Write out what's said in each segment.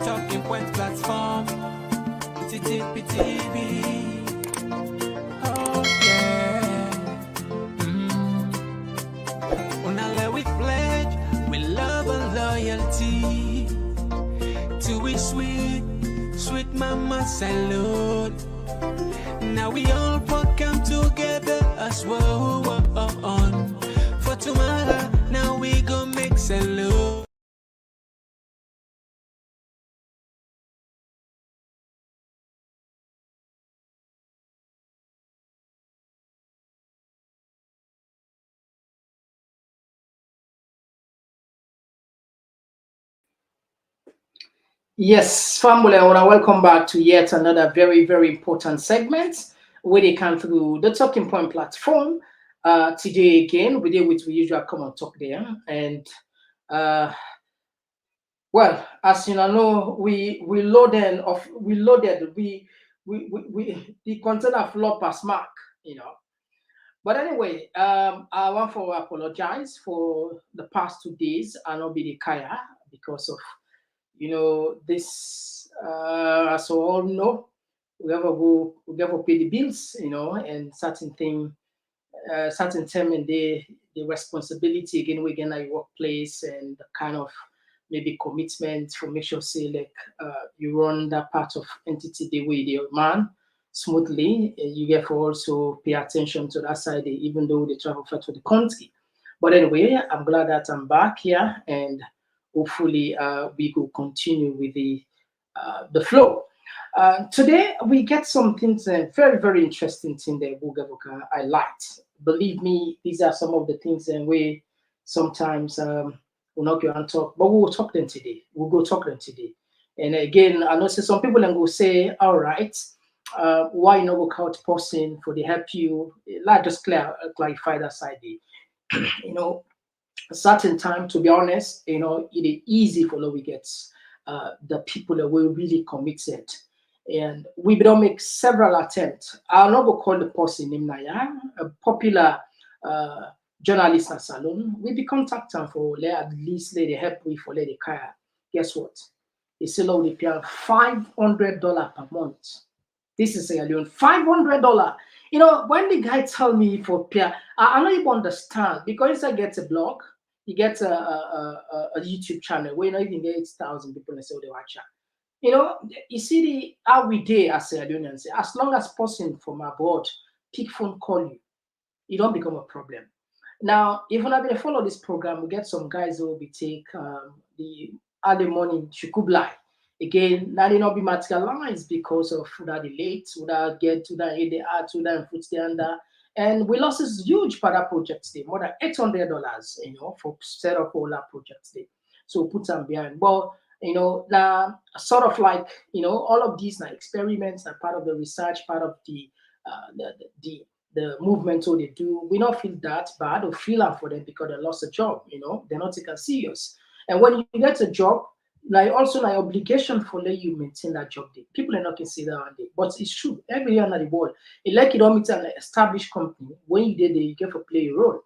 Talking Point platform. TTPTV. Oh yeah. Unale we pledge with love and loyalty to we sweet mama salute. Now we all come together as one for tomorrow. Now we go make salute. Yes, family, I want to welcome back to yet another very, very important segment where they come through the Talking Point platform. Today again, we deal with we usual Komon-Tok there, and uh, well, as you know, we loaded we the container flop past mark, you know. But anyway, I want to apologize for the past 2 days. I'll not be the kaya because of this as we all know, we ever pay the bills, and certain term and the responsibility again we get at your workplace and the kind of maybe commitment for make sure say like you run that part of entity the way they man smoothly. You get to also pay attention to that side even though they travel far to the country. But anyway, I'm glad that I'm back here and hopefully we will continue with the flow. Today we get some things very very interesting in the Buga I liked. Believe me, these are some of the things and we sometimes we'll not go and talk, but we will talk them today. We'll go talk them today. And again, I know say some people and will say, all right, why not work out person for the help you? Like just clarify that side. You know, a certain time, to be honest, it is easy for we get the people that will really committed. And we don't make several attempts. I'll not go call the person named Naya, a popular uh, journalist at Salon. We be contacting for at least let the help we for let the car. Guess what? They still only pay $500 per month. This is a alone $500. When the guy tell me for pay, I don't even understand because I get a blog, you get a YouTube channel where you can get 8,000 people and say they watch. You see the how we day as a and say as long as person from abroad pick phone call you, it don't become a problem. Now, if you not follow this program, we get some guys who will be take the early morning shukubla. Again, now they not be materialized because of that late, without get to that in the art, to that foot under. And we lost this huge para project today, more than $800, for set up all that project today. So put them behind. But now sort of like all of these now experiments are part of the research, part of the movement so they do. We not feel that bad or feel out for them because they lost a job. They're not taken serious. And when you get a job, like also like obligation for let you maintain that job day. People are not consider one day, but it's true. Every year on the world, it like you don't meet an established company. When you did it, you get to play a role.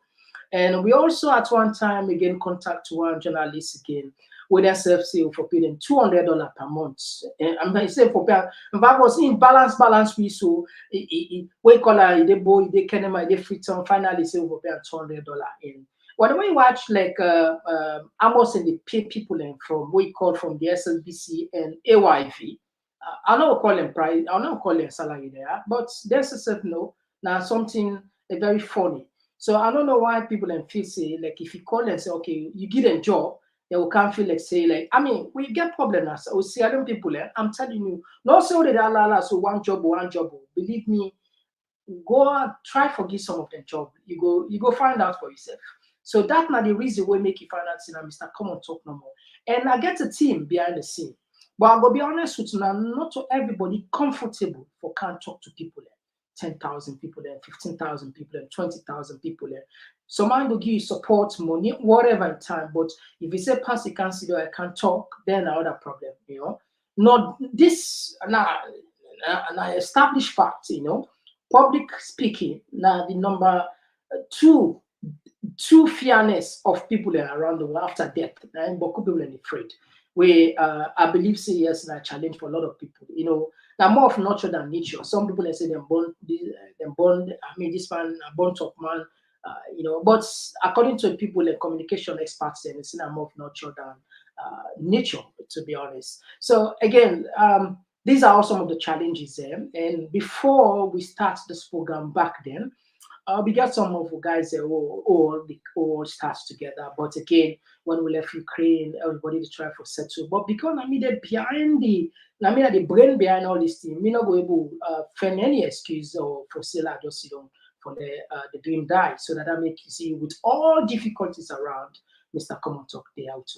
And we also at one time again contact one journalist again with themselves say for pay them $200 per month. And I'm not saying for pay that was in balance we so we call the boy they can they free time finally say for pay $200 in. Whenever you watch like Amos and the pay people and from we call from the SLBC and AYV, I don't call them price, I don't call them salary there, but there's a certain no now something very funny. So I don't know why people then feel say like if you call and say okay you give them job they will can't feel like say like I mean we get problem now. So see other people I'm telling you not so that so one job. Believe me, go out, try forgive some of them job. You go find out for yourself. So that's not the reason we make you find out in Mr. Komon-Tok no more. And I get a team behind the scene. But I'm gonna be honest with you now, not to everybody comfortable for can't talk to people there. 10,000 people there, 15,000 people there, 20,000 people there. Someone will give you support, money, whatever in time. But if you say pass, you can't see that I can't talk, then another problem. Not this now established fact, public speaking now the number two true fairness of people around the world after death. And but people are afraid. We I believe say yes, a challenge for a lot of people. You know, they're more of nurture than nature. Some people they say they're born. I mean, this man, a born top man. You know, but according to people like communication experts, they say more of nurture than nature, to be honest. So again, these are all some of the challenges there. And before we start this program back then, we got some of the guys that all starts together. But again, when we left Ukraine, everybody to try for settle. But because I mean, the brain behind all this thing, me not go able find any excuse or for say like just sit down for the dream die. So that I make you see with all difficulties around, Mr. Komon-Tok they out.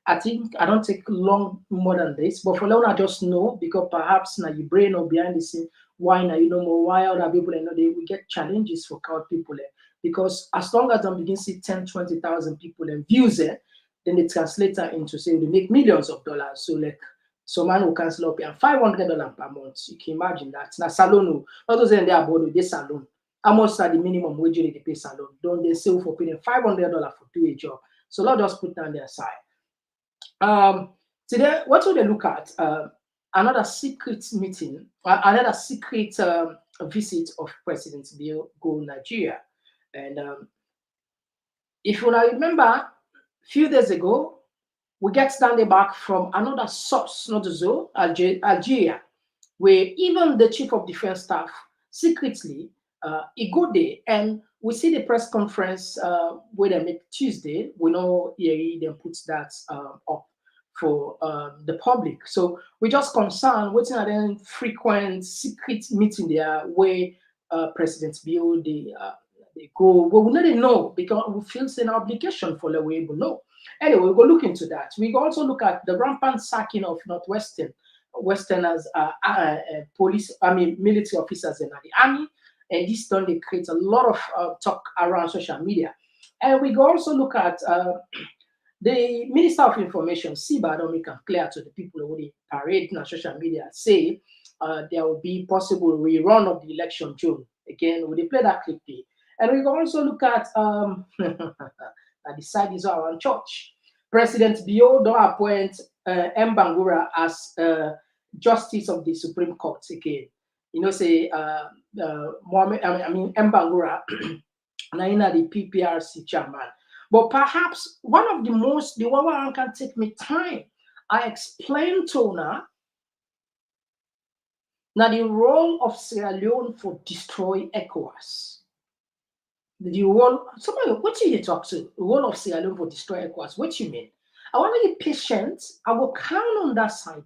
I think I don't take long more than this, but for now I just know because perhaps now your brain or behind the scene, why now you know more why other people they know they will get challenges for crowd people because as long as I begin to see 10, 20,000 people and views then it translates into say they make millions of dollars. So like some man who cancel up and $500 per month. You can imagine that. Now salon, not those in there about this salon. How much are the minimum wage they pay salon? Don't they sell for paying $500 for do a job? So let's just put on their side. Today, what will they look at? Another secret meeting, another secret visit of President Bill go Nigeria. And if you remember, a few days ago, we get standing back from another source, not so, Algeria, where even the chief of defense staff secretly he go there and we see the press conference where they make Tuesday. We know he then puts that up for the public. So we just concerned waiting at then frequent secret meeting there where President Bill they go. Well, we don't know because we feel it's an obligation for the way we know. Anyway, we'll go look into that. We also look at the rampant sacking of Westerners, police, military officers in the army. And this done they create a lot of talk around social media. And we also look at the Minister of Information, Siba, don't make it clear to the people who they parade on social media, say there will be possible rerun of the election June. Again, we play that clip there. And we also look at the side is our church. President Bio don't appoint Mbangura as Justice of the Supreme Court again. You know, say Mbangura, the PPRC chairman. But perhaps one of the one I can take me time. I explained to now the role of Sierra Leone for destroy ECOWAS. The role, somebody, what do you talk to? The role of Sierra Leone for destroy ECOWAS. What you mean? I want to be patient. I will count on that side.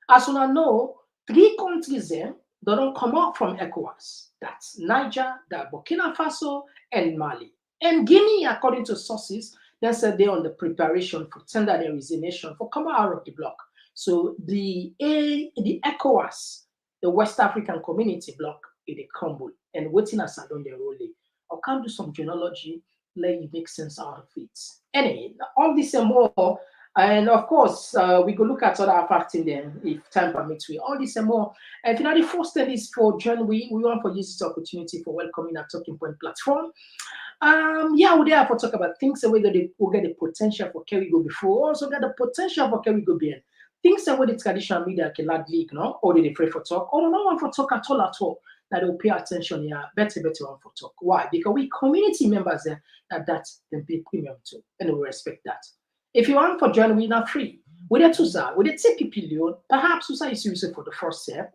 As soon as I know, 3 countries there that don't come out from ECOWAS. That's Niger, that Burkina Faso, and Mali. And Guinea, according to sources, they said they're on the preparation for tender their resignation for coming out of the bloc. So the ECOWAS, the West African Community bloc, it crumble and waiting as I don't role. I can do some genealogy, let you make sense out of it. Anyway, all this and more, and of course, we go look at other facts in there if time permits. We all this and more. And finally, the first thing is for John. We want to use this opportunity for welcoming our Talking Point platform. We're there for talk about things the way that they will get the potential for Kerry go before, also get the potential for Kerry go behind. Things the way the traditional media can lad league, no, or they pray for talk, or no one for talk at all. That they'll pay attention here, better one for talk. Why? Because we community members there that they pay premium to, and we respect that. If you want for join, we're not free. With a Tusa, with a TPP loan, perhaps Tusa is used for the first step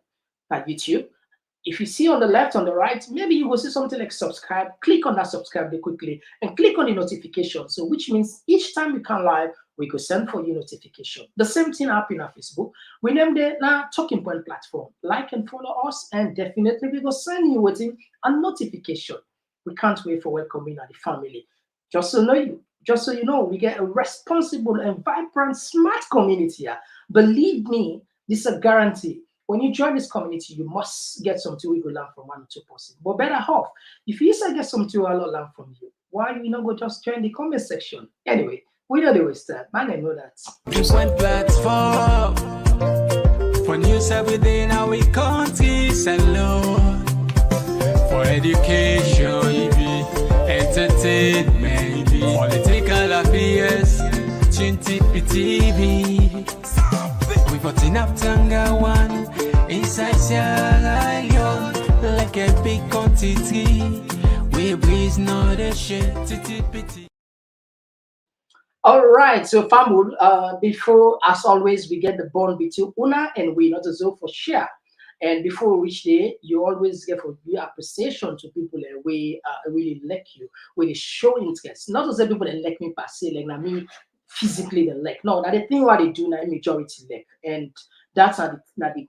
by YouTube. If you see on the left, on the right, maybe you will see something like subscribe. Click on that subscribe quickly and click on the notification. So which means each time we come live, we could send for you notification. The same thing happened on Facebook. We named it now Talking Point platform. Like and follow us, and definitely we will send you waiting a notification. We can't wait for welcoming the family. Just so you know, we get a responsible and vibrant, smart community here. Believe me, this is a guarantee. When you join this community, you must get something we will learn from 1 or 2 persons. But better off, if you say get something we will learn from you, why you not go just join the comment section? Anyway, we know they will start. Man, I know that. One platform for news every day in our countries alone. For education, entertainment. entertainment, political affairs, Chinti TV. We got enough Tanga one inside Sierra Leone, like a big quantity. We breeze not a shit, titty. All right, so Famul, before, as always, we get the bond between Una and we, not as well for share. And before we reach there, you always get for your appreciation to people that we really like you, where they show interest. Not as people that like me per se, like na me physically they like. No, now the thing what they do now majority like, and that's not the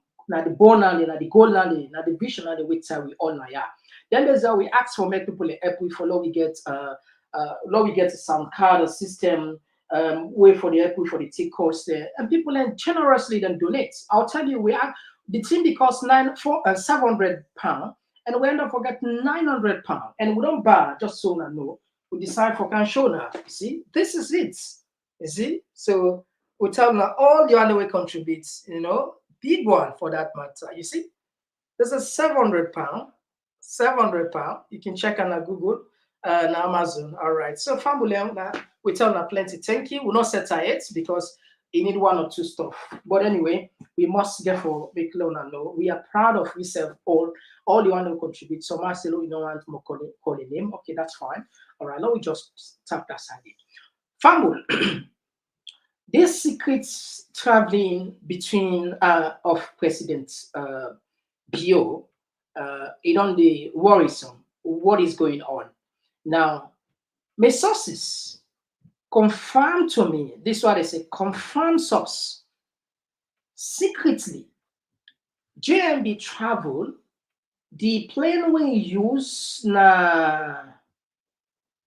born and not the goal and not the vision and the way we all now yeah. Then there's how we ask for make people help we follow we get now we get some card or system way for the help for the take course there, and people then generously then donate. I'll tell you, we are the thing because 700 pound, and we end up forgetting 900 pound, and we don't buy just so now no. We decide for can show now. You see, this is it. You see, so we tell them all the other way contributes. You know, big one for that matter. You see, this is 700 pound. 700 pound. You can check on Google and Amazon. All right. So family, we tell them plenty. Thank you. We'll not set it because you need one or two stuff. But anyway, we must get for make loan and know. We are proud of ourselves all you want to contribute. So Marcelo, you don't want to call a name. Okay, that's fine. All right, now we just tap that side. Family, this secret traveling between of President Bio, it on the worrisome. What is going on now? My sources confirm to me. This is what I say. Confirmed source. Secretly, JMB travel. The plane we use na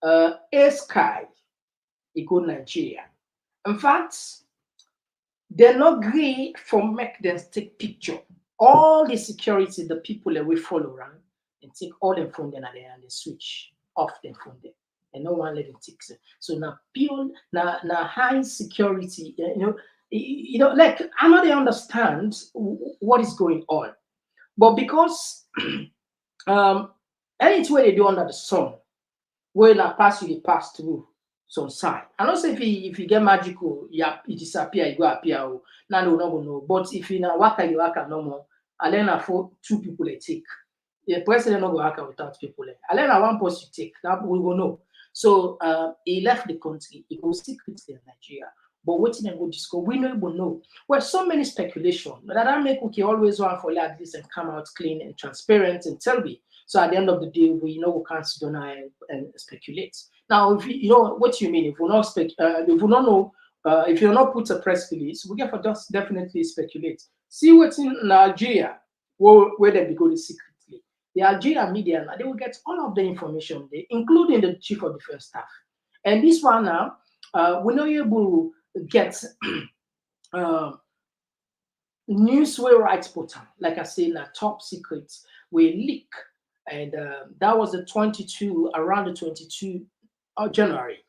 Air Sky. It go Nigeria. In fact, they're not agree for make them take picture. All the security, the people that we follow around, and take all them phone them and they switch off them phone them. And no one let them take it. So now pure now high security, like I know they understand what is going on. But because anything they do under the sun, when I pass you, they pass through some side. I don't say if you get magical, yeah, it disappear, it go appear. Now no, no, no. But if you now waka, you waka no more. I learn for two people they take. The president not go waka without people. I learn one post you take. That we will know. So he left the country. He goes secretly in Nigeria. But waiting and go discover, we don't even know. Well, so many speculation that I make okay always want for like this and come out clean and transparent and tell me. So at the end of the day, we can't sit down and speculate. Now, if you know what you mean, if we not if we don't know, if you not put a press release, we get for just definitely speculate. See what's in Nigeria, where they be going secretly. The Algerian media, they will get all of the information there, including the chief of defense staff. And this one now, we're not able to get news where rights portal, like I say, na top secrets we leak. And that was around the 22 of January.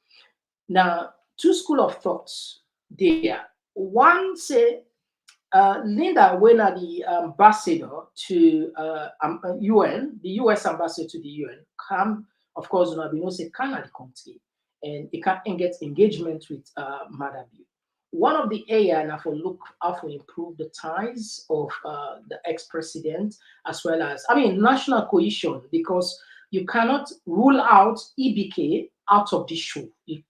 Now, two school of thoughts there. One say Linda when the ambassador to UN, the US ambassador to the UN, come, of course, we know say Canada country, and it can get engagement with Madabi. One of the area and for look how to improve the ties of the ex-president as well as national cohesion, because you cannot rule out EBK out of this show.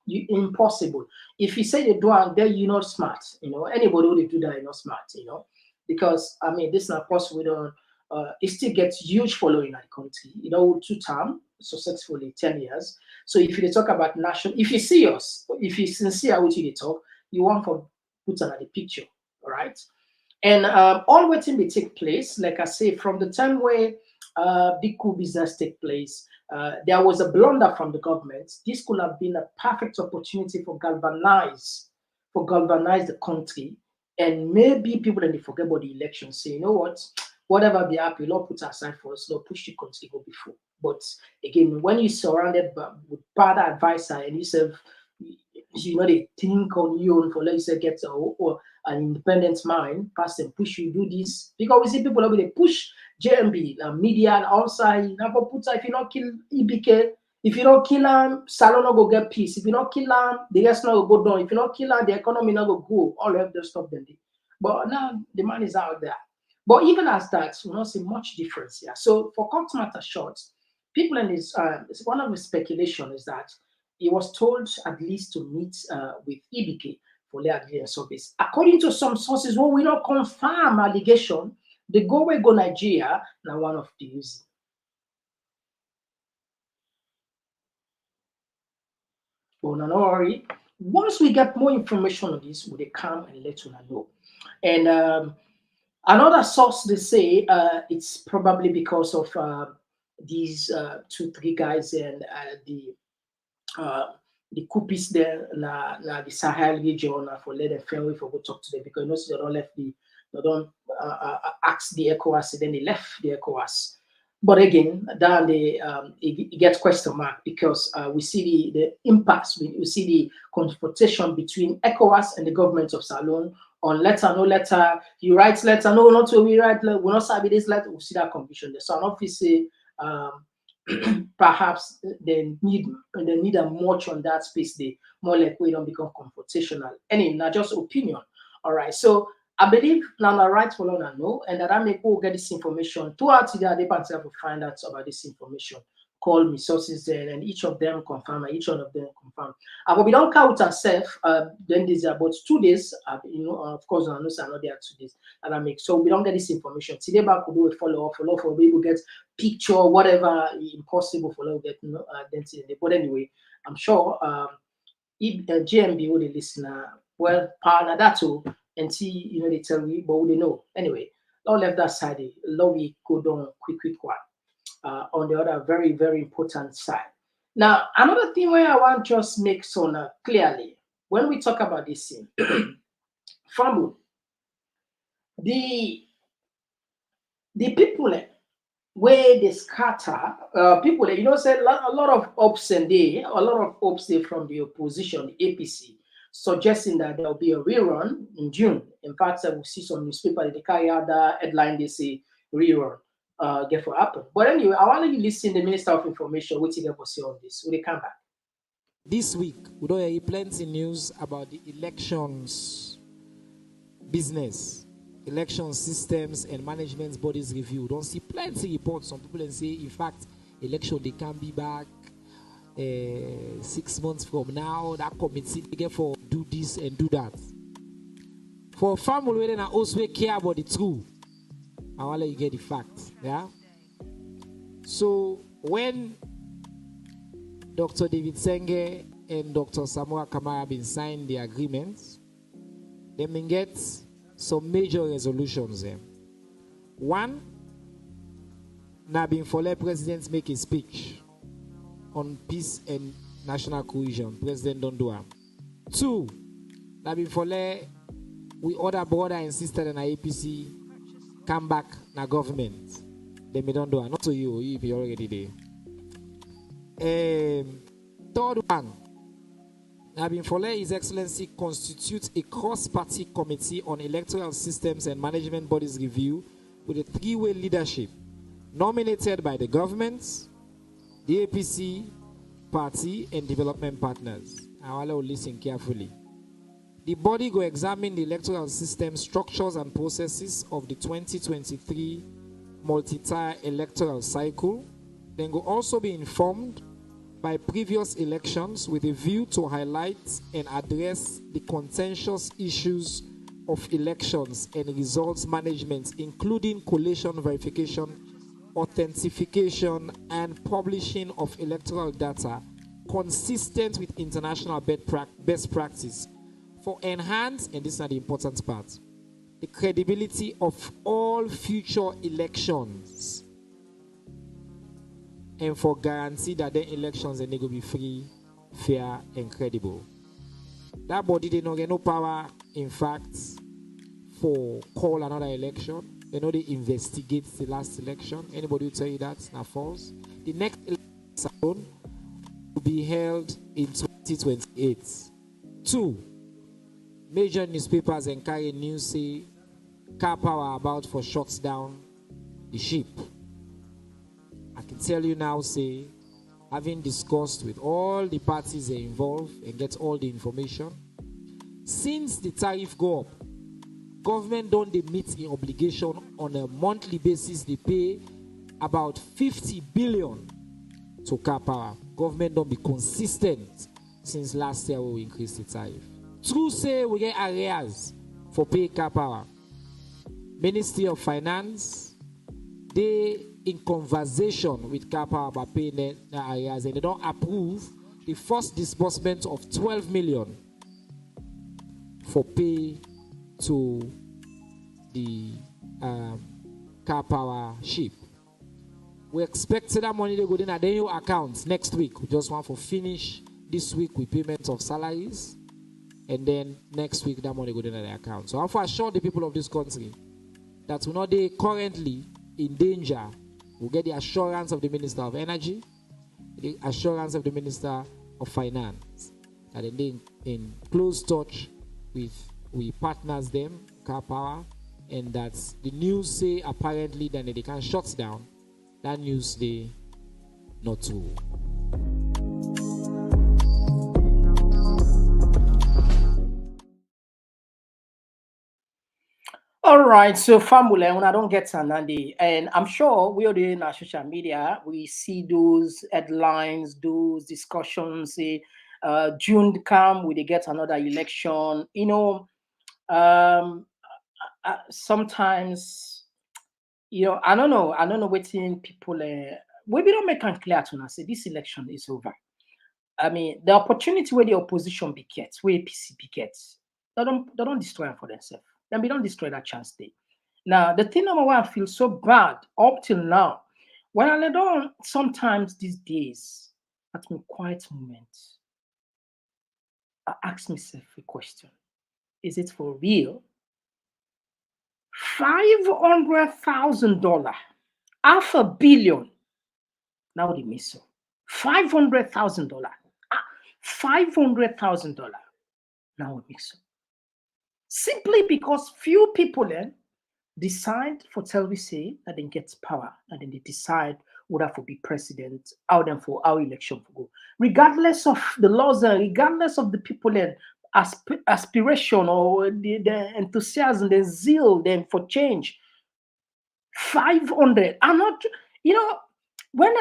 Impossible. If you say they do it, then you're not smart. Anybody who do that, you're not smart. Because this is not possible. We don't. It still gets huge following in the country. 2 term successfully 10 years. So if you talk about national, if you serious, if you sincere what you talk, you want to put another picture, all right? And all waiting may take place, like I say, from the time where big cool business take place, there was a blunder from the government. This could have been a perfect opportunity for galvanize the country, and maybe people then they forget about the election. Say, you know what, whatever be happy, Lord put aside for us, Lord push the country go before. But again, when you're surrounded with bad advisor and yourself, they think on you and for let's say get an independent mind, pass and push you do this. Because we see people they push JMB, media and outside, never put if you not kill EBK, If you don't kill him, Salon not go get peace. If you don't kill him, the rest not go down. If you don't kill him, the economy not go go. All of them stop them. But now the man is out there. But even as that, we don't see much difference here. So for cut matter short, people in this, one of the speculation is that he was told at least to meet with EBK for their service. According to some sources, well, we don't confirm allegation. The go we go Nigeria now one of the reasons. But no worry. Once we get more information on this, we will come and let you know. And another source they say it's probably because of these two, three guys and the coupies there na the Sahel region for let them friend we for go talk to them because you know they don't left they don't ask the ECOWAS then they left the ECOWAS. But again, then it gets question mark because we see the impasse, we see the confrontation between ECOWAS and the government of Salon on letter, no letter. You write letter, no, not to we write. We not sabi this letter. We see that confusion there. So an office say perhaps they need a much on that space. They more like we don't become confrontational. Any, not just opinion. All right. So I believe now the right for long and know, and that I make people get this information. Throughout the day, they will find out about this information. Call me sources there, and each of them confirm, and each one of them confirm. But we don't count ourselves. Then there's about 2 days. Of course, I know it's not there 2 days. And I make so we don't get this information. Today, back we do a follow up for we will get picture, whatever impossible for get identity. But anyway, I'm sure if the GMB would listen, well, partner that too, and see they tell me, but they know anyway. Now left that side, let we go down quick one. On the other very, very important side. Now, another thing where I want to just make so clearly, when we talk about this thing, from the people where they scatter, people say a lot of hopes and a lot of hopes from the opposition, the APC, suggesting that there will be a rerun in June. In fact, I will see some newspaper they carry out the headline, they say rerun. Get for happen. But anyway, I want you to listen to the Minister of Information, what he get for say on this. Will they come back? This week, we don't hear plenty news about the elections business, election systems and management bodies review. We don't see plenty reports. Some people say, in fact, election they can be back 6 months from now. That committee they get for do this and do that. For family, they also care about the truth. I want to let you get the facts. Yeah. So when Dr. David Senge and Dr. Samoa Kamara have been signed the agreements, they may get some major resolutions there. One, Nabin Follett presidents make a speech on peace and national cohesion. President don't do it. Two, Nabin Follett, we order brother and sister in our APC come back na government. They may don't do it. Not to you if you're already there. Third one, Nabin Follett, His Excellency, constitutes a cross-party committee on electoral systems and management bodies review with a three-way leadership nominated by the government, the APC party, and development partners. I will listen carefully. The body will examine the electoral system structures and processes of the 2023 multi-tier electoral cycle. Then will also be informed by previous elections with a view to highlight and address the contentious issues of elections and results management, including collation, verification, authentication, and publishing of electoral data consistent with international best practice for enhance, and this is the important part, the credibility of all future elections, and for guarantee that the elections and they will be free, fair, and credible. That body they don't get no power, in fact, for call another election. They know they investigate the last election. Anybody will tell you that's not false. The next election will be held in 2028. Two, major newspapers and carry news say car power about for shuts down the ship. I can tell you now, say having discussed with all the parties involved and get all the information, since the tariff go up, government don't they meet the obligation on a monthly basis. They pay about 50 billion to car power. Government don't be consistent since last year when we increased the tariff. True say we get areas for pay car power. Ministry of Finance, they in conversation with car power about paying the areas, and they don't approve the first disbursement of 12 million for pay to the car power ship. We expect that money to go in at the new accounts next week. We just want to finish this week with payment of salaries, and then next week that money go in at the account. So I want to assure the people of this country that we know they currently in danger. We'll get the assurance of the Minister of Energy, the assurance of the Minister of Finance, that they in close touch with we partners them, car power, and that the news say apparently that they can shut down. That news they not true. All right, so Famula, when I don't get Sanandi, and I'm sure we are doing our social media, we see those headlines, those discussions, say June come, we get another election. You know, sometimes, you know, I don't know what people, we don't make it clear to us, say this election is over. I mean, the opportunity where the opposition be get, where APC be get, they don't destroy them for themselves. Then we don't destroy that chance day. Now, the thing number one, I feel so bad up till now. When I don't sometimes these days, at my quiet moment, I ask myself a question. Is it for real? $500,000, $500 million. Now they miss so. $500,000. $500,000. Now we miss so. Simply because few people then decide for tell we say that they get power, and then they decide whether to be president, how then for our election to go. Regardless of the laws and regardless of the people then aspiration or the enthusiasm, the zeal then for change. 500. I'm not, you know, when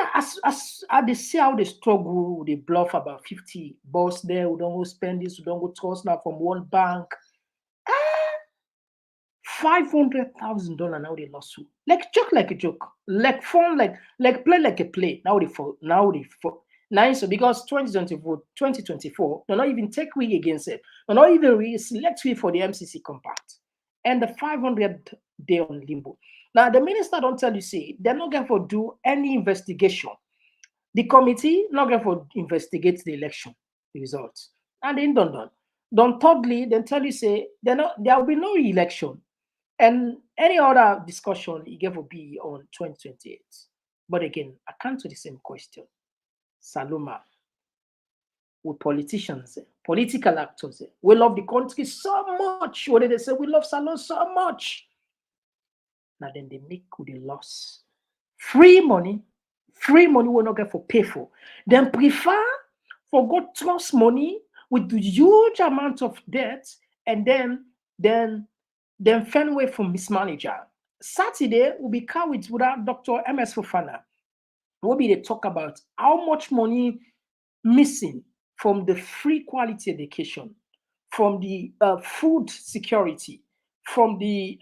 they see how they struggle, they bluff about 50 boss there, we don't go spend this, we don't go trust now from one bank. $500,000 now they lost. Like joke like a joke, like fun, like play like a play. Now so because 2024, they're not even take we against it. They're not even select we for the MCC compact. And the 500 day on limbo. Now the minister don't tell you, say they're not going to do any investigation. The committee not going to investigate the election results. And then done. Thirdly, then tell you, say there will be no election. And any other discussion it gave will be on 2028. But again, I come to the same question. Saloma, with politicians, political actors, we love the country so much. What did they say? We love Salon so much. Now then they make with the loss. Free money will not get for pay for. Then prefer for God trust money with the huge amount of debt, and then Fenway from mismanager. Saturday will be carried with Dr. MS Fofana. We'll be to talk about how much money missing from the free quality education, from the food security, from the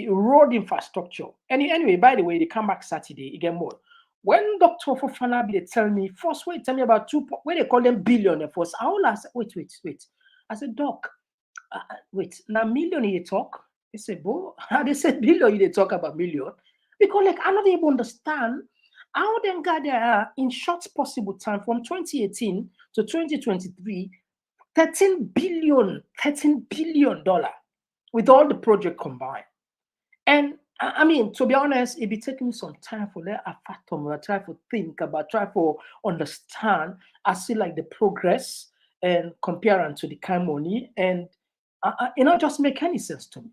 road infrastructure. Anyway, by the way, they come back Saturday again more. When Dr. Fofana be tell me first, tell me about when they call them billionaire first. I will ask, wait. I said, Doc, wait, now million you talk? They say, boy, they said billion you talk about million. Because like I don't even understand how them got there in short possible time from 2018 to 2023, $13 billion with all the project combined. And I mean, to be honest, it be taking me some time for that I try to think about, try to understand. I see like the progress and compare it to the kind of money, and it not just make any sense to me.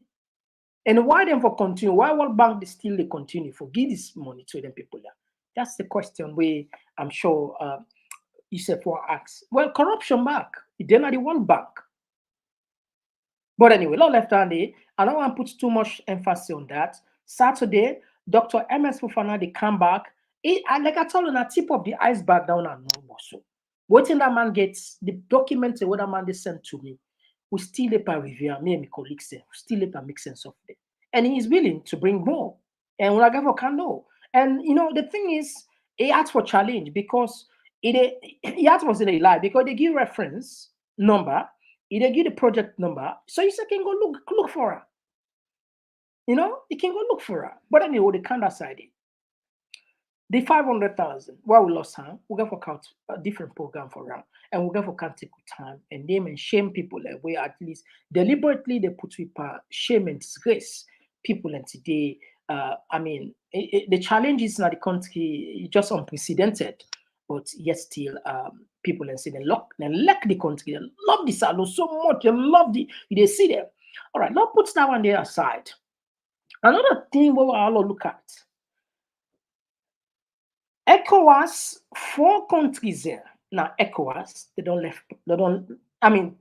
And why them for continue? Why World Bank they still they continue for give this money to them people there? That's the question we, I'm sure, Yusuf will ask. Well, corruption back. They're not the World Bank. But anyway, not left handed. I don't want to put too much emphasis on that. Saturday, Dr. MS Fofana, they come back. Like I told you, na tip of the iceberg down and no so. Waiting that man gets the documents what that man they sent to me. We still up a review, me and my colleagues say, we still up a make sense of it. And he's willing to bring more. And when I give can know. And you know, the thing is, he asked for challenge because he asked for a lie because they give reference number, they give the project number, so you can go look for her. You know, you can go look for her. But anyway, they can't decide it. The 500,000, where we lost her, we got for count a different program for her, and we got for can't take time and name and shame people like we at least deliberately they put with shame and disgrace people and today. I mean, the challenges in the country just unprecedented, but yet still, people and say they like the country, they love the salon so much, they love they see them. All right, now put that one there aside. Another thing we will all look at. ECOWAS, 4 countries there. Now, ECOWAS, they don't, I mean,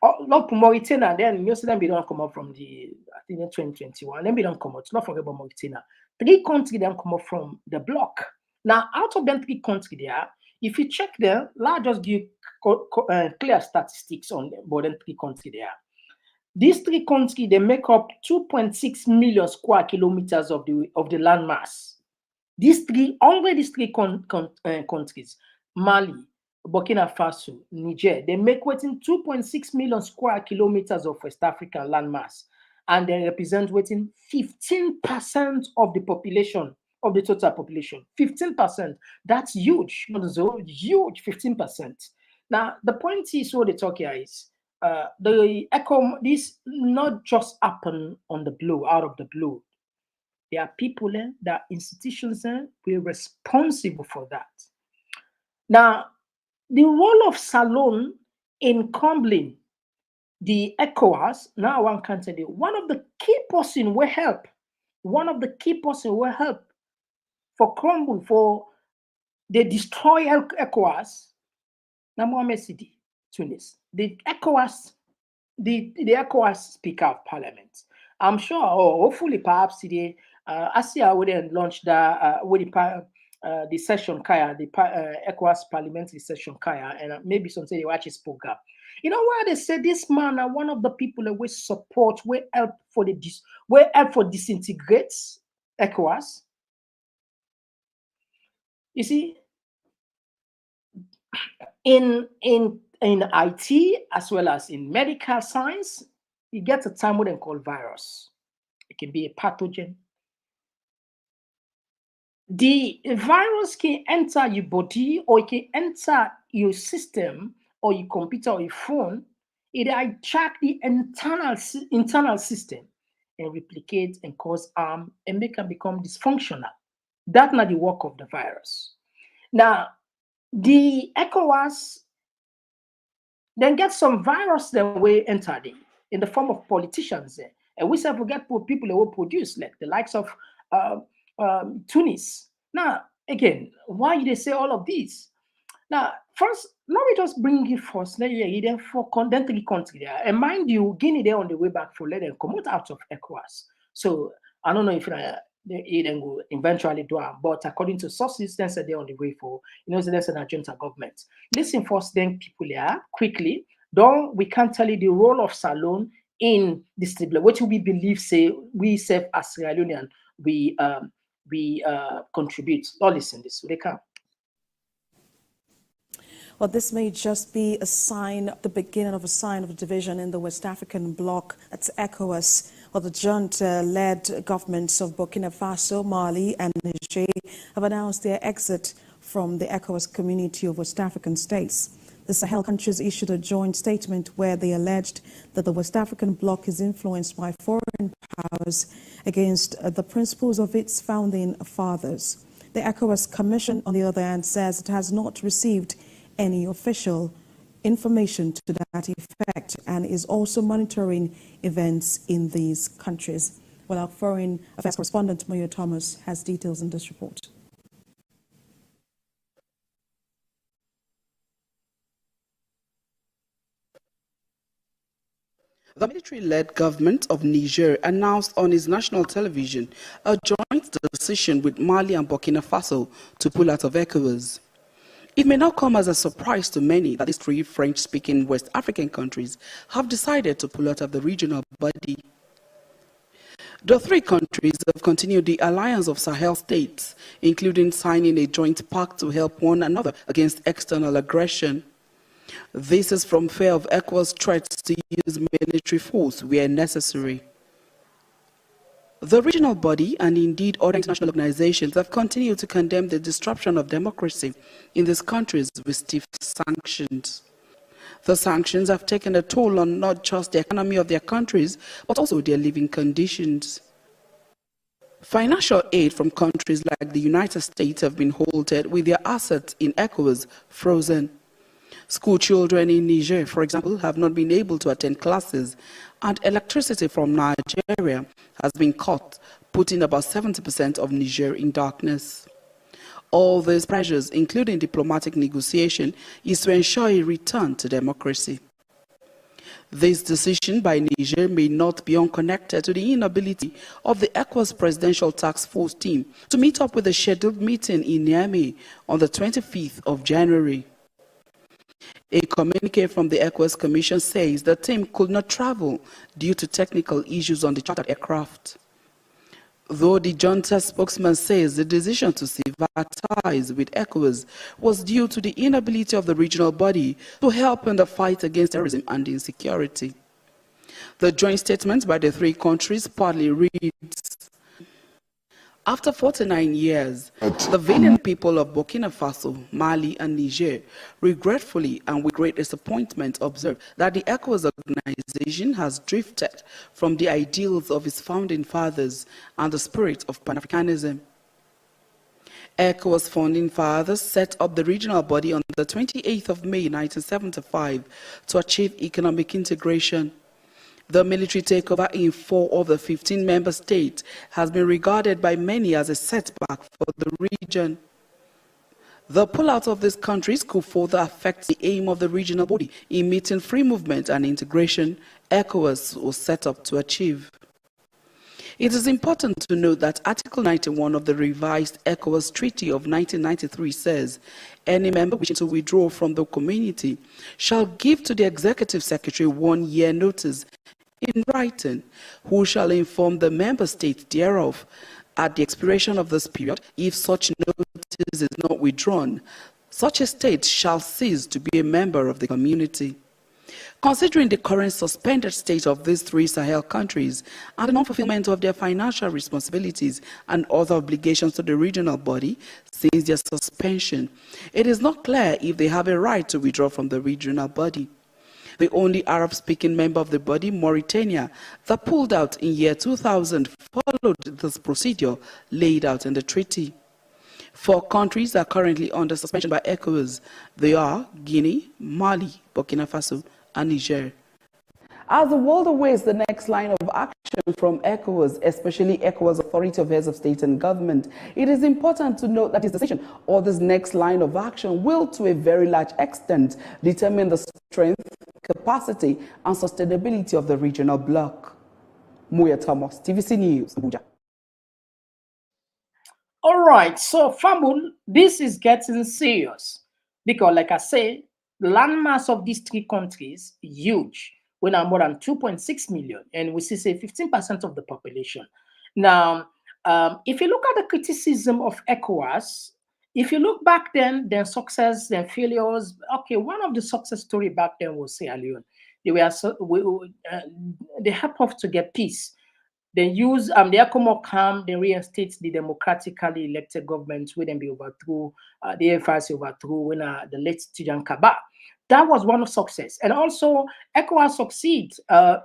not Mauritania, then most of them don't come up from the, I think, 2021. Then we don't come out. Not forget about Mauritania. 3 countries then come up from the bloc. Now, out of them 3 countries there, if you check them, let's just give clear statistics on them, more than 3 countries there. These 3 countries, they make up 2.6 million square kilometers of the landmass. These 3 countries, Mali, Burkina Faso, Niger, they make within 2.6 million square kilometers of West African landmass, and they represent within 15% of the population, of the total population. 15%. That's huge. Not so huge, 15%. Now, the point is what they talk here is this not just happen on the blue, out of the blue. There are people there are institutions we're responsible for that. Now, the role of Salon in crumbling the ECOWAS, now one can tell you, one of the key person will help for crumble, for they destroy ECOWAS. Now, Mohamed Sidi, Tunis, the ECOWAS Speaker of Parliament. I'm sure, or hopefully, perhaps today, Asia would launch the session Kaya, the ECOWAS parliamentary session Kaya, and maybe something they watch his program. You know why they say this man are one of the people that will support, will help for disintegrate ECOWAS. You see, in IT as well as in medical science, you get a term what they call virus. It can be a pathogen. The virus can enter your body, or it can enter your system or your computer or your phone. It hijack the internal system and replicate and cause harm and make them become dysfunctional. That's not the work of the virus. Now, the ECOWAS then get some virus that will enter in the form of politicians. And we say forget people that will produce, like the likes of Tunis. Now, again, why they say all of these? Now, first, let me just bring you first. Then for three countries there. And mind you, Guinea there on the way back for let them come out of ECOWAS. So I don't know if they then go eventually do it, but according to sources, then said they're on the way for, so that's an junta government. Listen first, then people here quickly. Though we can't tell you the role of Salon in this tribunal, what we believe say we serve as Sierra Leonean, we contribute. All listen this, they can. Well, this may just be a sign, the beginning of a sign of division in the West African bloc. That's ECOWAS, or the junta-led governments of Burkina Faso, Mali, and Niger have announced their exit from the ECOWAS community of West African states. The Sahel countries issued a joint statement where they alleged that the West African bloc is influenced by foreign powers against the principles of its founding fathers. The ECOWAS Commission, on the other hand, says it has not received any official information to that effect and is also monitoring events in these countries. Well, our foreign affairs correspondent, Moyo Thomas, has details in this report. The military-led government of Niger announced on its national television a joint decision with Mali and Burkina Faso to pull out of ECOWAS. It may not come as a surprise to many that these three French-speaking West African countries have decided to pull out of the regional body. The three countries have continued the alliance of Sahel states, including signing a joint pact to help one another against external aggression. This is from fear of ECOWAS threats to use military force where necessary. The regional body and indeed other international organizations have continued to condemn the disruption of democracy in these countries with stiff sanctions. The sanctions have taken a toll on not just the economy of their countries, but also their living conditions. Financial aid from countries like the United States have been halted, with their assets in ECOWAS frozen. School children in Niger, for example, have not been able to attend classes, and electricity from Nigeria has been cut, putting about 70% of Niger in darkness. All these pressures, including diplomatic negotiation, is to ensure a return to democracy. This decision by Niger may not be unconnected to the inability of the ECOWAS Presidential Task Force team to meet up with a scheduled meeting in Niamey on the 25th of January. A communique from the ECOWAS Commission says the team could not travel due to technical issues on the chartered aircraft. Though the junta spokesman says the decision to sever ties with ECOWAS was due to the inability of the regional body to help in the fight against terrorism and insecurity. The joint statement by the three countries partly reads, after 49 years, the valiant people of Burkina Faso, Mali, and Niger regretfully and with great disappointment observe that the ECOWAS organization has drifted from the ideals of its founding fathers and the spirit of Pan-Africanism. ECOWAS founding fathers set up the regional body on the 28th of May 1975 to achieve economic integration. The military takeover in 4 of the 15 member states has been regarded by many as a setback for the region. The pullout of these countries could further affect the aim of the regional body in meeting free movement and integration ECOWAS was set up to achieve. It is important to note that Article 91 of the revised ECOWAS Treaty of 1993 says, any member wishing to withdraw from the community shall give to the Executive Secretary 1 year notice in writing, who shall inform the member state thereof at the expiration of this period. If such notice is not withdrawn, such a state shall cease to be a member of the community. Considering the current suspended state of these three Sahel countries and the non-fulfillment of their financial responsibilities and other obligations to the regional body since their suspension, it is not clear if they have a right to withdraw from the regional body. The only Arab-speaking member of the body, Mauritania, that pulled out in year 2000 followed this procedure laid out in the treaty. 4 countries are currently under suspension by ECOWAS. They are Guinea, Mali, Burkina Faso, and Niger. As the world awaits the next line of action from ECOWAS, especially ECOWAS Authority of Heads of State and Government, it is important to note that this decision or this next line of action will, to a very large extent, determine the strength, capacity, and sustainability of the regional bloc. Muya Thomas, TVC News, Abuja. All right, so Famul, this is getting serious because, like I say, the landmass of these 3 countries huge. We are more than 2.6 million, and we see say 15% of the population. Now, if you look at the criticism of ECOWAS, if you look back then success, then failures. Okay, one of the success story back then was Sierra Leone. They helped us to get peace. They use the Komon-Tok, they reinstate the democratically elected government when they overthrew, the FRC overthrew when the late Tijan Kaba. That was one of success. And also, ECOWAS succeed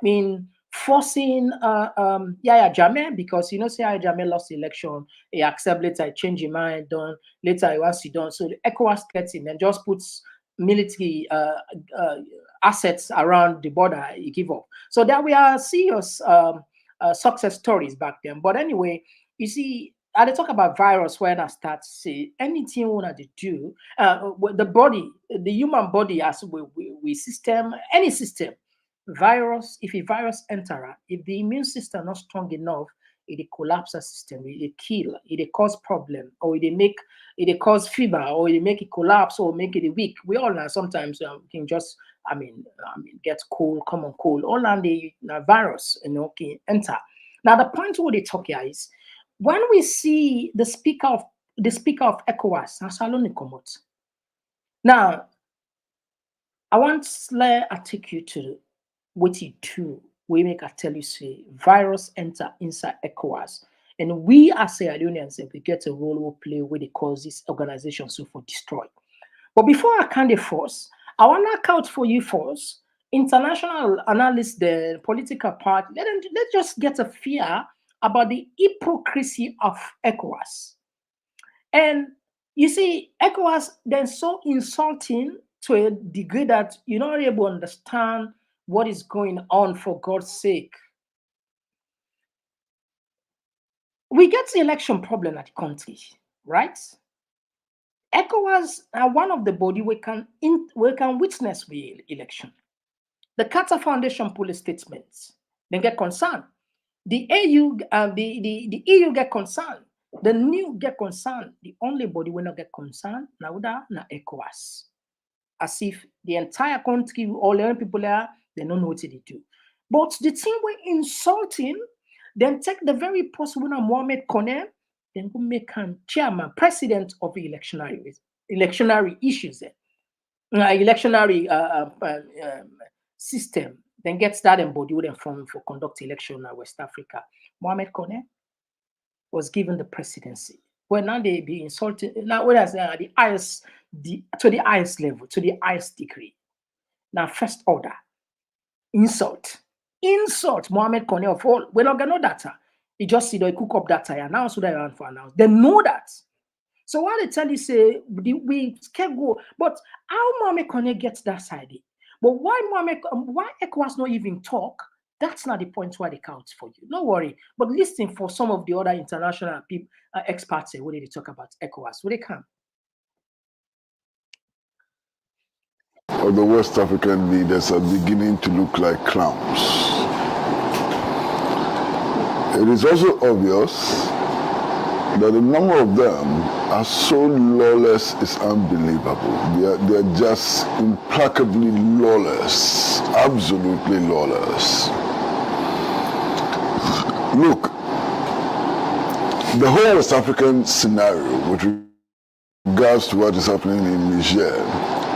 in forcing Yahya Jammeh, because Yahya Jammeh lost the election. He accepted later, he changed his mind, done. Later, he wants to done. So the ECOWAS gets in and just puts military assets around the border, he give up. So that we are serious success stories back then. But anyway, you see, I talk about virus when I start to say anything we want to do, the body, the human body, as we system, any system, if a virus enter, if the immune system not strong enough, it collapse the system, it kill, it cause problem, or it cause fever, or it make it collapse, or make it weak. We all know sometimes can just get cold, common cold. All and the virus, can enter. Now the point what they talk here is when we see the speaker of ECOWAS, now I want to take you to what you do. We make I tell you say virus enter inside ECOWAS. And we as Sierra Leoneans, we get a role we play with the cause this organization so for destroy. But before I can the force, I want to account for you first. International analysts, the political party, let's just get a fear about the hypocrisy of ECOWAS. And you see, ECOWAS then so insulting to a degree that you're not able to understand what is going on, for God's sake. We get the election problem at the country, right? ECOWAS are one of the body we can witness the election. The Carter Foundation police statements, they get concerned. The AU and the EU get concerned. The new get concerned. The only body will not get concerned now na ECOWAS. As if the entire country, all the people there, they don't know what they do. But the thing we're insulting, then take the very post winner Mohamed Kone, then go make him chairman, president of the electionary issues, electionary system. Then gets that embodied and from for conduct election in West Africa. Mohamed Kone was given the presidency. Well, now they be insulted. Now, whereas to the highest level, to the highest degree. Now, first order, insult, Mohamed Kone of all. We're not gonna know data. He just see they cook up data. Announce what they want for announce. They know that. So why they tell you say we can't go, but how Mohamed Kone gets that side? But why ECOWAS not even talk? That's not the point why they count for you. Don't worry. But listen for some of the other international people, experts when they talk about ECOWAS. Where they come. The West African leaders are beginning to look like clowns. It is also obvious that the number of them are so lawless is unbelievable. They are just implacably lawless, absolutely lawless. Look, the whole West African scenario with regards to what is happening in Niger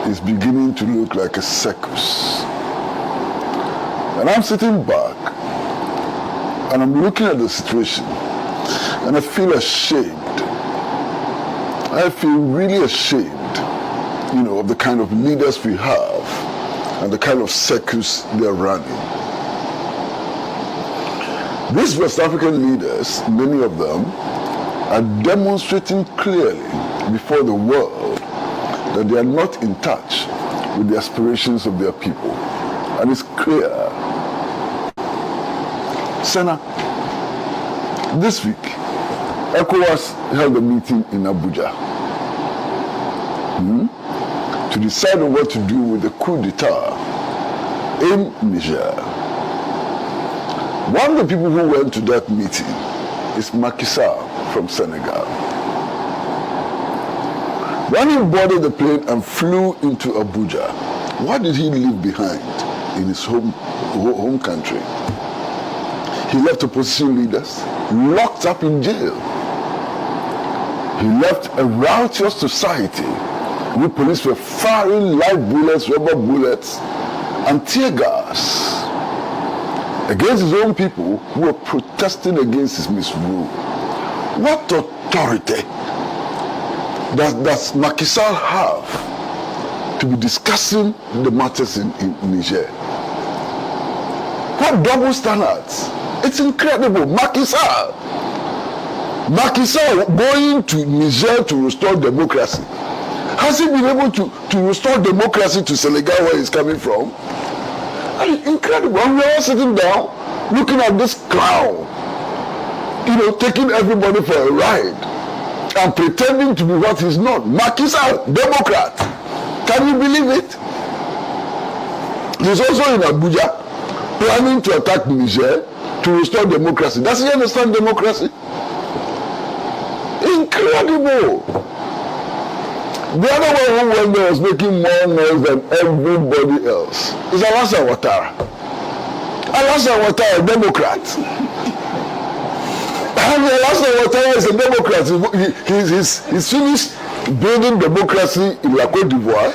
is beginning to look like a circus. And I'm sitting back and I'm looking at the situation and I feel ashamed. I feel really ashamed, of the kind of leaders we have and the kind of circus they're running. These West African leaders, many of them, are demonstrating clearly before the world that they are not in touch with the aspirations of their people. And it's clear. Senna, this week, ECOWAS held a meeting in Abuja to decide on what to do with the coup d'etat in Niger. One of the people who went to that meeting is Macky Sall from Senegal. When he boarded the plane and flew into Abuja, what did he leave behind in his home country? He left opposition leaders locked up in jail. He left a riotous society where police were firing live bullets, rubber bullets, and tear gas against his own people who were protesting against his misrule. What authority does Macky Sall have to be discussing the matters in Niger? What double standards? It's incredible. Macky Sall going to Niger to restore democracy. Has he been able to restore democracy to Senegal, where he's coming from? I mean, incredible. And we're all sitting down looking at this clown, taking everybody for a ride and pretending to be what he's not. Macky Sall, Democrat. Can you believe it? He's also in Abuja planning to attack Niger to restore democracy. Does he understand democracy? Incredible. The other one who went there was making more noise than everybody else is Alassane Ouattara. Alassane Ouattara, a Democrat. And Alassane Ouattara is a Democrat. He's finished building democracy in La Côte d'Ivoire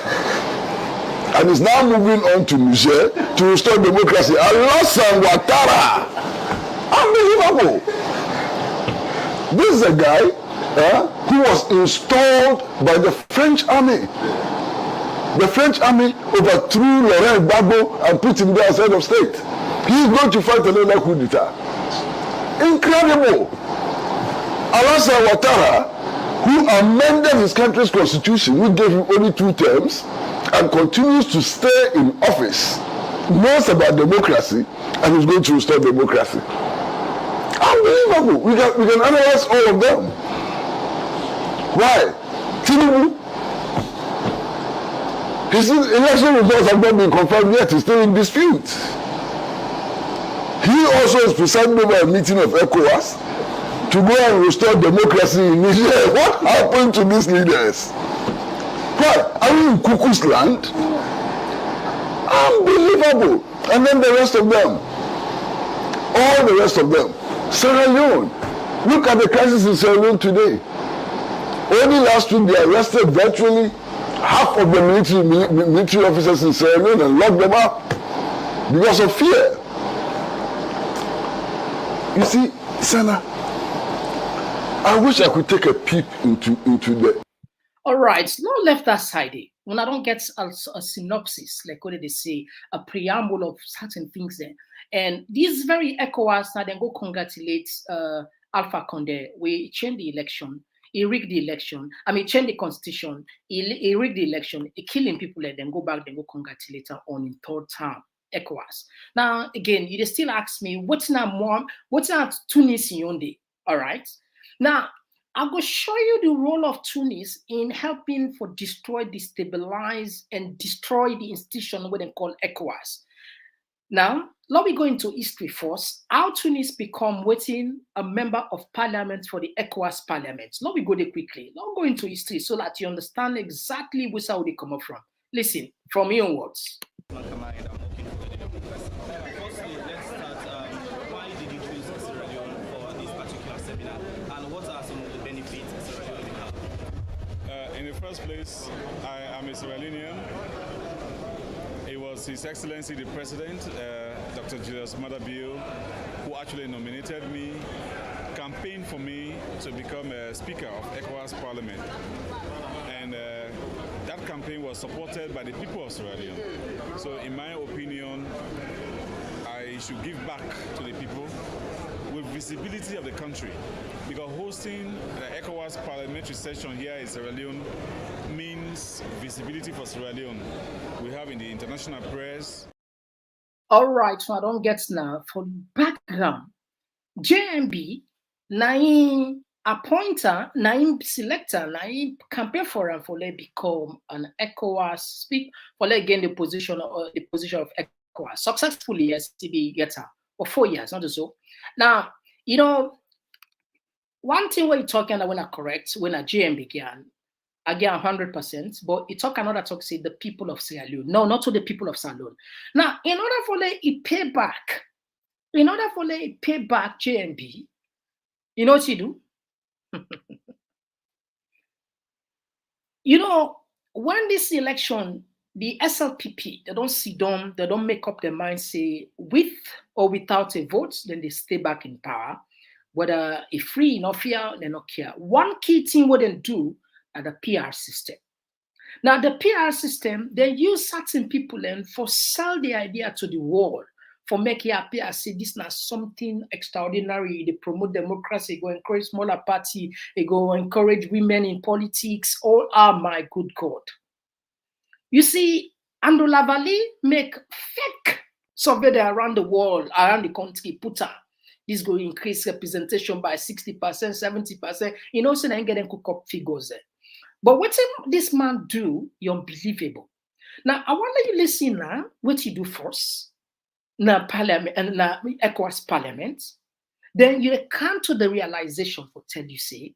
and is now moving on to Niger to restore democracy. Alassane Ouattara. Unbelievable. This is a guy who was installed by the French army. The French army overthrew Laurent Gbagbo and put him there as head of state. He is going to fight another coup d'etat. Incredible. Alassane Ouattara, who amended his country's constitution, which gave him only 2 terms, and continues to stay in office, knows about democracy, and is going to restore democracy. Unbelievable. We can analyze all of them. Why? Tinubu, his election results have not been confirmed yet. He's still in dispute. He also is presiding over a meeting of ECOWAS to go and restore democracy in Niger. What happened to these leaders? What? Are we in cuckoo's land? Unbelievable. And then the rest of them. All the rest of them. Sierra Leone. Look at the crisis in Sierra Leone today. Only last week they arrested virtually half of the military officers in Sierra Leone and locked them up because of fear. You see, Sana, I wish I could take a peep into the... All right, not left that side. When I don't get a synopsis, like what did they say, a preamble of certain things there. And this very ECOWAS, now then go congratulate Alpha Condé. We changed the election. He rigged the election. I mean, change the constitution. He rigged the election. He killing people and then go back, then go congratulate her on in 3rd term. ECOWAS. Now, again, you still ask me, what's not Tunis in Yaoundé? All right. Now, I'm going to show you the role of Tunis in helping for destroy, destabilize, and destroy the institution what they call ECOWAS. Now, let me go into history first. How Tunis become a member of parliament for the ECOWAS parliament. Let me go there quickly. Let me go into history so that you understand exactly where they come up from. Listen, from your own words. Firstly, let's start. Why did you choose Sierra Leone for this particular seminar, and what are some of the benefits Sierra Leone have? In the first place, I am a Sierra Leonean. It was His Excellency the President, Dr. Julius Maada Bio, who actually nominated me, campaigned for me to become a Speaker of ECOWAS Parliament. And that campaign was supported by the people of Sierra Leone. So in my opinion, I should give back to the people with visibility of the country. Because hosting the ECOWAS parliamentary session here in Sierra Leone means visibility for Sierra Leone. We have in the international press. All right, so I don't get now. For background, JMB, Naim appointer, Naim selector, Naim campaign for him for let become an ECOWAS speak for let gain the position of ECOWAS successfully. Yes, TB gets her for 4 years, not so. Now, you know, one thing we're talking about when I correct when a GM began, again 100%, but it talk another talk say the people of Sierra Leone. No, not to the people of Sierra Leone. Now, in order for it pay back, JMB, you know what you do? You know, when this election, the SLPP, they don't sit down, they don't make up their mind, say with or without a vote, then they stay back in power. Whether if free, not fair, they don't care. One key thing what they do are the PR system. Now, the PR system, they use certain people and for sell the idea to the world, for make it appear as say this not something extraordinary. They promote democracy, go encourage smaller party, they go encourage women in politics. All are my good God. You see, Andrew Lavalley make fake survey around the world, around the country, put her. This going to increase representation by 60%, 70%. You know, so then get them cook up figures there. But what this man do, you're unbelievable. Now, I want you listen now, what you do first. na parliament and na ECOWAS parliament, then you come to the realization for tell you say,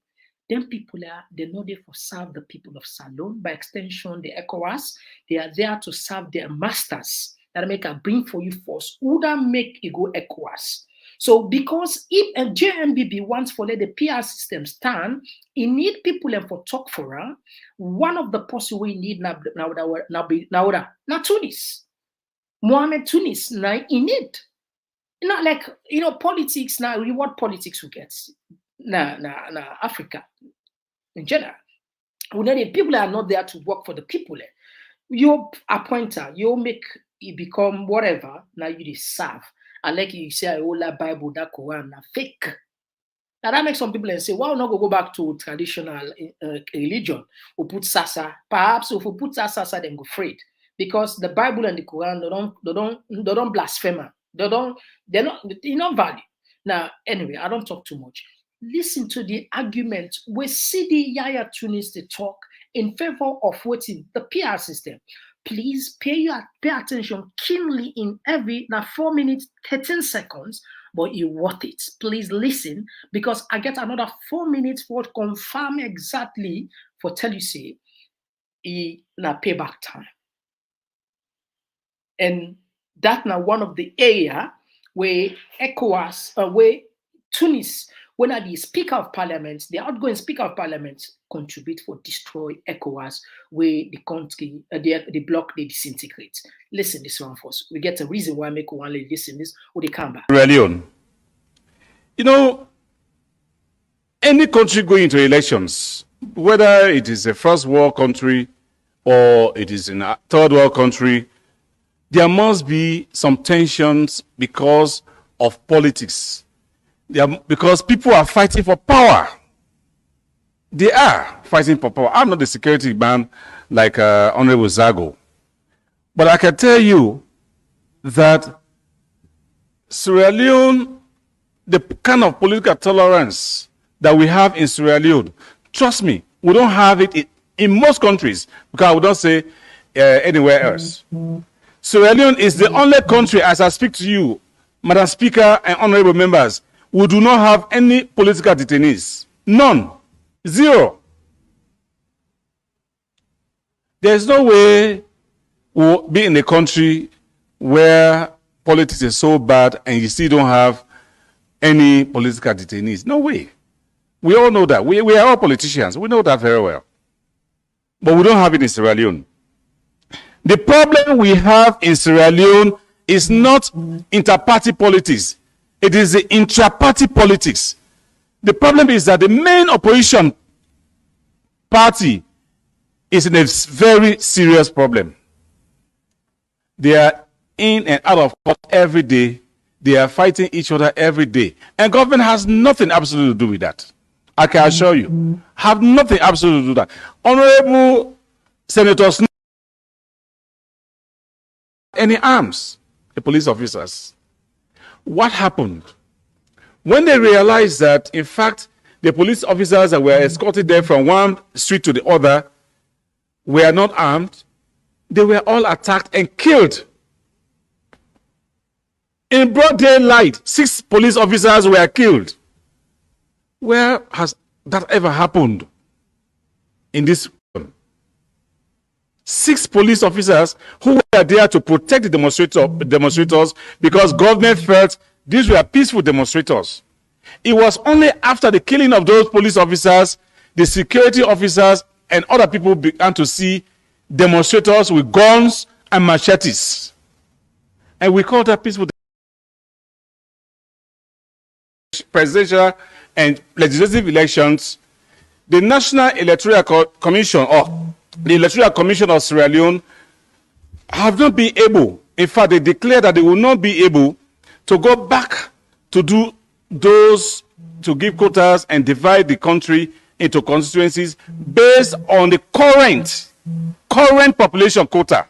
then people they know they for serve the people of Salon, by extension the ECOWAS, they are there to serve their masters that make a bring for you force, would that make it go ECOWAS. So because if a JMBB wants for let the PR system stand, it need people and for talk for her. One of the possible we need now Tunis. Mohamed Tunis now in it. Not like politics now, reward politics we get. Na Africa in general. When the people are not there to work for the people. You appointer, you make it become whatever, now you serve. And like you say, all that Bible, that Quran, are fake. Now that makes some people say, why not go back to traditional religion? We put Sasa. Perhaps if we put Sasa, then go afraid. Because the Bible and the Quran, they don't blaspheme. They're not value. Now, anyway, I don't talk too much. Listen to the argument where CD Yaya Tunis to talk in favor of what is the PR system. Please pay attention keenly in every 4 minutes, 13 seconds, but you worth it. Please listen, because I get another 4 minutes for to confirm exactly for tell you say payback time. And that now one of the area where ECOWAS, where Tunis, when the Speaker of Parliament, the outgoing Speaker of Parliament, contribute for destroy ECOWAS, where the country, the bloc, they disintegrate. Listen this one first. We get a reason why make one listen this, or they come back. Sierra Leone. Any country going into elections, whether it is a first world country or it is in a third world country, there must be some tensions because of politics. Because people are fighting for power. They are fighting for power. I'm not the security man like Honorable Zago. But I can tell you that Sierra Leone, the kind of political tolerance that we have in Sierra Leone, trust me, we don't have it in most countries, because I would not say anywhere else. Sierra Leone is the only country, as I speak to you, Madam Speaker and honorable members, we do not have any political detainees. None. Zero. There's no way we'll be in a country where politics is so bad and you still don't have any political detainees. No way. We all know that. We are all politicians. We know that very well. But we don't have it in Sierra Leone. The problem we have in Sierra Leone is not inter-party politics. It is the intra-party politics. The problem is that the main opposition party is in a very serious problem. They are in and out of court every day. They are fighting each other every day. And government has nothing absolutely to do with that. I can assure you. Have nothing absolutely to do with that. Honorable Senators, any arms, the police officers. What happened? When they realized that, in fact, the police officers that were escorted there from one street to the other were not armed, they were all attacked and killed. In broad daylight, 6 police officers were killed. Where has that ever happened in this? 6 police officers who were there to protect the demonstrators because government felt these were peaceful demonstrators. It was only after the killing of those police officers, the security officers and other people began to see demonstrators with guns and machetes. And we call that peaceful presidential and legislative elections. The National Electoral Commission or the Electoral Commission of Sierra Leone have not been able, in fact, they declared that they will not be able to go back to do those, to give quotas and divide the country into constituencies based on the current population quota.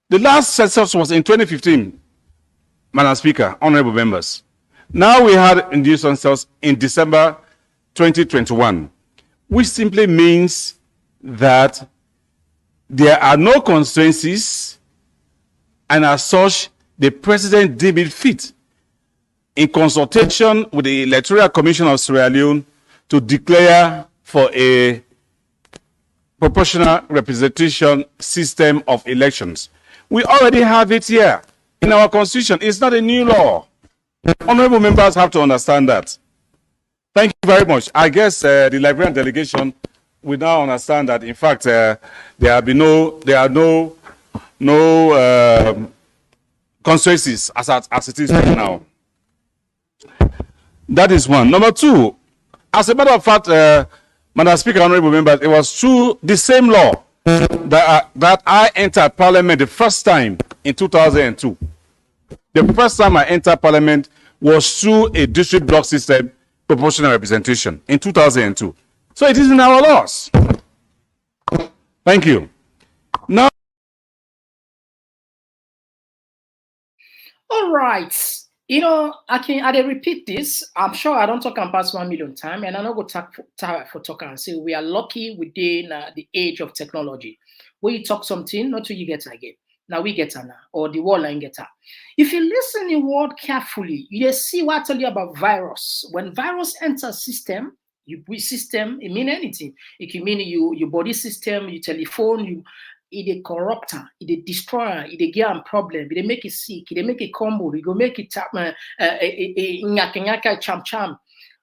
The last census was in 2015, Madam Speaker, honorable members. Now we had a new census in December 2021. Which simply means that there are no constituencies and as such, the president deemed it fit, in consultation with the Electoral Commission of Sierra Leone, to declare for a proportional representation system of elections. We already have it here in our constitution. It's not a new law. Honorable members have to understand that. Thank you very much. I guess the Liberian delegation will now understand that, in fact, there are no consensus as it is right now. That is one. Number two, as a matter of fact, Madam Speaker, honorable members, it was through the same law that I entered Parliament the first time in 2002. The first time I entered Parliament was through a district block system proportional representation in 2002. So it is in our laws. Thank you. Now, all right. You know, I repeat this. I'm sure I don't talk and pass 1 million times, and I'm not going to for talk and say we are lucky within the age of technology. When you talk something, not till you get again. Now we get her now, or the world line get her. If you listen to the word carefully, you see what I tell you about virus. When virus enters system, it mean anything. It can mean your body system, your telephone, it a corrupter, it a destroyer, it a give a problem, it make it sick, it make it combo, it go make it cham.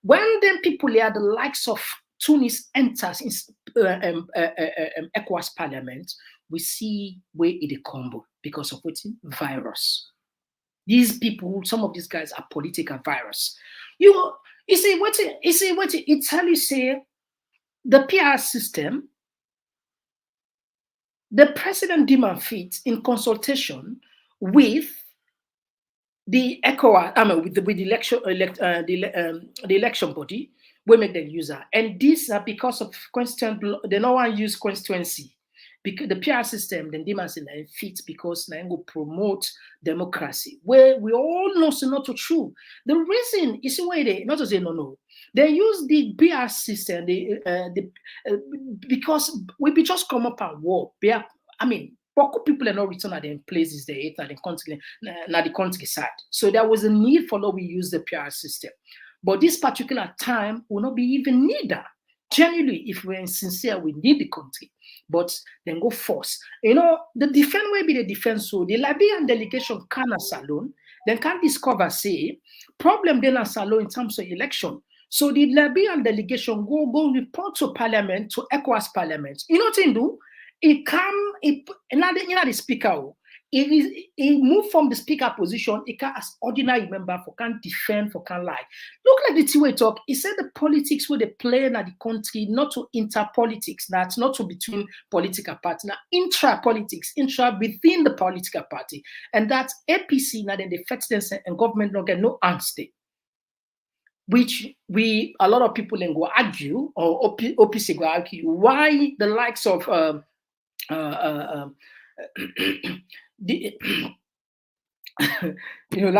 When them people are the likes of Tunis enters in ECOWAS Parliament, we see where it a combo because of what virus. These people, some of these guys are political virus. You see what it tell you say the PR system. The president deemed fit in consultation with the ECOWAS, with the election body, we make them user. And these are because of they no one use constituency. Because the PR system then demands in fit because they go promote democracy. Where we all know it's not true. The reason is why they not to say no. They use the PR system because we be just come up and war. I mean, people are not return at their places they at the country side. So there was a need for law we use the PR system. But this particular time will not be even needed. Generally, if we're sincere, we need the country. But then go force. You know, the defense will be the defense. So the Liberian delegation can salon, then can discover, say, problem then a salon in terms of election. So the Liberian delegation go report to Parliament, to ECOWAS Parliament. You know what they do? It come, the speaker. He moved from the speaker position. He can as ordinary member for can defend, for can lie. Look like the two-way talk. He said the politics where they play in the country, not to inter-politics. That's not to between political parties. Now intra-politics, within the political party. And that's APC, now then the feds and government don't get no answer. Which a lot of people then go argue, or OPC go argue, why the likes of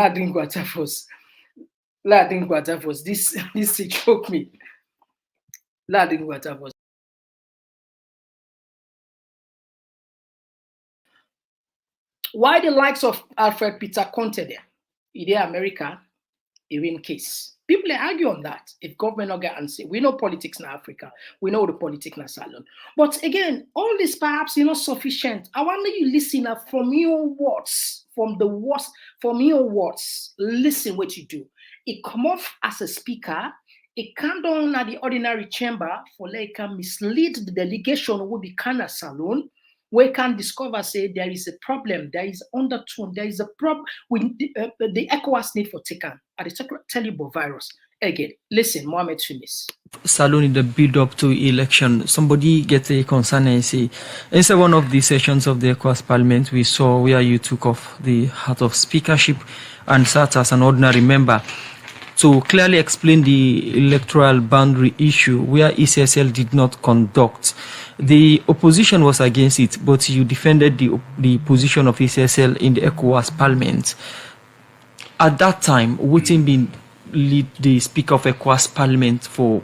Ladin Guatafos. This choke me. Ladin Guatafos. Why the likes of Alfred Peter Conte there? In America, a win case. People argue on that. If government not get answer, we know politics in Africa. We know the politics in Salon. But again, all this perhaps is not sufficient. I want you listen up from your words, from your words. Listen what you do. It come off as a speaker. It come down at the ordinary chamber for like can mislead the delegation who be kind of Salon. We can discover, say, there is a problem, there is undertone, there is a problem with the ECOWAS need for taken. I tell you about virus. Again, listen, Mohamed Tunis. Salon in the build-up to election, somebody gets a concern and say, inside one of the sessions of the ECOWAS Parliament, we saw where you took off the hat of speakership and sat as an ordinary member to clearly explain the electoral boundary issue where ECSL did not conduct. The opposition was against it, but you defended the position of ECSL in the ECOWAS Parliament. At that time, wouldn't be lead the Speaker of ECOWAS Parliament for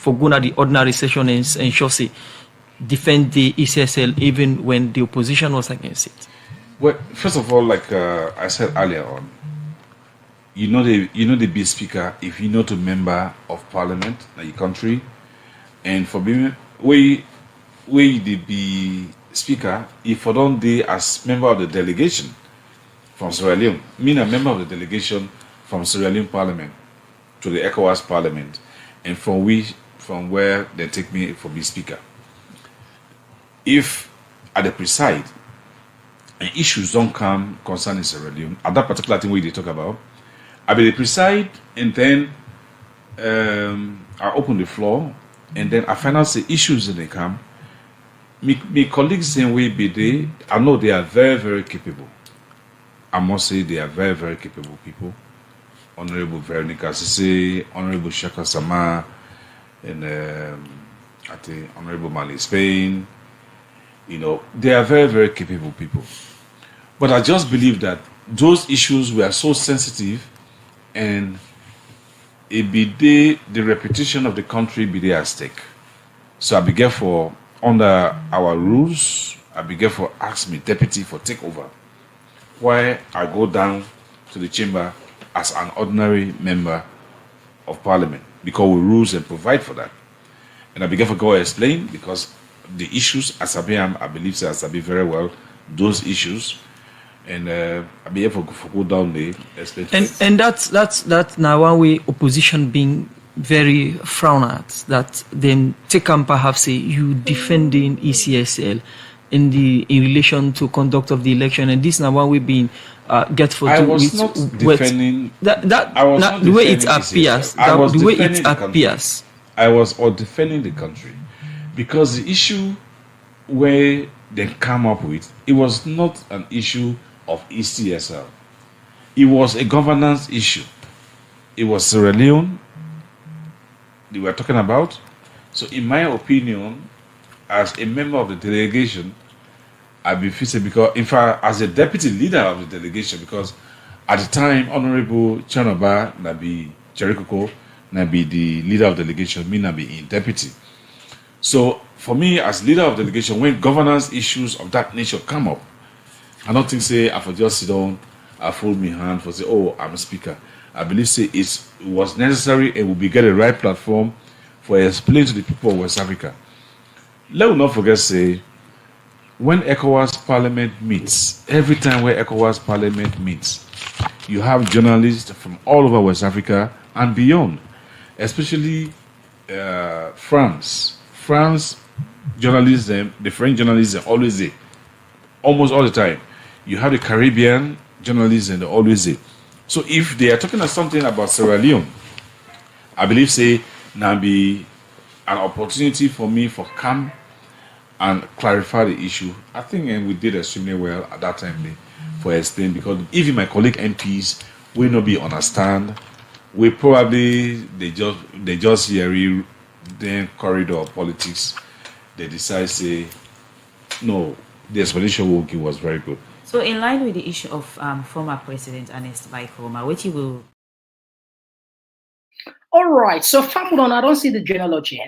going at the ordinary session and ensure say defend the ECSL even when the opposition was against it? Well, first of all, like I said earlier on, you know the be speaker if you not a member of parliament in your country, and for me, we the be speaker if for don't they as member of the delegation from Sierra Leone, mean a member of the delegation from Sierra Leone Parliament to the ECOWAS Parliament, and from where they take me for be speaker. If at the preside and issues don't come concerning Sierra Leone, at that particular thing we they talk about, I be the preside and then I open the floor and then I find out the issues in the come. My colleagues in way be they, I know they are very, very capable. I must say they are very, very capable people. Honorable Veronica Sisse, Honorable Shaka Sama, and I think Honorable Mali Spain. You know, they are very, very capable people. But I just believe that those issues were so sensitive and it be the reputation of the country be there at stake. So I began for, under our rules, I began for ask me deputy for takeover, where I go down to the chamber as an ordinary member of parliament because we rules and provide for that. And I began for go explain because the issues as I believe as I be very well those issues, and I be able to go down there explain. And that's now one way opposition being very frown at that them take on perhaps say you defending ECSL in relation to conduct of the election, and this now one way being get for I do was with not defending I was not the way it appears. I was the way defending it the country. appears. I was all defending the country because the issue where they come up with it was not an issue of ECSL. It was a governance issue. It was Sierra Leone they were talking about. So, in my opinion, as a member of the delegation, I be fixed because, in fact, as a deputy leader of the delegation, because at the time, Honorable Chanoba Nabi Cherikoko Nabi the leader of the delegation, me Nabi in deputy. So, for me, as leader of the delegation, when governance issues of that nature come up, I don't think say I for just sit down, I fold my hand for say, oh, I'm a speaker. I believe say it was necessary and will be get a right platform for explain to the people of West Africa. Let us not forget say when ECOWAS Parliament meets, every time where ECOWAS Parliament meets, you have journalists from all over West Africa and beyond, especially France. France journalism, the French journalists are always there, almost all the time. You have the Caribbean journalists and they're always there. So if they are talking about something about Sierra Leone, I believe say now be an opportunity for me for come and clarify the issue. I think we did extremely well at that time for explain because even my colleague MPs will not be understand. We probably they just hear then corridor politics. They decide say no, the explanation we will give was very good. So, in line with the issue of former President Ernest Bai Koroma, which you will. All right. So, Famudon, I don't see the genealogy.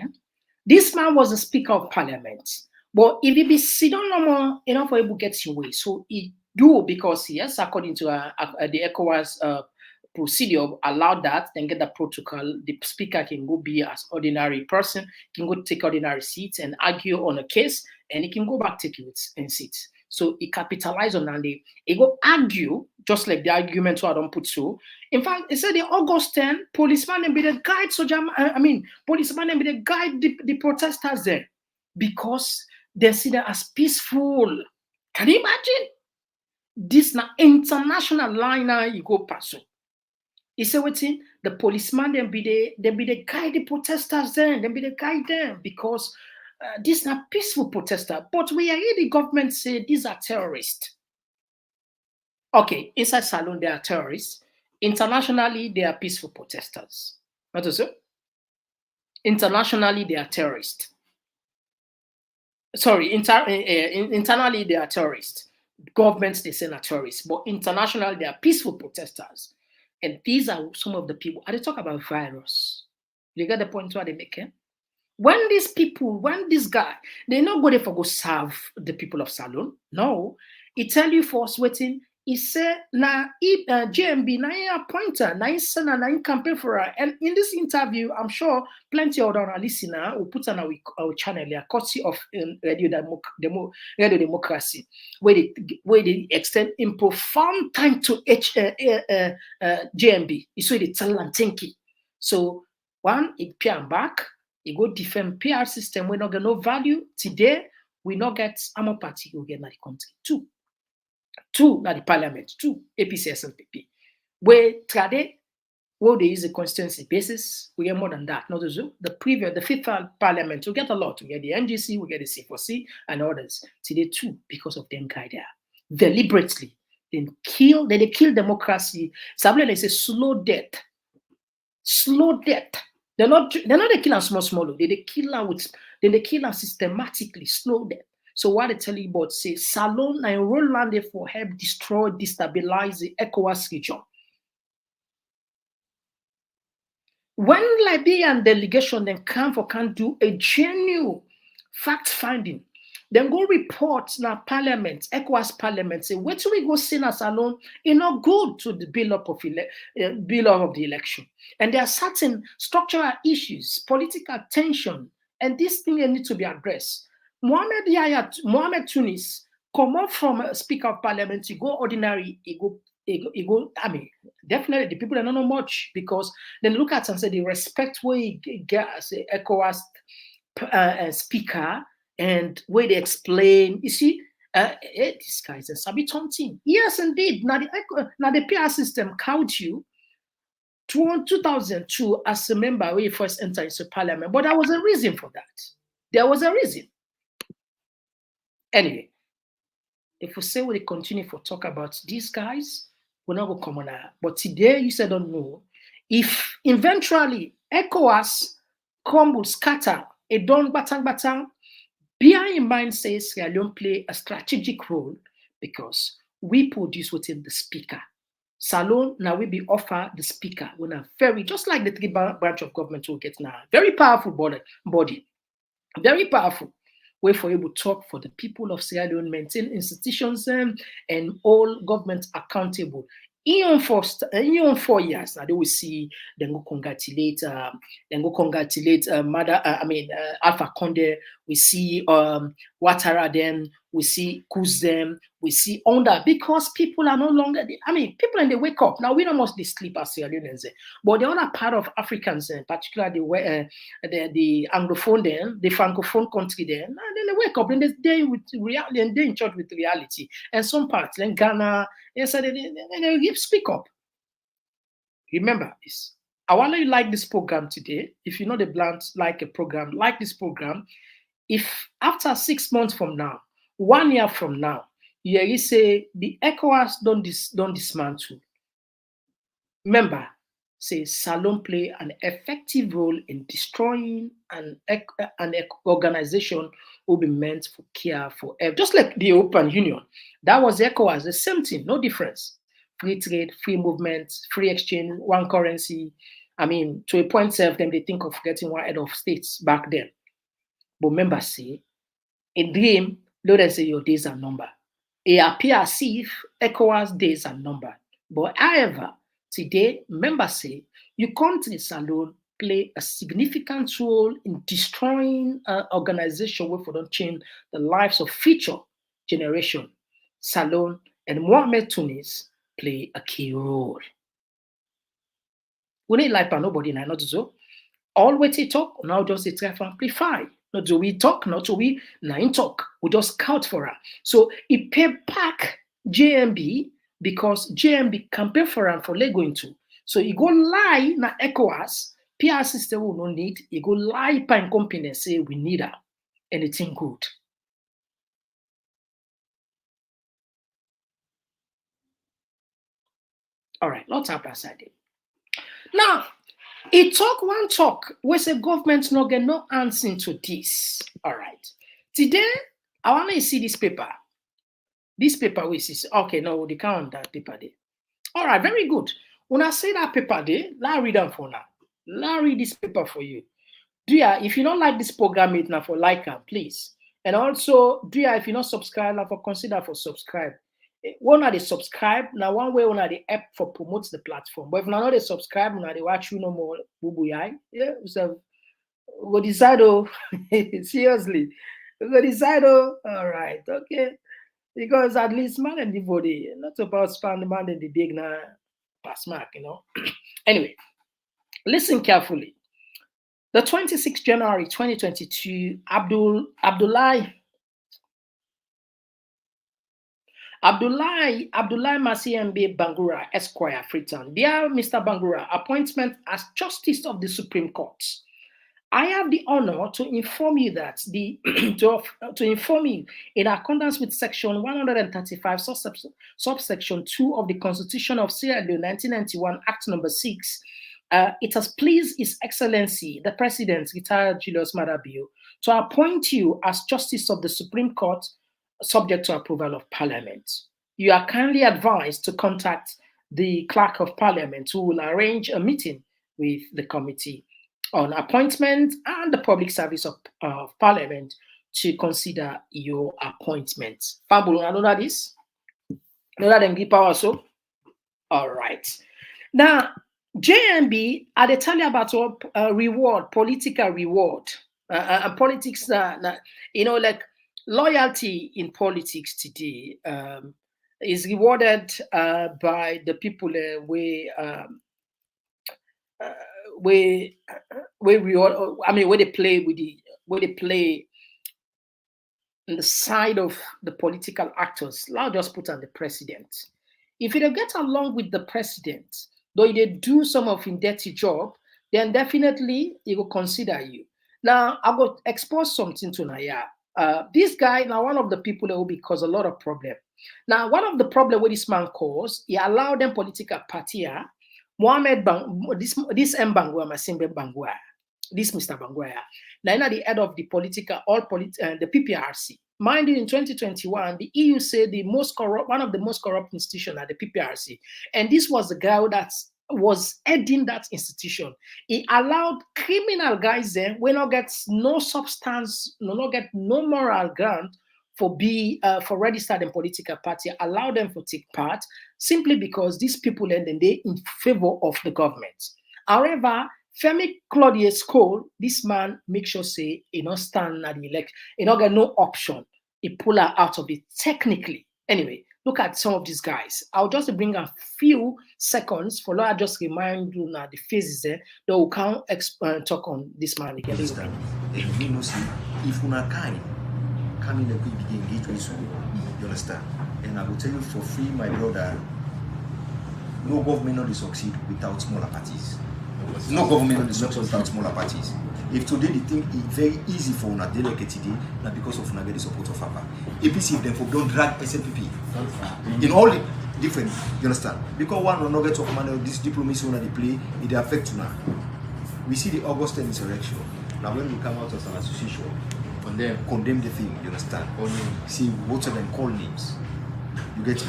This man was the Speaker of Parliament. But if he be sit down no more, enough for able to get your way. So, he do because, yes, according to the ECOWAS procedure, allowed that, then get the protocol. The Speaker can go be as ordinary person, can go take ordinary seats and argue on a case, and he can go back take it and sit. So he capitalized on that. He go argue, just like the argument I don't put so. In fact, he said the August 10, policeman and be the guide policeman and be the guide the protesters there because they see them as peaceful. Can you imagine? This now international line now you go past. He said waiting, the policeman then be the guide the protesters then, then be the guide them because these are peaceful protesters, but we are here the government say these are terrorists. Okay, inside Salon they are terrorists. Internationally, they are peaceful protesters. What is it? Internationally, they are terrorists. Sorry, internally they are terrorists. Governments they say are terrorists, but internationally they are peaceful protesters. And these are some of the people. I talk about virus. You get the point where they make it? When these people, when this guy, they're not going to go serve the people of Salon. No, He tell you for us waiting. He said, na JMB, na appointer, na senator, na campaign for her. And in this interview, I'm sure plenty of our listener will put on our channel, a courtesy of Radio Democracy, where they extend in profound time to JMB. It's where they tell them thank you. So one, it PR back, it go defend PR system. We not get no value today. We not get our party will get in the country. Two, not the parliament. Two, APC SLPP. Where trade, where they use a constituency basis, we get more than that. Not the fifth parliament, we get a lot. We get the NGC, we get the C4C, and others. Today, two, because of them guy there. Deliberately, they kill democracy. Somebody they say slow death. Slow death. They're not they kill small. They kill her systematically, slow death. So what they tell you about say Salon and Roland for help destroy, destabilize the ECOWAS region. When Liberian delegation then can do a genuine fact finding, then go report now Parliament, ECOWAS Parliament, say where do we go see na Salon? It's not good to the build up of the election. And there are certain structural issues, political tension, and this thing need to be addressed. Mohamed Tunis come up from a Speaker of Parliament, you go ordinary, you go. I mean, definitely the people don't know much because then look at and say the respect where you get as a ECOWAS speaker and where they explain. You see, this guy is a Sabiton team. Yes, indeed. Now the PR system count you. 2002 as a member when you first entered into Parliament, but there was a reason for that. There was a reason. Anyway, if we say we continue to talk about these guys, we're not going to come on now. But today, you said don't know. If eventually ECOWAS come will scatter a don batang, bear in mind says Sierra Leone play a strategic role because we produce within the speaker. Salon now we be offer the speaker when a very just like the three branch of government will get now. Very powerful body. Very powerful way for you to talk for the people of Sierra Leone, maintain institutions and all government accountable. In 4 years, now they will see them go congratulate Alpha Conde. We see Ouattara them. We see Kuz them. We see Onda because people are no longer. People and they wake up now. We don't must sleep as Sierra Leoneans, but the other part of Africans, particularly the Anglophone, them, the Francophone country, then they wake up and they with reality and they in touch with reality. And some parts, like Ghana, they speak up. Remember this. I want you like this program today. If you know the blunt like a program, like this program. If after 6 months from now, 1 year from now, you say the ECOWAS don't dismantle. Remember, say Salon play an effective role in destroying an organization will be meant for care for just like the European Union. That was ECOWAS, the same thing, no difference. Free trade, free movement, free exchange, one currency. To a point self, then they think of getting one head of states back then. But remember, say, a dream, Lord, say your days are numbered. It appears as if ECOWAS days are numbered. But however, today, members say, your countries alone play a significant role in destroying an organization where for don't change the lives of future generation. Salon and Mohamed Tunis play a key role. We need like nobody now, not so. All what they talk, now just they try to amplify. Not do we talk, not do we nine talk. We just count for her. So it pay back JMB because JMB campaign for him for going to. So you go lie na ECOWAS, PR system will not need. You go lie pine company and say we need her. Anything good. All right, let's have that side. Now, it talk one talk where the government not get no answer to this. All right. Today, I want to see this paper. This paper we see. Okay, no, they count that paper there. All right, very good. When I say that paper there, let read them for now. Let read this paper for you. If you don't like this program, it now for like and please. And also, if you not subscribe, for consider for subscribe. One are they subscribe now. One way one are the app for promotes the platform. But if not they subscribe, now they watch you no more. Yeah, so we decide. Oh, seriously, we decide. Oh, all right, okay. Because at least man and the body, not about span the man and the big na pass mark, Anyway, listen carefully. The 26th January 2022, Abdullahi Masiembe Bangura, Esquire, Freetown. Dear Mr. Bangura, appointment as Justice of the Supreme Court. I have the honor to inform you that to inform you in accordance with Section 135, subsection 2 of the Constitution of Sierra Leone, 1991, Act Number 6. It has pleased His Excellency, the President, retired Julius Maada Bio, to appoint you as Justice of the Supreme Court, subject to approval of Parliament. You are kindly advised to contact the Clerk of Parliament, who will arrange a meeting with the Committee on Appointment and the Public Service of Parliament to consider your appointment. Fabul, I know that is. Know that them give power so. All right. Now, JMB, I they tell you about reward, political reward, politics. Like loyalty in politics today is rewarded by the people where they play on the side of the political actors. Now just put on the president. If you don't get along with the president, though they do some of his dirty job, then definitely he will consider you. Now I will expose something to Naya. This guy now one of the people that will cause a lot of problem. Now one of the problem with this man caused, he allowed them political party. Mohamed this M. Bangua, Masimbe Bangua, this Mr. Bangua, now the head of the political, the PPRC. Mind you, in 2021, the EU said one of the most corrupt institutions at the PPRC. And this was the guy that was heading that institution. He allowed criminal guys there, when not get no substance, not get no moral ground for registered in political party, allow them to take part simply because these people and they in favor of the government. However, Femi Claudius Cole, this man make sure say he not stand at the election, he not get no option. He pull her out of it technically. Anyway, look at some of these guys. I'll just bring a few seconds for I just remind you now the phases there that we can't talk on this man again. If una kind come in and begin engage with you understand? And I will tell you for free, my brother, no government not succeed without smaller parties. No government not succeed without smaller parties. If today they think it's very easy for una delegate today, not because of una get the support of APA. APC them for don't drag SLPP in all the different, you understand? Because one or another of money, this diplomacy when they play, it affects una. We see the August 10th insurrection. Now when we come out as an association, condemn the thing, you understand? See what of them call names. You get me?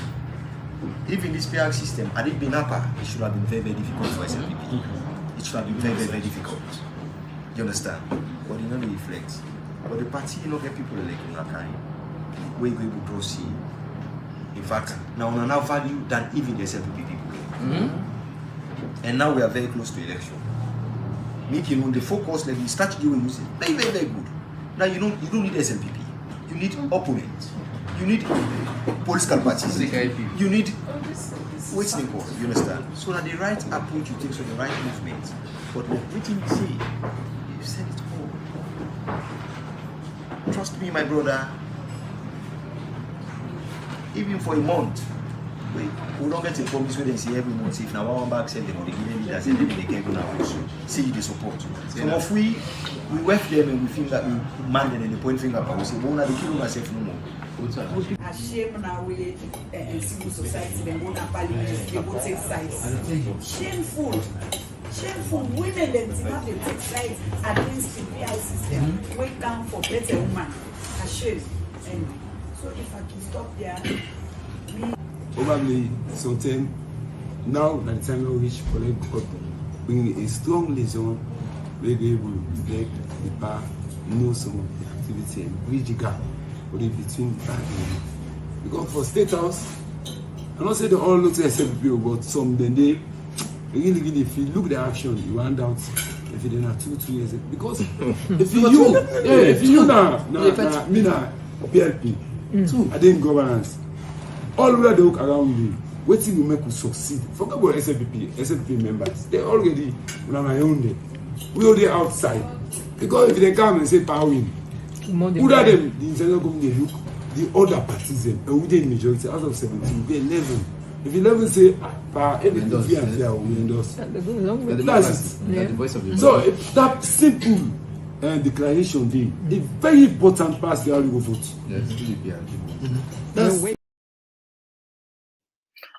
Even this PR system, had it been APA, it should have been very, very difficult for SLPP. It should have been very, very, very difficult. You understand? But you know the reflects. But the party, you know, get people like Unakai, where you able to see. In fact, now we are now value than even the SLPP people. And now we are very close to election. Making the focus, like the strategy we use, very, very, very good. Now you don't need SLPP. You need opponents. You need political parties. You need waiting for. You understand? So that the right approach you take, so the right movement. But everything you say, you said it all. Trust me, my brother. Even for a month, we don't get a promise where they say every month. If now one back send them, they give them leaders and then they can go now. See the support. Some of we left them and we think that we man them and they point finger but we say, well, now they kill myself no more. Shame now we in civil society, they won't have parliament, they won't take sides. Shameful. Shameful. Women them take sides against the PR system. Wait down for better woman. Shame. Anyway. So if I can stop there, probably something now that the time we reach for bring a strong liaison, we be able to reflect the power, know some of the activity and bridge the gap between the party. Because for State House, I don't say they all look to SFPO, but some then they really, if you look at the action, you want out if you didn't have 2 years. Because if you now, me now, PLP, I didn't governance. All where they look around me, waiting will make us succeed. Forget about SFP members. They already on my own day. We are there outside. Because if they come and say power win, who are them? The internal government they look the other parties and we did majority out of 17, we 11. If 11 say everything we endorse. That's it. So if that simple declaration day, a very important part the how vote. Yes.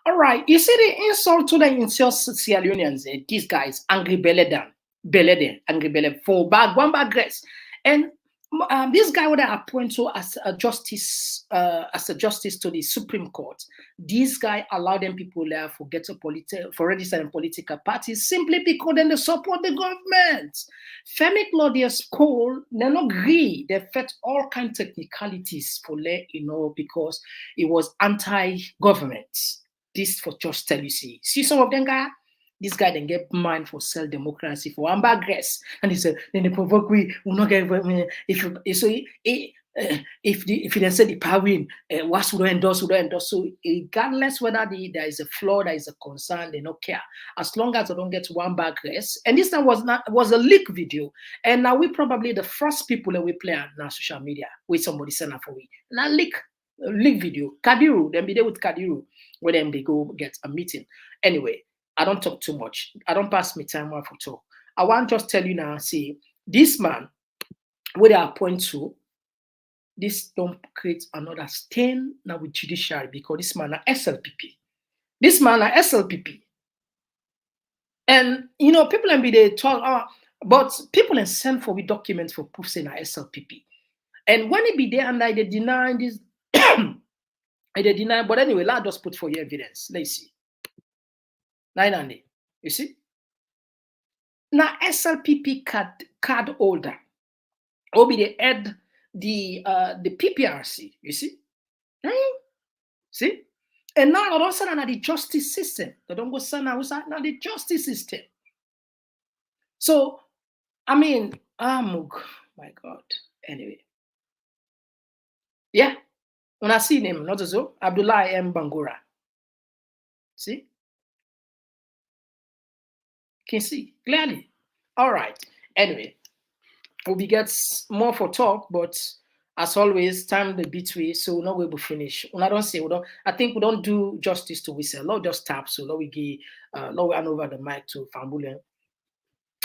All right, you see the insult to the Sierra Leoneans. These guys angry angry belly, 4 bag, 1 bag grace, and this guy would appoint to as a justice to the Supreme Court. This guy allowed them people there for registering political parties simply because then they support the government. Femi Claudius Cole, they not agree. They fed all kinds of technicalities for because it was anti-government. This for just tell you see some of them guys. This guy then get mind for self democracy for ambergris, and he said, then they provoke we will not get if they say the power win, what would endorse. So regardless whether there is a flaw, there is a concern, they don't care as long as they don't get one ambergris. And this time was a leak video, and now we probably the first people that we play on our social media with somebody send up for we now leak video. Kadiru, then be there with Kadiru, where then they go get a meeting anyway. I don't talk too much. I don't pass me time for talk. I want to just tell you now, see, this man, where they appoint to, this don't create another stain now with judiciary because this man is SLPP. This man is SLPP. And, people can be there talk, but people can send for the documents for proof saying SLPP. And when it be there and they deny this, they deny, but anyway, let's just put for your evidence. Let's see. You see? Now SLPP card holder will be the head the PPRC, you see? See? And now they don't send the justice system. They don't go send now the justice system. So my God. Anyway. Yeah. When I see him, not so Abdullah M. Bangura. See? Can see clearly. All right. Anyway, we get more for talk, but as always, time the beat way, so no way we finish. When I don't say I think we don't do justice to whistle. Lord just tap, so Lord we give Lord we hand over the mic to Fambulen.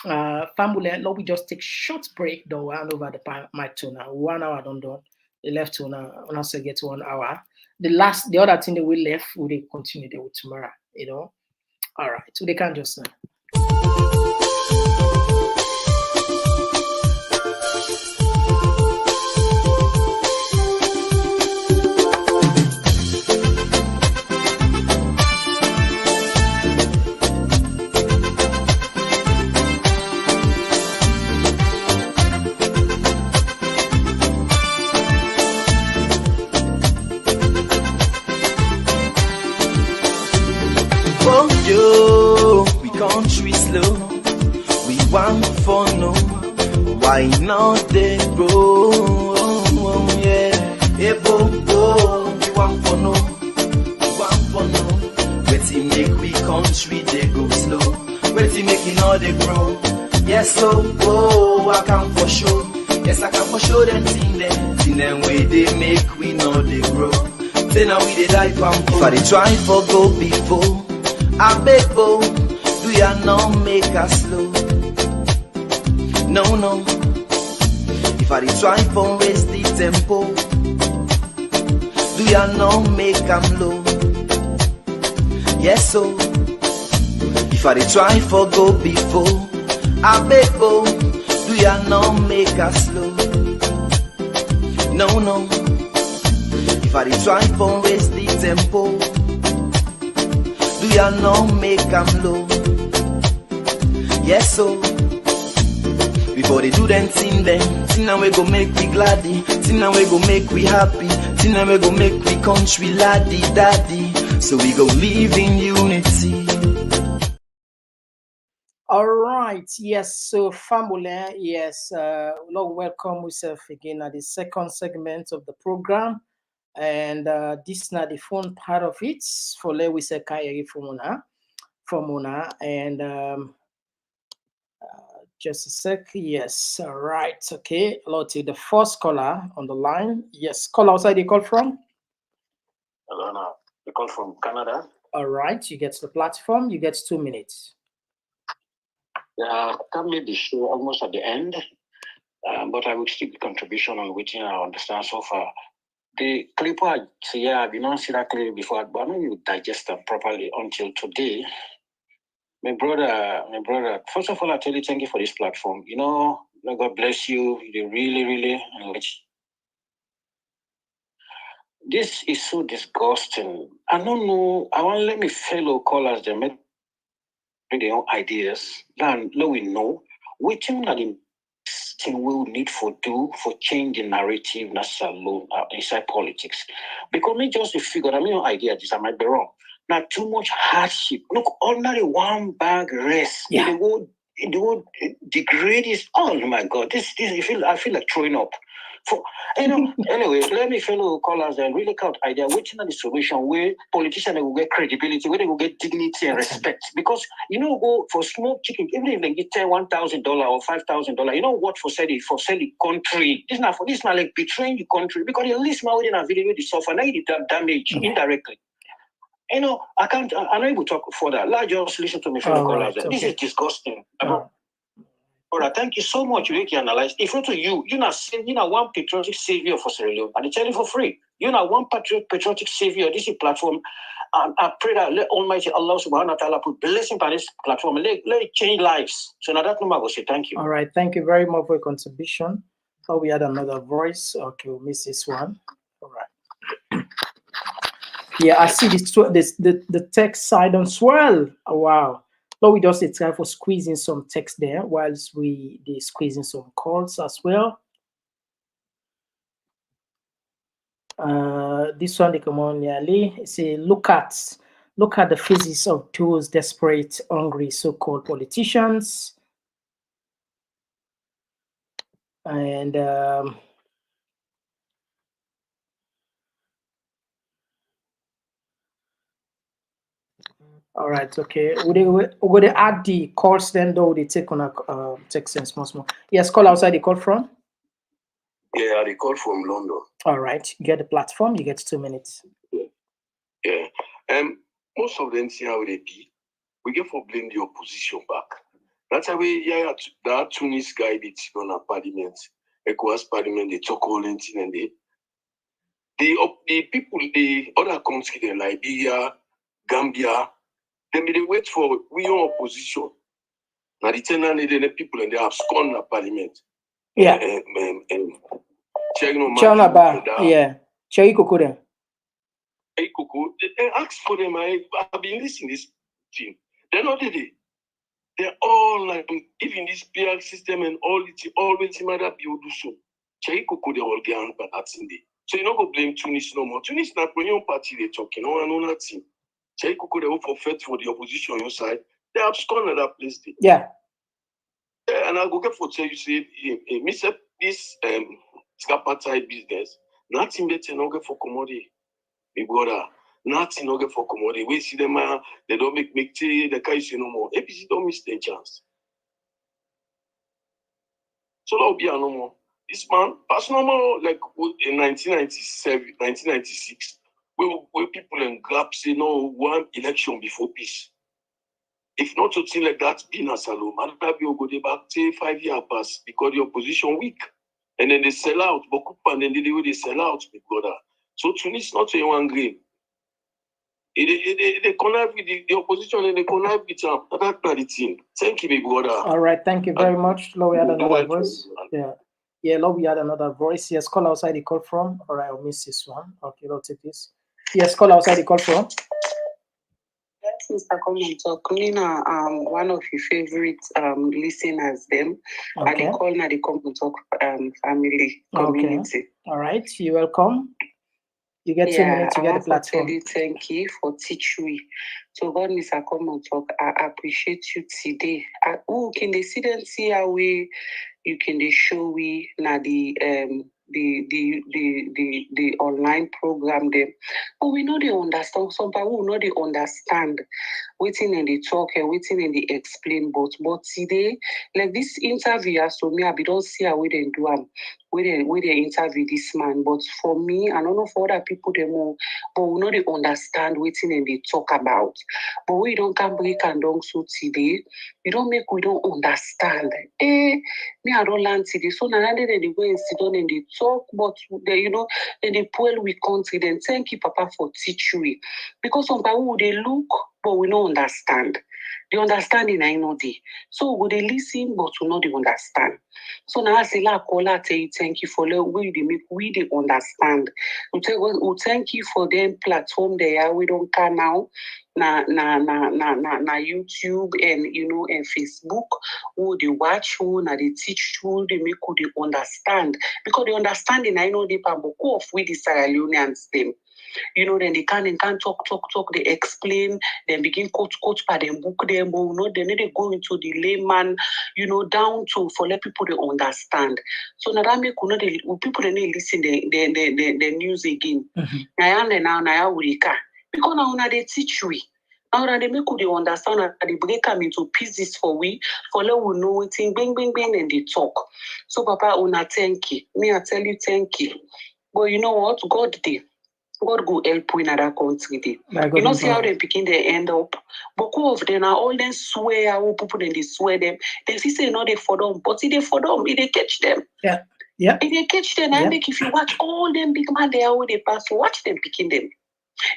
Fambulen, Lord we just take short break, though we hand over the mic to now. 1 hour done. They left to now when I say get to 1 hour. The other thing that we left, we will continue there with tomorrow, All right, so they can't just now. One for no, why not they grow? Yeah, we want for no, Waiting make we country they go slow. Waiting making all they grow. Yes, so I can for sure. Yes, I can for sure them thing them way they make we know they grow. Then now we they die from. If I they try for go before, I beg for, do ya not make us slow? No. If I try for raise the tempo, do ya not make them low? Yes, so if I try for go before, I beg for, do ya not make us slow? No. If I try for raise the tempo, do ya not make them low? Yes, so before they do them thing now we go make we gladdy, thing now we go make we happy, thing now we go make we country laddie daddy. so we go live in unity. All right, yes, so family, yes, Lord, welcome yourself again at the second segment of the program. And this is not the fun part of it. For let we say Kaya from Mona. And just a sec. Yes, all right, okay. Lord, take the first caller on the line. Yes, call outside you call from? Hello, you call from Canada. All right, you get to the platform. You get 2 minutes. Yeah, coming the show almost at the end, but I will still be contribution on which I understand so far. The clip I see, I've not seen that clip before, but I know you digest them properly until today. My brother, first of all, I tell you thank you for this platform. You know, God bless you. You really, really enrich. This is so disgusting. I don't know. I want to let me fellow callers them make their own ideas. Then let we know which thing that the thing we will need for do for change the narrative not alone inside politics. Because me just figure I mean your idea this I might be wrong. Now too much hardship. Look, ordinary one bag rest. Yeah. The whole degrade is oh my god. This I feel like throwing up. For anyway, let me fellow callers and really count idea which is the solution where politicians will get credibility, where they will get dignity and respect. Because go for smoked chicken, even if they get $1,000 or $5,000, you know what for selling country. This is not like betraying the country because at least now within a video they suffer now the damage indirectly. I know you will talk further. Let's just listen to me fellow callers. Right, this is disgusting. All right, thank you so much. You can analyze. If not to you're not one patriotic savior for Sierra Leone, and I tell you for free, you're not one patriotic savior. This is platform. And I pray that let Almighty Allah Subhanahu wa Taala put blessing on this platform and let it change lives. So now that number I will say thank you. All right, thank you very much for your contribution. Oh, we had another voice. Okay, we'll miss this one. All right. Yeah, I see the text side on swell. Oh, wow. So we just try for squeezing some text there whilst they squeezing some calls as well. This one they come on nearly say look at the faces of those desperate, hungry so-called politicians. And all right, okay. Would they add the calls then though they take on a text and small? Yes, call outside the call from? Yeah, they call from London. All right, you get the platform, you get 2 minutes. Yeah. Most of them see how they be. We get for blame the opposition back. That's how that Tunis guy did on a parliament, ECOWAS parliament, they talk all anything and the people, the other countries, the Liberia, Gambia, they wait for we on opposition. Now the tenant the people and they have scorned the parliament. Yeah. Yeah. Cherry Coco then. Hey Coco, they ask for them. I've been listening to this thing. They're not there. They're all like even this PR system and all always matter be do so. Cherry Coco they all get on but that's in there. So you don't go blame Tunis no more. Tunis na premium party they talking. No one know nothing. Cherry Coco they will forfeit for the opposition on your side. They have scorned at that place. Yeah. And I'll go get for tell you say this tripartite business, nothing better no get for commodity. Big brother, nothing no get for commodity. We see them they don't make tea, they can't say no more. APC don't miss their chance. So that'll be no more. This man, pass no more like in 1997, 1996, where people and grab say no one election before peace. If not something like that, be na salom. And maybe we'll go back say 5 years pass because the opposition weak. And then they sell out, and then they sell out, big brother. So Tunis not a one green. They connive with the opposition and they connive with that's not the thing. Thank you, big brother. All right, thank you very much. Lord, we had another voice. Yeah, Lord, we had another voice. Yes, call outside the call from. All right, I'll miss this one. Okay, I'll take this. Yes, call outside the call from. Yes, Mr. Komon-Tok. Nina, one of your favorite listeners, them. Okay. And they call now the Komon-Tok family community. Okay. All right, you're welcome. You get 2 minutes, you get the I want to platform. tell you thank you for teaching me. So God, Mr. Komon-Tok, I appreciate you today. Who can they see how we you can they show we now the online program them. But we know they understand. Some people know they understand waiting and they talk and waiting and they explain. But today, like this interview, so me, I don't see how we then do where they interview this man. But for me, I don't know for other people they more, but we know they understand waiting and they talk about. But we don't come break and down so today. We don't understand. Me I don't learn today. So now they go and sit down and they talk, but they and they pull with confidence. Thank you, Papa, for teaching. Because some people they look, but we don't understand. The understanding I know they. So we they listen, but we know they understand. So now I say la call tell you thank you for the way they make we they understand. We thank you for them platform there. We don't can now. Na YouTube and and Facebook who they watch who na they teach who they make who they understand because the understanding I know they pambo off with the Sierra Leoneans them. Then they can talk, they explain, then begin quote by them book them, but then they go into the layman, down to for let people they understand. So now that make people they listen the news again. Now because now they teach we. Now that they make they understand and they break them into pieces for we, for let we know it in bang and they talk. So Papa, una thank you. Me I tell you thank you. But you know what? God go help in other country. You see how they begin they end up. But of them are all them swear how people then they swear them. They say no they for them, but if they for them, if they catch them. Yeah. If they catch them, I make if you watch all them big man they are where they pass, watch them picking them.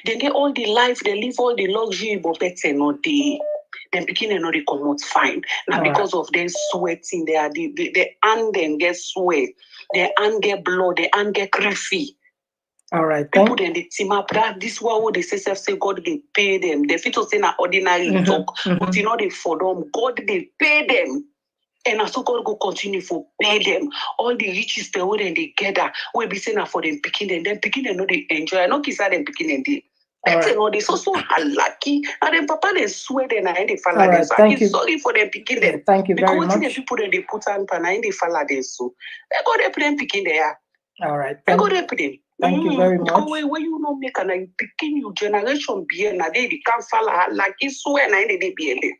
They get all the life, they live all the luxury, but better not they. Then beginning they come out fine. Now because of them sweating, they are the hand then get sweat, their hand get blood, their hand get griffy. All right. People then they team up. This one what they say God they pay them. They fit to say na ordinary talk, but they for them. God they pay them. And also God go continue for pay them. All the riches they will then they gather. We be saying for them picking them. Then picking them know they enjoy. I know kids are them picking them they. That's know they so lucky. And then Papa they swear them and they fall them. So I'm sorry for them picking them. Thank you very much. Because the people that they put on and they fall them so. They go they put them picking there. All right. They go they put them. Thank you very much. Because when you not make an picking your generation be na they can't fall like it's swear na they be.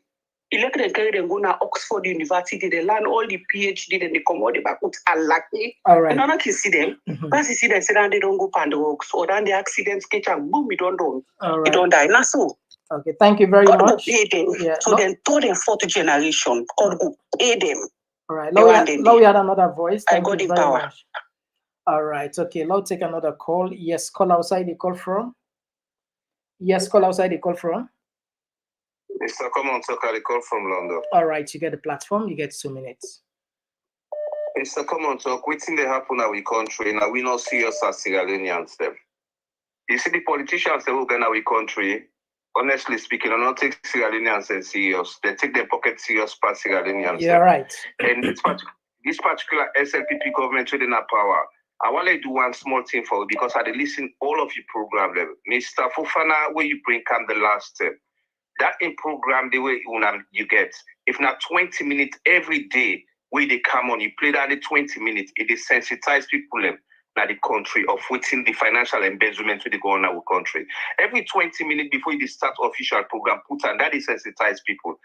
Elected and carry them go to Oxford University, they learn all the PhD, then they come out the back with unlucky. All right. And I can see them. Once you see them, say that they don't go pan the Oxford, and the accidents catch and boom, you don't All right. You don't die. Not so. Okay, thank you very God much. Will pay them. Yeah. So then third and fourth generation, God will pay them. All right. Now we had another voice. Thank I got you the very power. much. All right. Okay, now take another call. Yes, call outside the call from. Yes, call outside the call from. Mr. Komon-Tok, I call from London. All right, you get the platform. You get 2 minutes. Mr. Komon-Tok, waiting they happen in our country, now we not see us as Sierra Leoneans them. You see the politicians that work in our country, honestly speaking, are not take Sierra Leoneans and serious. They take their pocket serious past Sierra Leoneans. Yeah, right. And this particular SLPP government within our power, I want to do one small thing for you because I listen all of your program them. Mr. Fofana, where you bring on the last step. That in program the way you get. If not 20 minutes every day where they come on, you play that in 20 minutes, it is sensitize people in the country of within the financial embezzlement with the go on our country. Every 20 minutes before you start official program, put on that is sensitize people.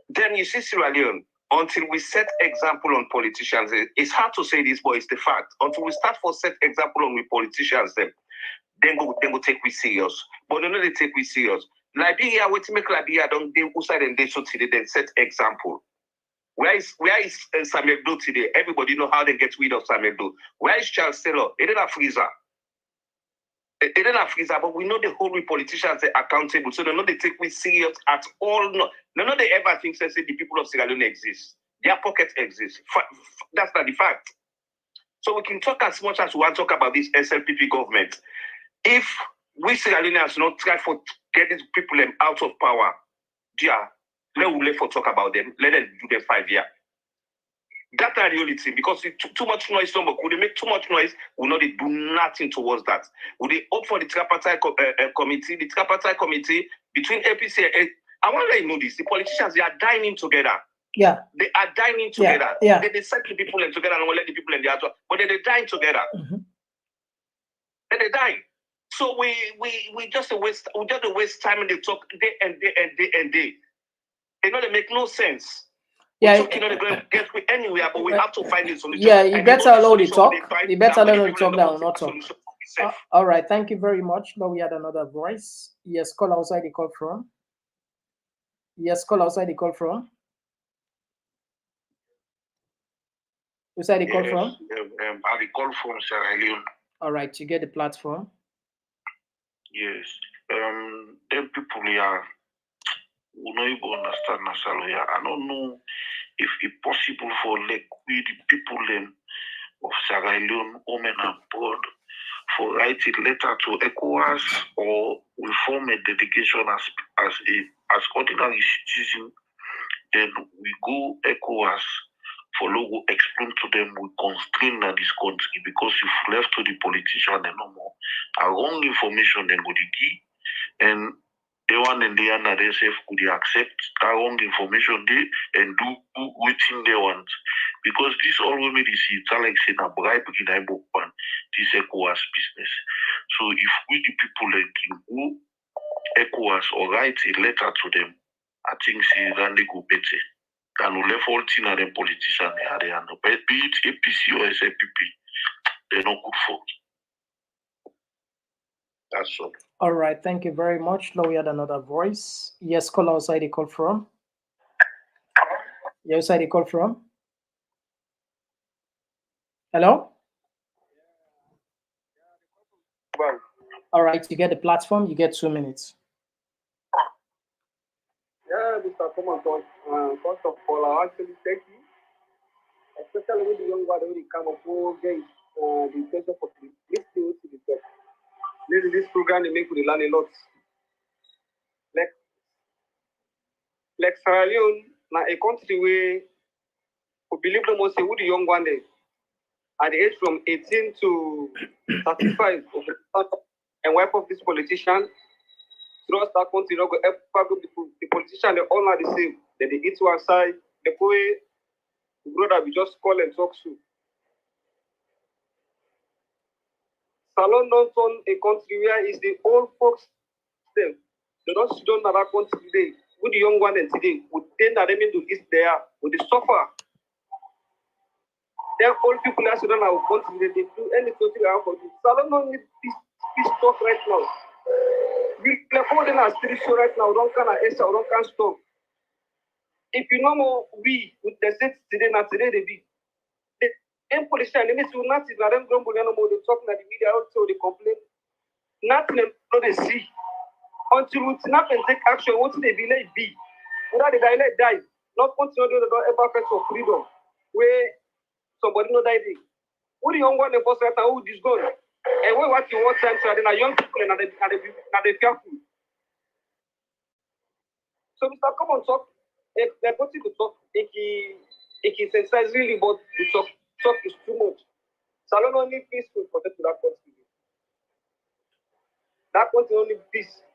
Then you see Sierra Leone, until we set example on politicians, it's hard to say this, but it's the fact. Until we start for set example on with politicians, then go take we serious. But no, they take we serious. Liberia, what to make Liberia don't they outside and they so today then set example. Where is Samuel Doe today? Everybody know how they get rid of Samuel Doe. Where is Charles Taylor? It didn't have freezer. It didn't have freezer, but we know the whole politicians are accountable. So they know they take me serious at all. No, they ever think say the people of Sierra Leone exist. Their pockets exist. That's not the fact. So we can talk as much as we want to talk about this SLPP government. If we Sierra Leoneans not try for get these people out of power, let for talk about them. Let them do them 5 years. That's the reality, because it too much noise. Somebody could they make too much noise, will not do nothing towards that. Would they opt for the tripartite committee? The tripartite committee between APC and I want to let you know this: the politicians, they are dining together. Yeah, they are dining together. Yeah. They set the people in together and won't let the people in the other, but they dine together. And they die. So we just waste time and they talk day and day and day and day. You know, they make no sense. Yeah, Talking on the ground get we anywhere, but we have to find a solution. Yeah, you And better the only allow the solution talk. they find, You better now allow the the people talk in the that will not talk. solution is safe. All right, thank you very much. Now we had another voice. Yes, call outside the call from. Yes, call outside the call from. Who's the call from? I call from Sierra Leone. All right, you get the platform. Yes. Them people here will not even understand Nasalo. I don't know if it's possible for like we the people of Sierra Leone, women abroad, for write a letter to ECOWAS, or we form a delegation as ordinary citizen, then we go ECOWAS for logo explain to them we constrain this country, because if left to the politician and no more, a wrong information then go the key, and the one and the other they say could they accept that wrong information they and do waiting they want, because this all women is it's like saying a bribe in a book one this ECOWAS business. So if we the people like go ECOWAS or write a letter to them, I think see then they go better. Can we left all thing and the politician they are no, but be it APC or SAPP, they're not good for it. That's all. All right, thank you very much. Now we had another voice. Yes, call outside the call from. Yeah, outside the call from. Hello? All right, you get the platform, you get 2 minutes. Yeah, Mr. Komon-Tok, first of all, I actually thank you, especially with the young one who come up who get the intention for listening to the talk. This program they make we learn a lot. Like Sierra Leone, now a country where we believe the most who the young one there at the age from 18 to 35 and wipe off this politician. Throughout that country, go the politician, they all are the same. They eat one side, the way the brother we just call and talk to. Salon don't turn a country where is the old folks them. They don't sit down that country today. With the young one and today, with them that they mean to eat there, with the suffer. Then old people that sit down our country, they do anything around for you. Salon don't need this talk right now. We are holding our spiritual right now, don't can answer, don't can stop. If you know more, we with the state today, not today, they be. The politician, they need to not see them grumble anymore, they talk in the media, also they complain. Nothing they see. Until we snap and take action, what they be like be. Whether the guy let die, not continue to do ever fight for freedom, where somebody no die. Who the young one the first right now, who is gone? And we what you want time so then are young people and they careful. So Mr. Komon-Tok, they're going to talk, it sensitizes really, but the talk is too much. Salon only peaceful for them to that country. That country only peace.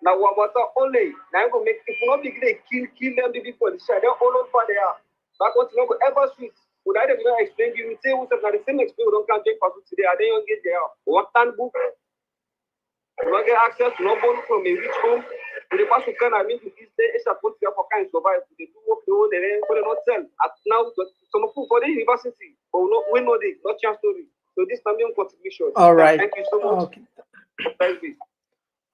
Now what only now go make if we not begin to kill them the people the share, they're all over there. That country not go ever switch. Would I not explain to you say we have the same experience, don't can't take for today, are they young get there? What time book? You not get access to no born from a rich home. The person can I mean to this day, it's a country for kind survive. They do work the whole day, they not sell. At now some of for the university, but we know they not chance story. So this time young contribution. All right. Thank you so much. Okay.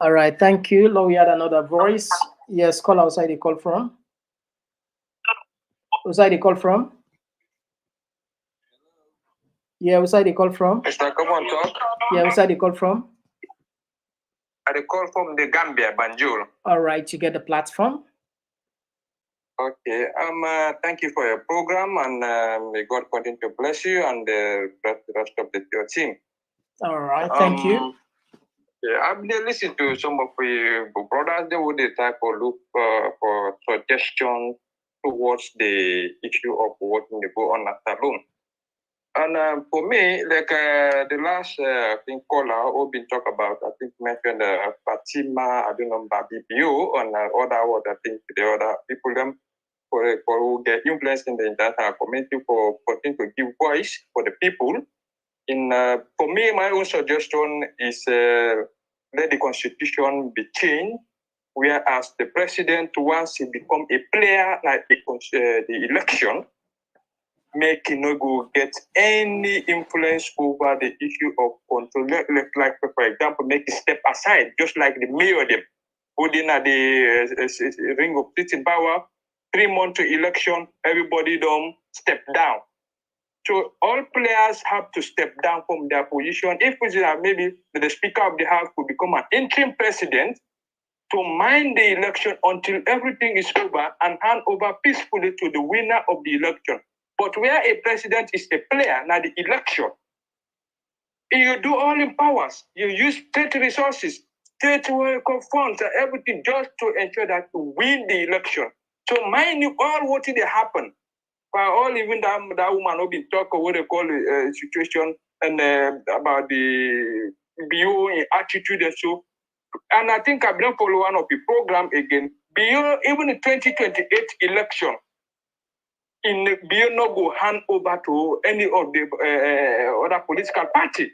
All right, thank you. Now we had another voice. Yes, call outside the call from. Outside the call from? Yeah, outside the call from? Mr. Komon-Tok. Yeah, outside the call from? I call from the Gambia, Banjul. All right, you get the platform. Okay. Thank you for your program, and may God continue to bless you and the rest of your team. All right, thank you. Yeah, I've been listening to some of the brothers. They would type or look for suggestions towards the issue of what will go on at alone. And for me, like the last caller who been talk about, I think mentioned Fatima, I don't know, BPO, and other word, I think the other people them for who get influence in the international community for continue to give voice for the people. For me, my own suggestion is let the constitution be changed, whereas the president, once he become a player like the election, make him not go get any influence over the issue of control. Like for example, make a step aside, just like the mayor them, holding at the ring of sitting power, 3 months to election, everybody don't step down. So all players have to step down from their position. If maybe the Speaker of the House could become an interim president to mind the election until everything is over and hand over peacefully to the winner of the election. But where a president is a player, now the election, you do all in powers. You use state resources, state funds, and everything just to ensure that you win the election. So mind you, all what did happen. For all even that woman who been talking what they call the situation and about the BO attitude and so. And I think I've been follow one of the program again. BO, even the 2028 election, in BO not go hand over to any of the other political party.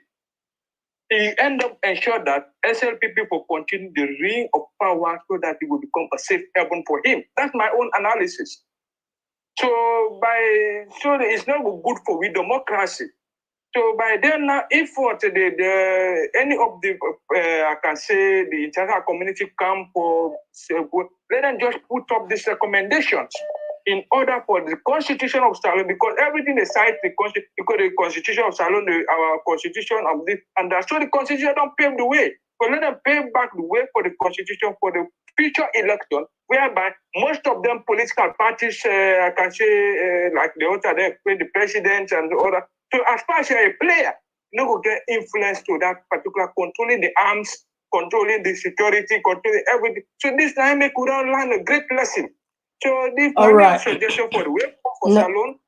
He end up ensure that SLPP will continue the ring of power so that it will become a safe haven for him. That's my own analysis. So it's not good for we democracy. So by then now, if what any of the I can say the international community come for let them just put up these recommendations in order for the Constitution of Salon, because everything they cite the Constitution of Salon, our Constitution of this and that. So the Constitution don't pave the way. But let them pave back the way for the Constitution for the future election, whereby most of them political parties, I can say, like the other, the president and the other. So as far as you're a player, you will get influence to that particular, controlling the arms, controlling the security, controlling everything. So this time we could learn a great lesson. So this All right. suggestion for the way for Salon.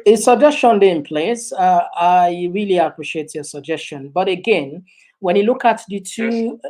A suggestion in place. I really appreciate your suggestion. But again, when you look at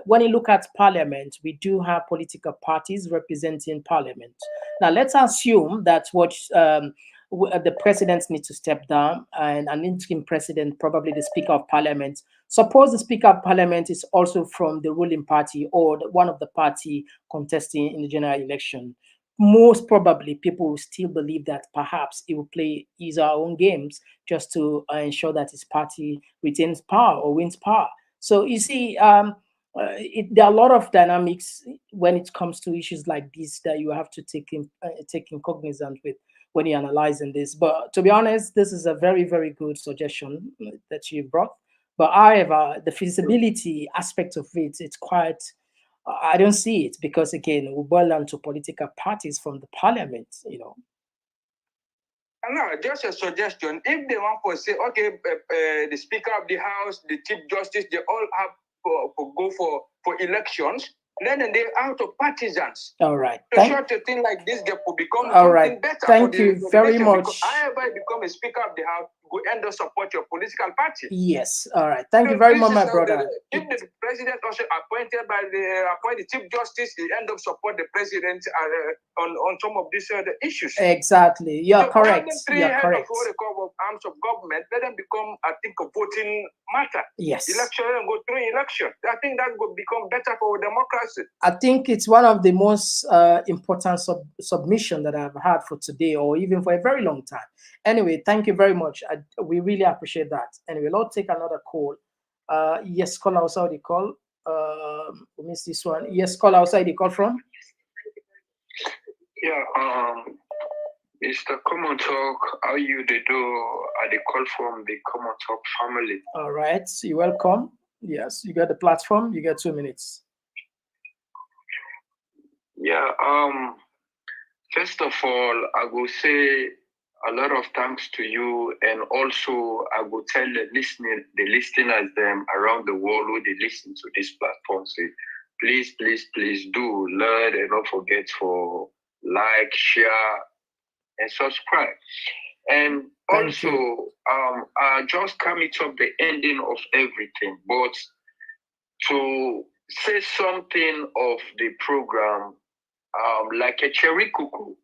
when you look at Parliament, we do have political parties representing Parliament. Now, let's assume that what the president needs to step down and an interim president, probably the Speaker of Parliament. Suppose the Speaker of Parliament is also from the ruling party or one of the party contesting in the general election. Most probably, people will still believe that perhaps he will play his own games just to ensure that his party retains power or wins power. So you see, there are a lot of dynamics when it comes to issues like this that you have to take in cognizance with when you're analyzing this. But to be honest, this is a very, very good suggestion that you brought. But however, the feasibility aspect of it, it's quite, I don't see it, because again, we boil down to political parties from the parliament, you know. No, just a suggestion. If they want to say, okay, the Speaker of the House, the Chief Justice, they all have to go for elections, then they're out of partisans. All right. So such a thing like this, they could become all something right. better. Thank you very much. Because however become a Speaker of the House, go end up support your political party. Yes. All right. Thank you very much, my brother. If the president also appointed by the Chief Justice, he end up support the president on some of these issues. Exactly. You're correct. You're correct. What they call arms of government, let them become, I think, a voting matter. Yes. Election and go through election. I think that will become better for democracy. I think it's one of the most important submission that I've had for today, or even for a very long time. Anyway, thank you very much. We really appreciate that. Anyway, let's take another call. Yes, call outside the call. We missed this one. Yes, call outside the call from. Yeah, Mr. Komon-Tok, how you they do? I call from the Komon-Tok family. All right, you're welcome. Yes, you got the platform. You got 2 minutes. Yeah, first of all, I will say a lot of thanks to you, and also I will tell the listeners them around the world who they listen to this platform, say, please do learn and don't forget for like, share, and subscribe. And also, just coming to the ending of everything, but to say something of the program, like a cherry cuckoo.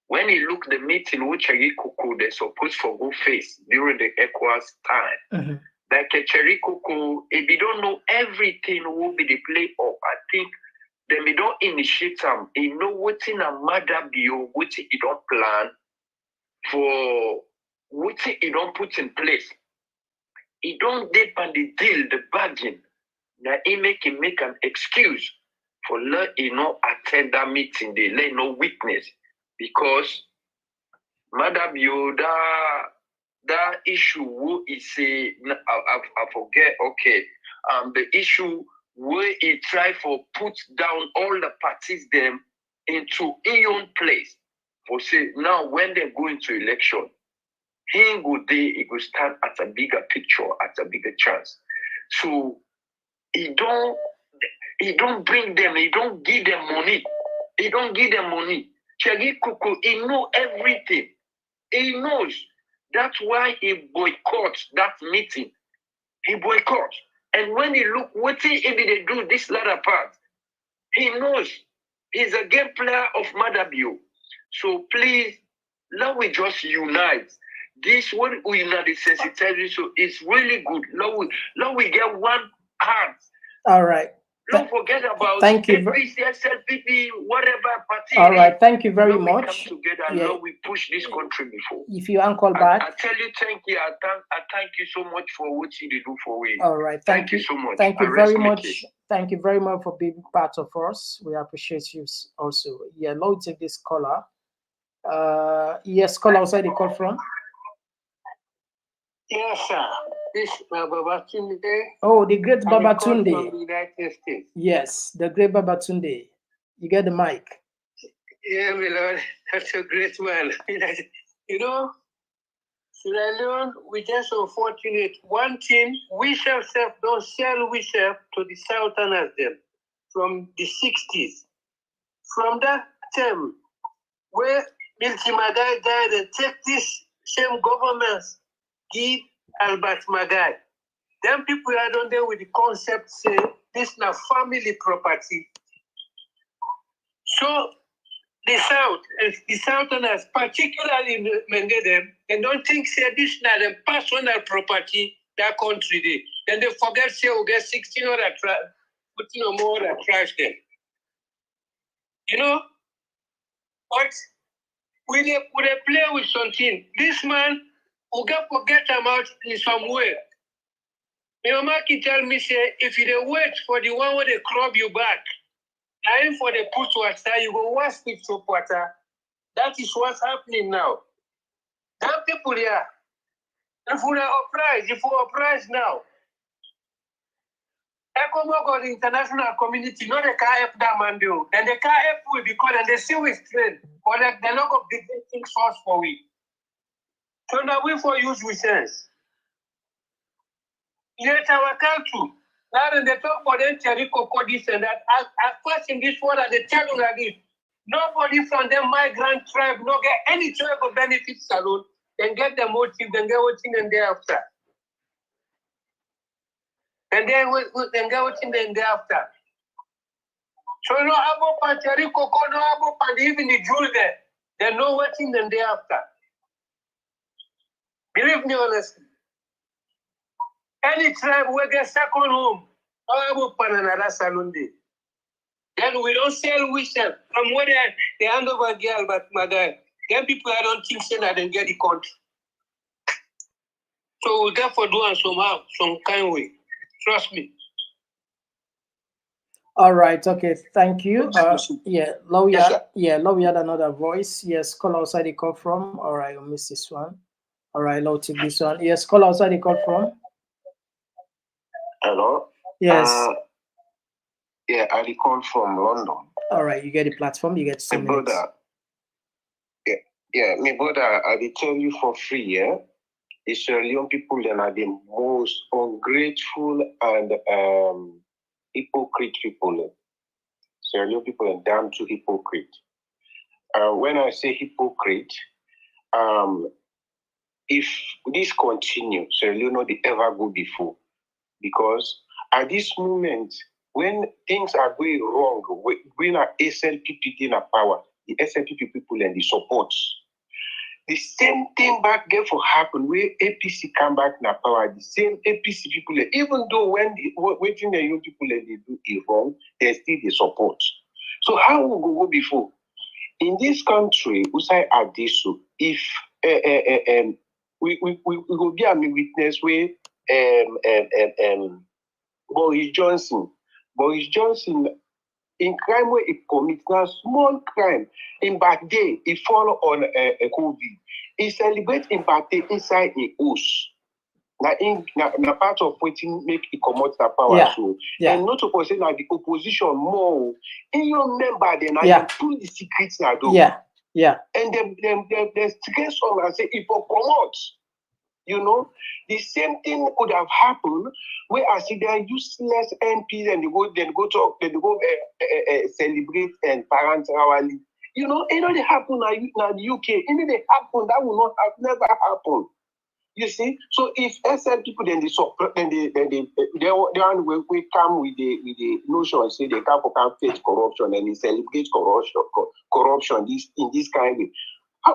When you look the meeting with cherry cuckoo, they're supposed to go face during the ECOWAS time. Like a cherry cuckoo, if you don't know everything will be the play up, I think then we don't initiate them. You know what's in a mother bio, what you don't plan for, what you don't put in place. You don't depend the deal, the bargain. Now he make an excuse for let attend that meeting. They let no witness because Madam you that issue who is say I forget. Okay, the issue where he try for put down all the parties them into his own place. For say now when they go into election, he go stand at a bigger picture, at a bigger chance. So he don't bring them, he don't give them money. He don't give them money. Chagi Kuku, he know everything. He knows. That's why he boycotts that meeting. He boycotts. And when he look, what if they do this latter part, he knows he's a game player of Madabio. So please, let we just unite. This one we unite the sensitivity, so it's really good. Let we get one heart. All right. Don't forget about thank you. APC, SLPP, whatever party. All right. Thank you very much. We come together and now we push this country before. If you call back. I tell you, thank you. I thank you so much for what you do for we. All right. Thank you so much. Thank you very much. Thank you very much for being part of us. We appreciate you also. Yeah, now we take this caller. Yes, caller outside the call from. Yes, sir. This Babatunde. Oh, the great Babatunde. From the United States. Yes, the great Babatunde. You get the mic. Yeah, my lord, that's a great man. You know, Sierra Leone, we just unfortunate. One thing, we self don't sell we self to the Southerners them from the 60s. From that time, where Milky Magai died and take this same governments, give Albert Magai. Them people are down there with the concept say this na family property. So the South, the Southerners, particularly Menge them, and don't think say this na the personal property that country they. Then they forget say we get 16 or putting or more that trash them. You know, but we play with something. This man will get him out in some way. My mama can tell me, say, if you wait for the one where they crop you back, time for the put water, you go wash with soap water. That is what's happening now. Them people here, if we are oppressed now, ECOMOG or the international community, no, they can't help that man do. Then they can't help we because then they see we strain, or like they're not going to be things source for we. So now we for use with sense. Yet our culture. Now then they talk about them cherry cocoa this and that. As first in this world, they tell you like this. Nobody from them migrant tribe no get any tribe of benefits alone. Then get the motive, then get what's in and thereafter. And then get what's in and thereafter. So no abo pan cherry cocoa, no abo pan even the jewel there. They know what's in and thereafter. Believe me honestly. Any tribe will get second home, or another salon day. Then we don't sell we sell. From where they hand over girl, but mother, then people I don't think say that they get the country. So we therefore do it somehow, some kind way. Trust me. All right, okay, thank you. Now we had another voice. Yes, call outside the call from. All right, we'll miss this one. All right, now take this one. Yes, call outside the call from. Hello? Yes. Yeah, I call from London. All right, you get the platform, you get 2 minutes. Brother, my brother, I will tell you for free, yeah? The Sierra Leone people then are the most ungrateful and hypocrite people. Sierra Leone people are damn too hypocrite. when I say hypocrite, if this continues, so you know, they ever go before. Because at this moment, when things are going wrong, when our SLPP in power, the SLPP people and the support, the same thing back there for happen where APC come back in power, the same APC people, even though when waiting the young people and they do it wrong, they still the support. So how will we go before? In this country, Usai Adisu, if we will be a witness where Boris Johnson in crime where he commits now small crime in back day he follow on a COVID. He celebrate in back day inside a house. Now part of waiting make it come out the power so and not to say like the opposition more in your member then I pull the secrets now do and them stress on and say if you promote. You know, the same thing could have happened where I see there useless MPs and they go celebrate and parent rally. You know, it only happen now the UK. It didn't happen. That will not have never happened. You see, so if SL people then they we come with the notion say they can face corruption and they celebrate corruption in this kind of way.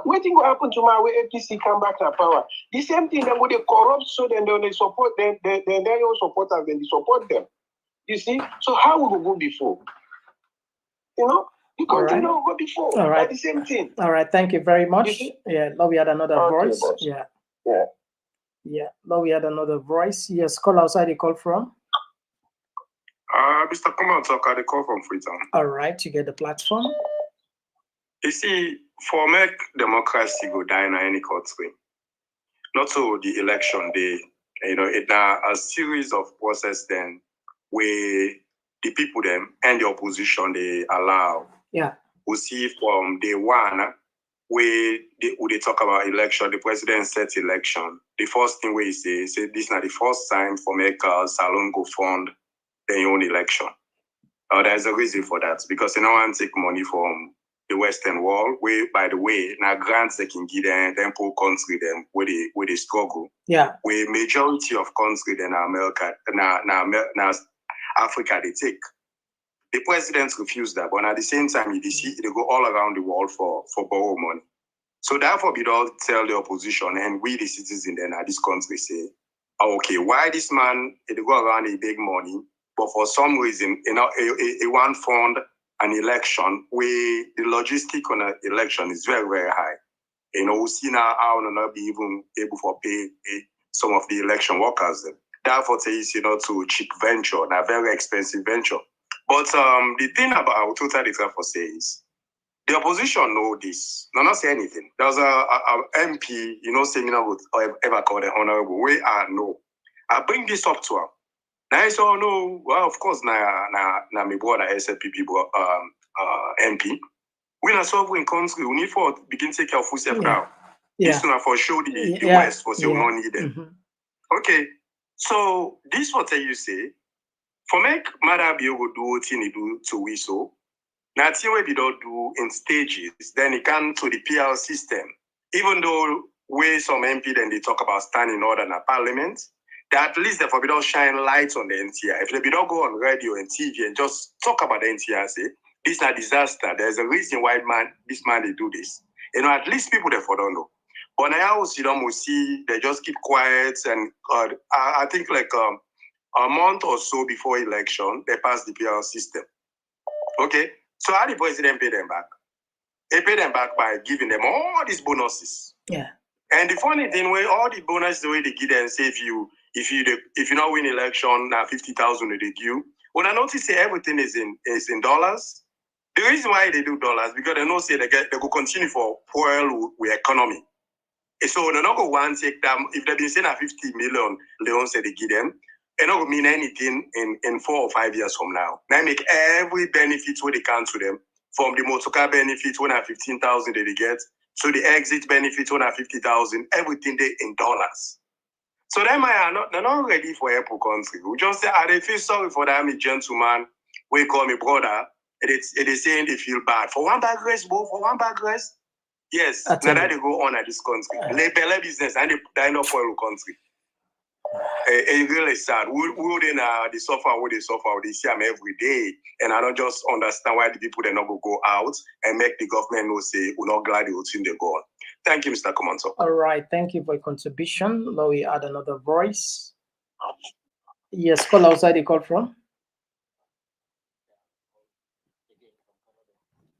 What thing will happen to my way APC come back to power? The same thing, then when they corrupt, so then they support them, then they all support us, then they support them. You see? So how will we go before? You know? Because they don't go before. All right. Like the same thing. All right, thank you very much. Yeah, now we had another voice. Boss. Yeah. Now we had another voice. Yes, call outside, you call from? Mr. Komon-Tok, I call from Freetown. All right, you get the platform. You see, for make democracy go down in any country, not so the election day, you know, it's a series of process then where the people them and the opposition they allow. Yeah. We see from day one where they talk about election, the president sets election. The first thing we say this is not the first time for make Salon go fund their own election. There's a reason for that because you know one take money from the Western world, where by the way, now grants they can give them poor country them where they struggle. Yeah. Where majority of country then America, now Africa they take. The presidents refuse that, but at the same time, you see they go all around the world for borrow money. So therefore, we don't tell the opposition and we the citizens then at this country say, okay, why this man they go around a big money, but for some reason, you know, he want fund an election where the logistic on an election is very, very high. You know, we see now how will not be even able to pay some of the election workers. Therefore, it's to cheap venture, a very expensive venture. But the thing about totally for say is the opposition know this. No, not say anything. There's a MP, seminar would ever call the honorable way. I know. I bring this up to him. Now I say, oh no, well, of course, now my brother SLPP MP. We are sovereign country. We need for begin take care of yourself now. This one for show the West for say we don't need them. Okay, so this what you say. For make Mother be able to do what he do to we so. Now we don't do in stages. Then it can to the PR system. Even though we some MP then they talk about standing order in a parliament. That at least therefore we don't shine lights on the NTI. If they don't go on radio and TV and just talk about the NTI, say this is a disaster. There's a reason why this man they do this. At least people therefore don't know. But now we see they just keep quiet and I think like a month or so before election they pass the PR system. Okay, so how the president pay them back? He pay them back by giving them all these bonuses. Yeah. And the funny thing, where all the bonuses the way they give them, say if you not win election, now 50,000 they give you. When I notice everything is in dollars, the reason why they do dollars because they know say they go continue for fuel with economy. And so they're not going to take them if they've been saying 50 million leons they give them. It not going to mean anything in 4 or 5 years from now. They make every benefit where they can to them. From the motorcar benefit, 15,000 they get, so the exit benefit, 50,000, everything they in dollars. So they're not ready for Apple country. We just say, they feel sorry for them, a gentleman, we call me brother, It is saying they feel bad. For one bag rice, bro, for one bag rice. Yes, now that they go on at this country. Label business and they die up for the country. It's really sad. We they suffer what they suffer. They see them every day. And I don't just understand why the people they not go out and make the government know say we're not glad they will see they go on. Thank you, Mr. Komon-Tok. All right, thank you for your contribution. Now we add another voice. Yes, call outside the call from.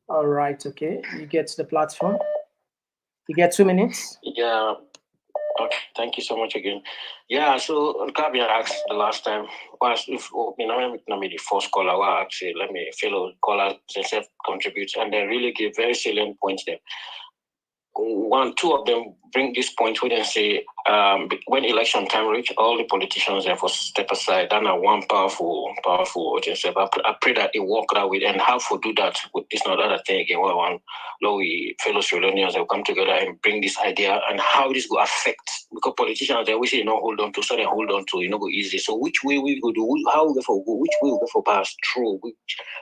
All right, okay. You get to the platform. You get 2 minutes. Yeah. Okay. Thank you so much again. Yeah. So Gabi asked the last time was if the first caller actually let me fellow callers themselves contribute and they really give very salient points there. Two of them bring this point where they say when election time reach, all the politicians therefore step aside. And one powerful audience. I pray that it work that way and how to do that with this not other thing again. Where one we fellow Sri Lankans will come together and bring this idea and how this will affect because politicians they always say hold on to so they hold on to go easy. So which way we go do how we go for go, which way we go for pass through, which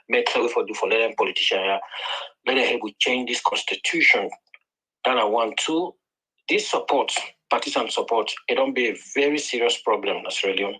method we for do for let them politicians let them help we change this constitution. And I want to this support, partisan support, it don't be a very serious problem in Australia.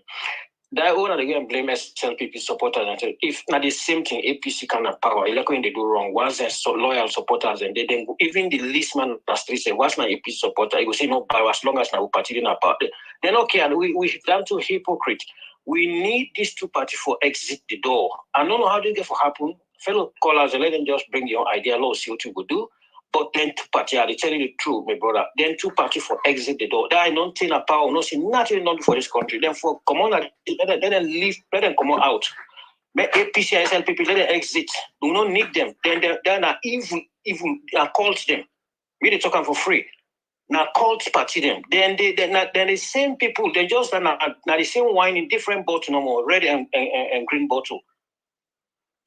That one again blame SLPP supporters and if not the same thing APC can have power, like when they do wrong, once they're so loyal supporters and they then even the least man street say what's my APC supporter, you will say no power as long as now party in about it. Then okay, and we done to hypocrite. We need these two parties for exit the door. I don't know how they get for happen. Fellow callers, let them just bring your idea, law, see what you would do. But then two parties, I tell you the truth, my brother. Then two parties for exit the door. That I don't think a power, no see nothing not for this country. Then for come on, let them leave, let them come out. Make APC, SLPP, let them exit. Do not need them. Then they are evil, I called them. We they talking for free. Now cult party them. Then they're the same people. They just now the same wine in different bottle, no more red and green bottle.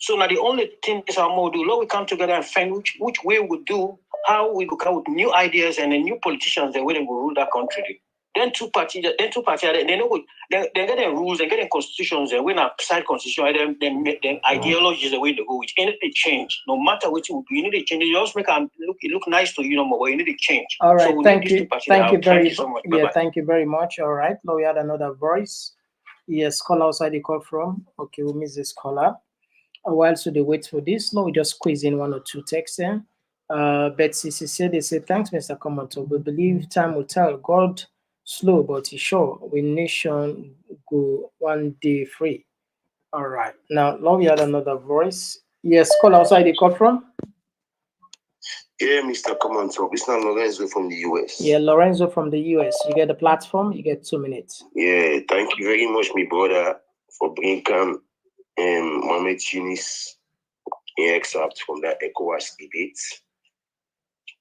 So now the only thing is our model. Now we come together and find which way we do, how we come with new ideas and the new politicians the way they will rule that country. Then two parties, they know they get their rules, they get their constitutions, and when a side constitution, then ideologies the way they go, which any change. No matter what you do, you need to change. You just make it look nice to you no more, but you need to change. All right, so thank you. Thank you so much. Yeah, Bye-bye. thank you very much. All right, now we had another voice. Yes, call outside the call from. Okay, we miss this caller. While so they wait for this, no, we just squeeze in one or two texts in. Betsy said, they say, thanks, Mr. Komon-Tok. We believe time will tell. God slow, but he's sure. We nation go one day free. All right. Now we had another voice. Yes, call outside the call from. Yeah, Mr. Komon-Tok. This is Lorenzo from the US. Yeah, Lorenzo from the US. You get the platform, you get 2 minutes. Yeah, thank you very much, my brother, for bringing Mohamed Yunis excerpt from that ECOWAS debate.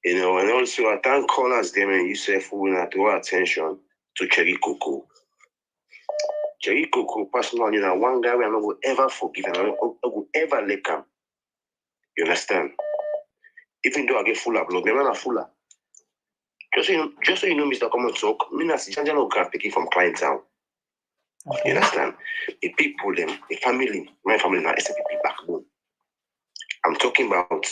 And also I thank callers them and Yusuf who will draw attention to Cherry Coco. Cherry Coco, personally, one guy I'm not going to ever forgive and I'm not going to ever let him. You understand? Even though I get full of blood, I'm not full of. Just so you know, Mr. Komon-Tok, me not Janjalo Grand picking from Client Town. Okay. You understand? The people, the family, my family now SPP backbone. I'm talking about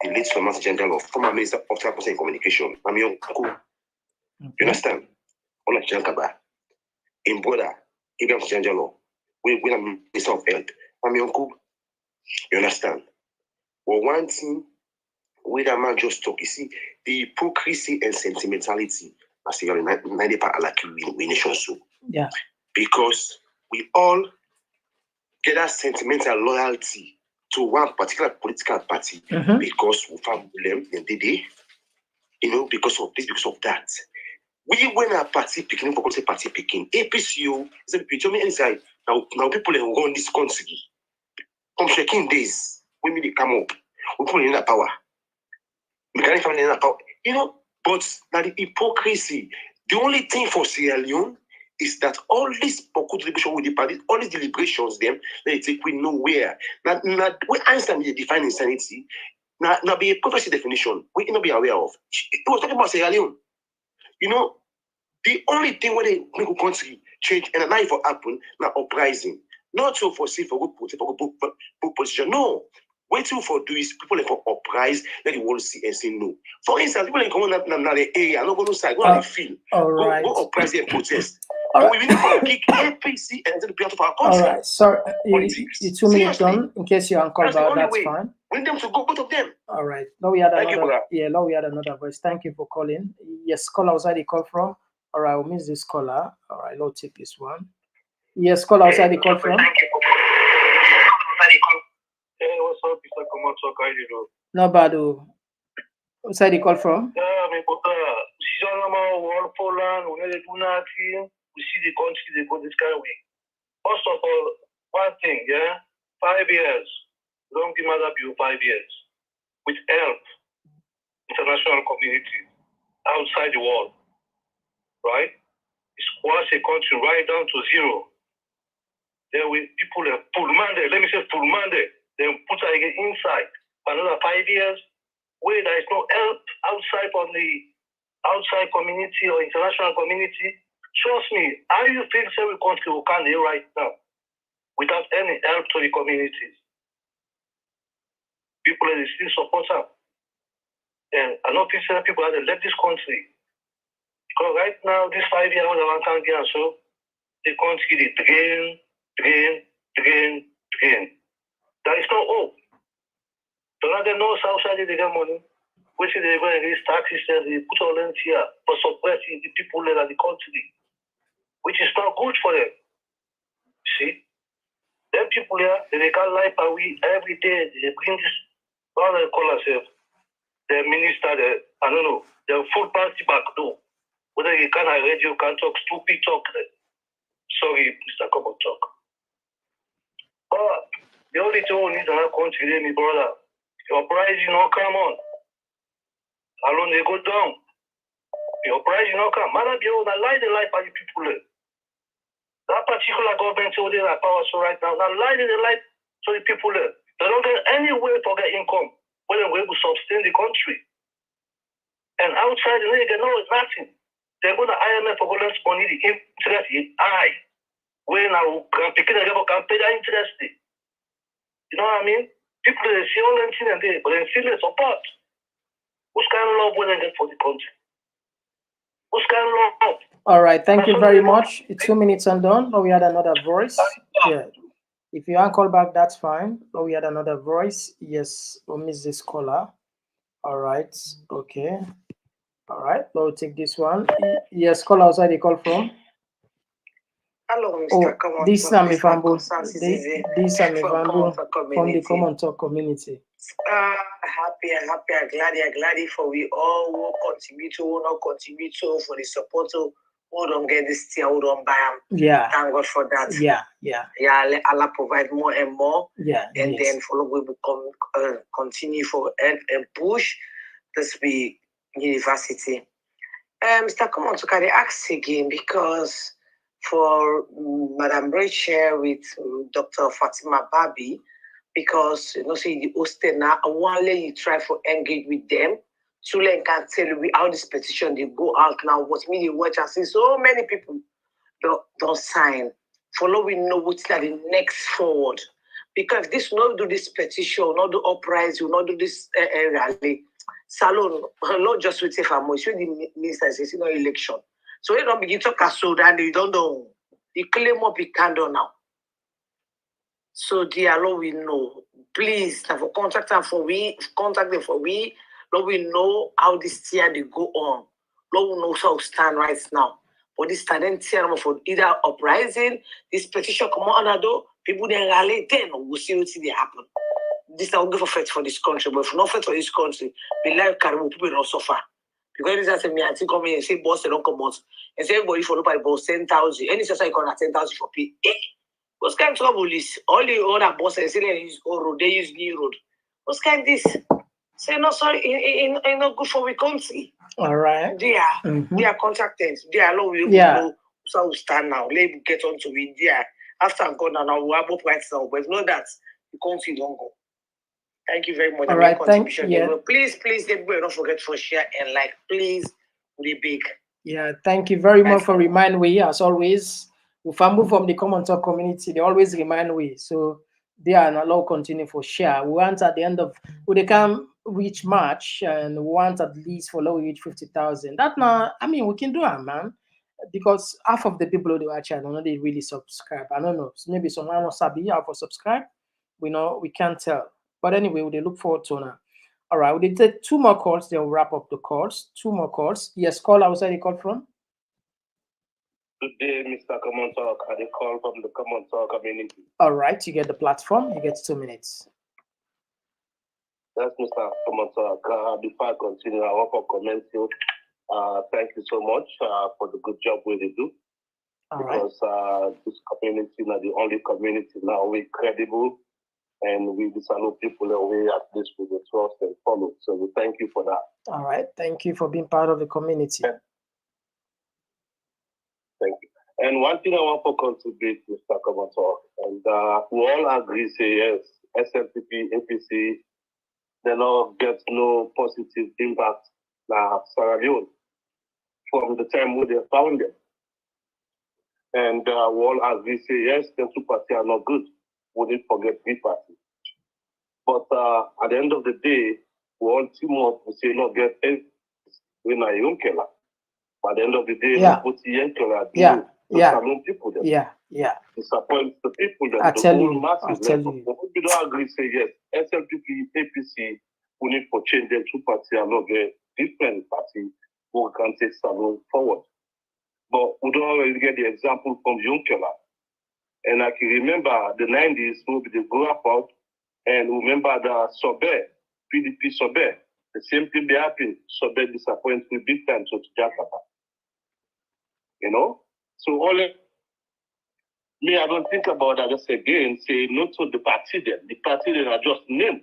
the late Thomas General, former Minister of Transport and Communication. I'm your uncle. You understand? Ola Jankaba. In brother, Abraham Janjalo. We are Minister of Health. I'm your uncle. You understand? Well, one thing, we that man just talk, you see, the hypocrisy and sentimentality, I say, we nation so. Yeah. Because we all get that sentimental loyalty to one particular political party because we found them in the day, because of this, because of that. We when our party picking, for say party picking, APCO is a picture me inside. Now people who run this country. From checking days, when they come up, we put in that power. We can't find that power. But now the hypocrisy, the only thing for Sierra Leone is that all these deliberation with the party, all these deliberations, they take we nowhere. Now, we Einstein define insanity. Now, be a hypocrisy definition. We cannot be aware of. It was talking about Sierra Leone. The only thing where they make a country change and a knife for happen now uprising. Not so for good position. No. Waiting for do is people like for uprise that they want to see and say no. For instance, people in common now the area, not going to side, go on the field, go uprise and protest. But we need to kick APC and the people of our country. All right, sorry, you 2 minutes done. In case you're on call, that's fine. We need them to go, both of them. All right. Now we had Thank another. Now we had another voice. Thank you for calling. Yes, caller outside the call from. All right, we'll miss this caller. All right, let's take this one. Yes, caller outside the call from. Hey, what's up, Mr. Komon-Tok? How you doing? No bad. Outside the call from. Yeah, my brother. Si on a world Poland, we need to do nothing. We see the country they go this kind of way. First of all, one thing, yeah, 5 years. Don't give Mother Bill 5 years. With help, international community, outside the world, right? It's once a country right down to zero. Then we people full mandate, let me say full mandate, then put her again inside for another 5 years, where there is no help outside from the outside community or international community. Trust me, how you feel every country will can right now without any help to the communities? People are still support her. And I know people have left this country. Because right now, this 5 years, one can get so the country is drain. There is no hope. So now they know Southside they get money. Which is they're going to raise taxes and they put all in here for suppressing the people that are the country. Which is not good for them. See? Them people here, they can't lie away every day. They bring this, all they call themselves, the minister, I don't know, the full party back door. Whether you can radio, can talk, stupid talk. Sorry, Mr. Komon-Tok. But the only thing we need in our country, my brother, your price, come on. Alone they go down. Your price, come. Man, be able to lie the life of the people. That particular government so they have power so right now. Now lie the life to the people. They don't get any way to get income where they will sustain the country. And outside they know it's nothing. They're going to IMF for less money, the interest is high. When now can pay that interest. You know what I mean? People they see all them things and they but they feel the support. Who's kind of love when they get for the country? Who's kind of love? All right, thank you very much. It's 2 minutes undone. Now we had another voice. Yeah. If you want to call back, that's fine. Now we had another voice. Yes, we'll miss this caller. All right. Okay. All right. Now we'll take this one. Yes, call outside the call from. Hello, Mr. Komon-Tok. This is Amifambo. This is Amifambo from the Komon-Tok community. Happy, I'm glad for we all will continue to, not contribute to for the support to who don't get this thing, who don't buy them. Yeah. Thank God for that. Yeah. Let Allah provide more and more. Yeah. And then follow we will continue for and push this be university. Mr. Komon-Tok, I ask again because for Madam Rachel with Dr. Fatima Babi, because see the hostel now, one lay you try to engage with them. Sulen can tell you how this petition they go out now. What me they watch and see so many people don't sign. Follow we know what's like the next forward. Because if this not do this petition, not do uprising, not do this rally, salon, not just with for more. So the minister says election. So they don't begin to cast so and they don't know. The claim up be candle now. So dear Lord, we know. Please, for contact them for we, contact them for we. Lord, we know how this year they go on. Lord, we know how to stand right now. But this student here for either uprising, this petition come on, people then rally, then we'll see what they happen. This will give a fight for this country, but if not fight for this country, the life carry people not suffer. Because this is me, I think come in and say boss they don't come out. And say everybody for nobody boss 10,000. Any society can 10,000 for pay. What's kind of trouble is all the other bosses say they use old road, they use new road. What's kind of this? Say no, sorry, it's not good for the country. All right. They are contracted. They are low. Know so we stand now. Let me get on to it. There. After I'm gone now, we have both rights now. But if not that, the country don't go. Thank you very much. All right. Please, don't forget to share and like. Please, be big. Yeah. Thank you very much for reminding me. As always, if I move from the Komon-Tok community, they always remind me. So they are not allowed continue for share. We want at the end of when they can reach March and we want at least for low reach 50,000. That now, I mean, we can do it, man. Because half of the people who watch, I don't know, they really subscribe. I don't know. So maybe someone must be here for subscribe. We know we can't tell. But anyway, we look forward to now. All right, we did take two more calls. They'll wrap up the calls. Two more calls. Yes, call outside the call from. Good day, Mr. Komon-Tok. I call from the Komon-Tok community. All right, you get the platform. You get 2 minutes. That's Mr. Komon-Tok. Before I continue, I want to commend you. Thank you so much for the good job we do. All because this community is not the only community now we're credible and we salute people that we at least with the trust and follow. So we thank you for that. All right. Thank you for being part of the community. Thank you. And one thing I want to contribute to Mr. Komon-Tok, and we all agree, say yes, SLPP, APC, they now get no positive impact na Sierra Leone from the time when they found them. And we all agree, say yes, the two parties are not good. We didn't forget three parties. But at the end of the day, we all team up, we say not get it. We're not Yonkela. By the end of the day, we put Yonkela to salute people. Disappoint the people. I tell you. We don't agree, say yes, SLPP, APC, we need to change them two parties and not get different parties who can take salute forward. But we don't always get the example from Yonkela. And I can remember the 90s, when they grew up out, and remember the Sobe, PDP Sobe. The same thing that happened. Sobe disappointed me big time to Jakarta. You know? So all me, I don't think about that just again, say no to the party then. The party then are just name.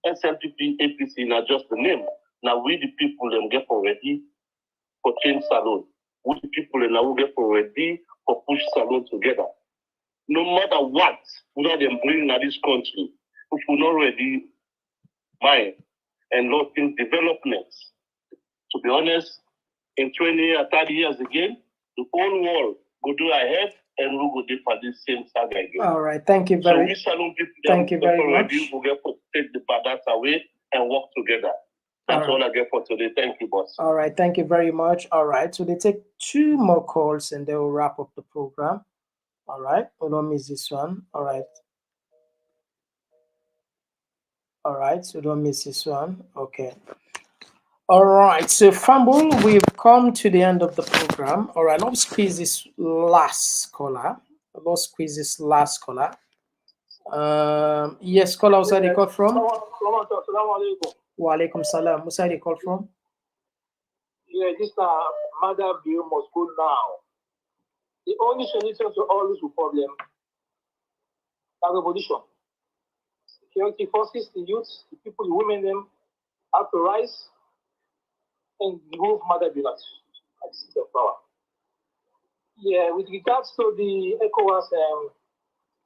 SLPP, APC are just the name. Now we the people them get already for change salon. We the people and now we get already for push salon together. No matter what, without them bringing at this country, if we're not ready, mind and looking developments. To be honest, in 20 or 30 years again, the whole world go do ahead and we go do for this same saga again. All right, thank you very much. So we salon people thank you very much. We get to take the bad away and work together. That's all I get for today. Thank you, boss. All right, thank you very much. All right, so they take 2 more calls and they will wrap up the program. All right, we don't miss this one. All right. All right, so don't miss this one. Okay. All right, so Fumble, we've come to the end of the program. All right, let's squeeze this last caller. Yes, caller, what's the call from? Wa alaikum salam. What's the call from? Yeah, this mother bill must go now. The only solution to all this problem is revolution. Security forces, the youth, the people, the women, them have to rise and remove mother bill at the seat of power. Yeah, with regards to the ECOWAS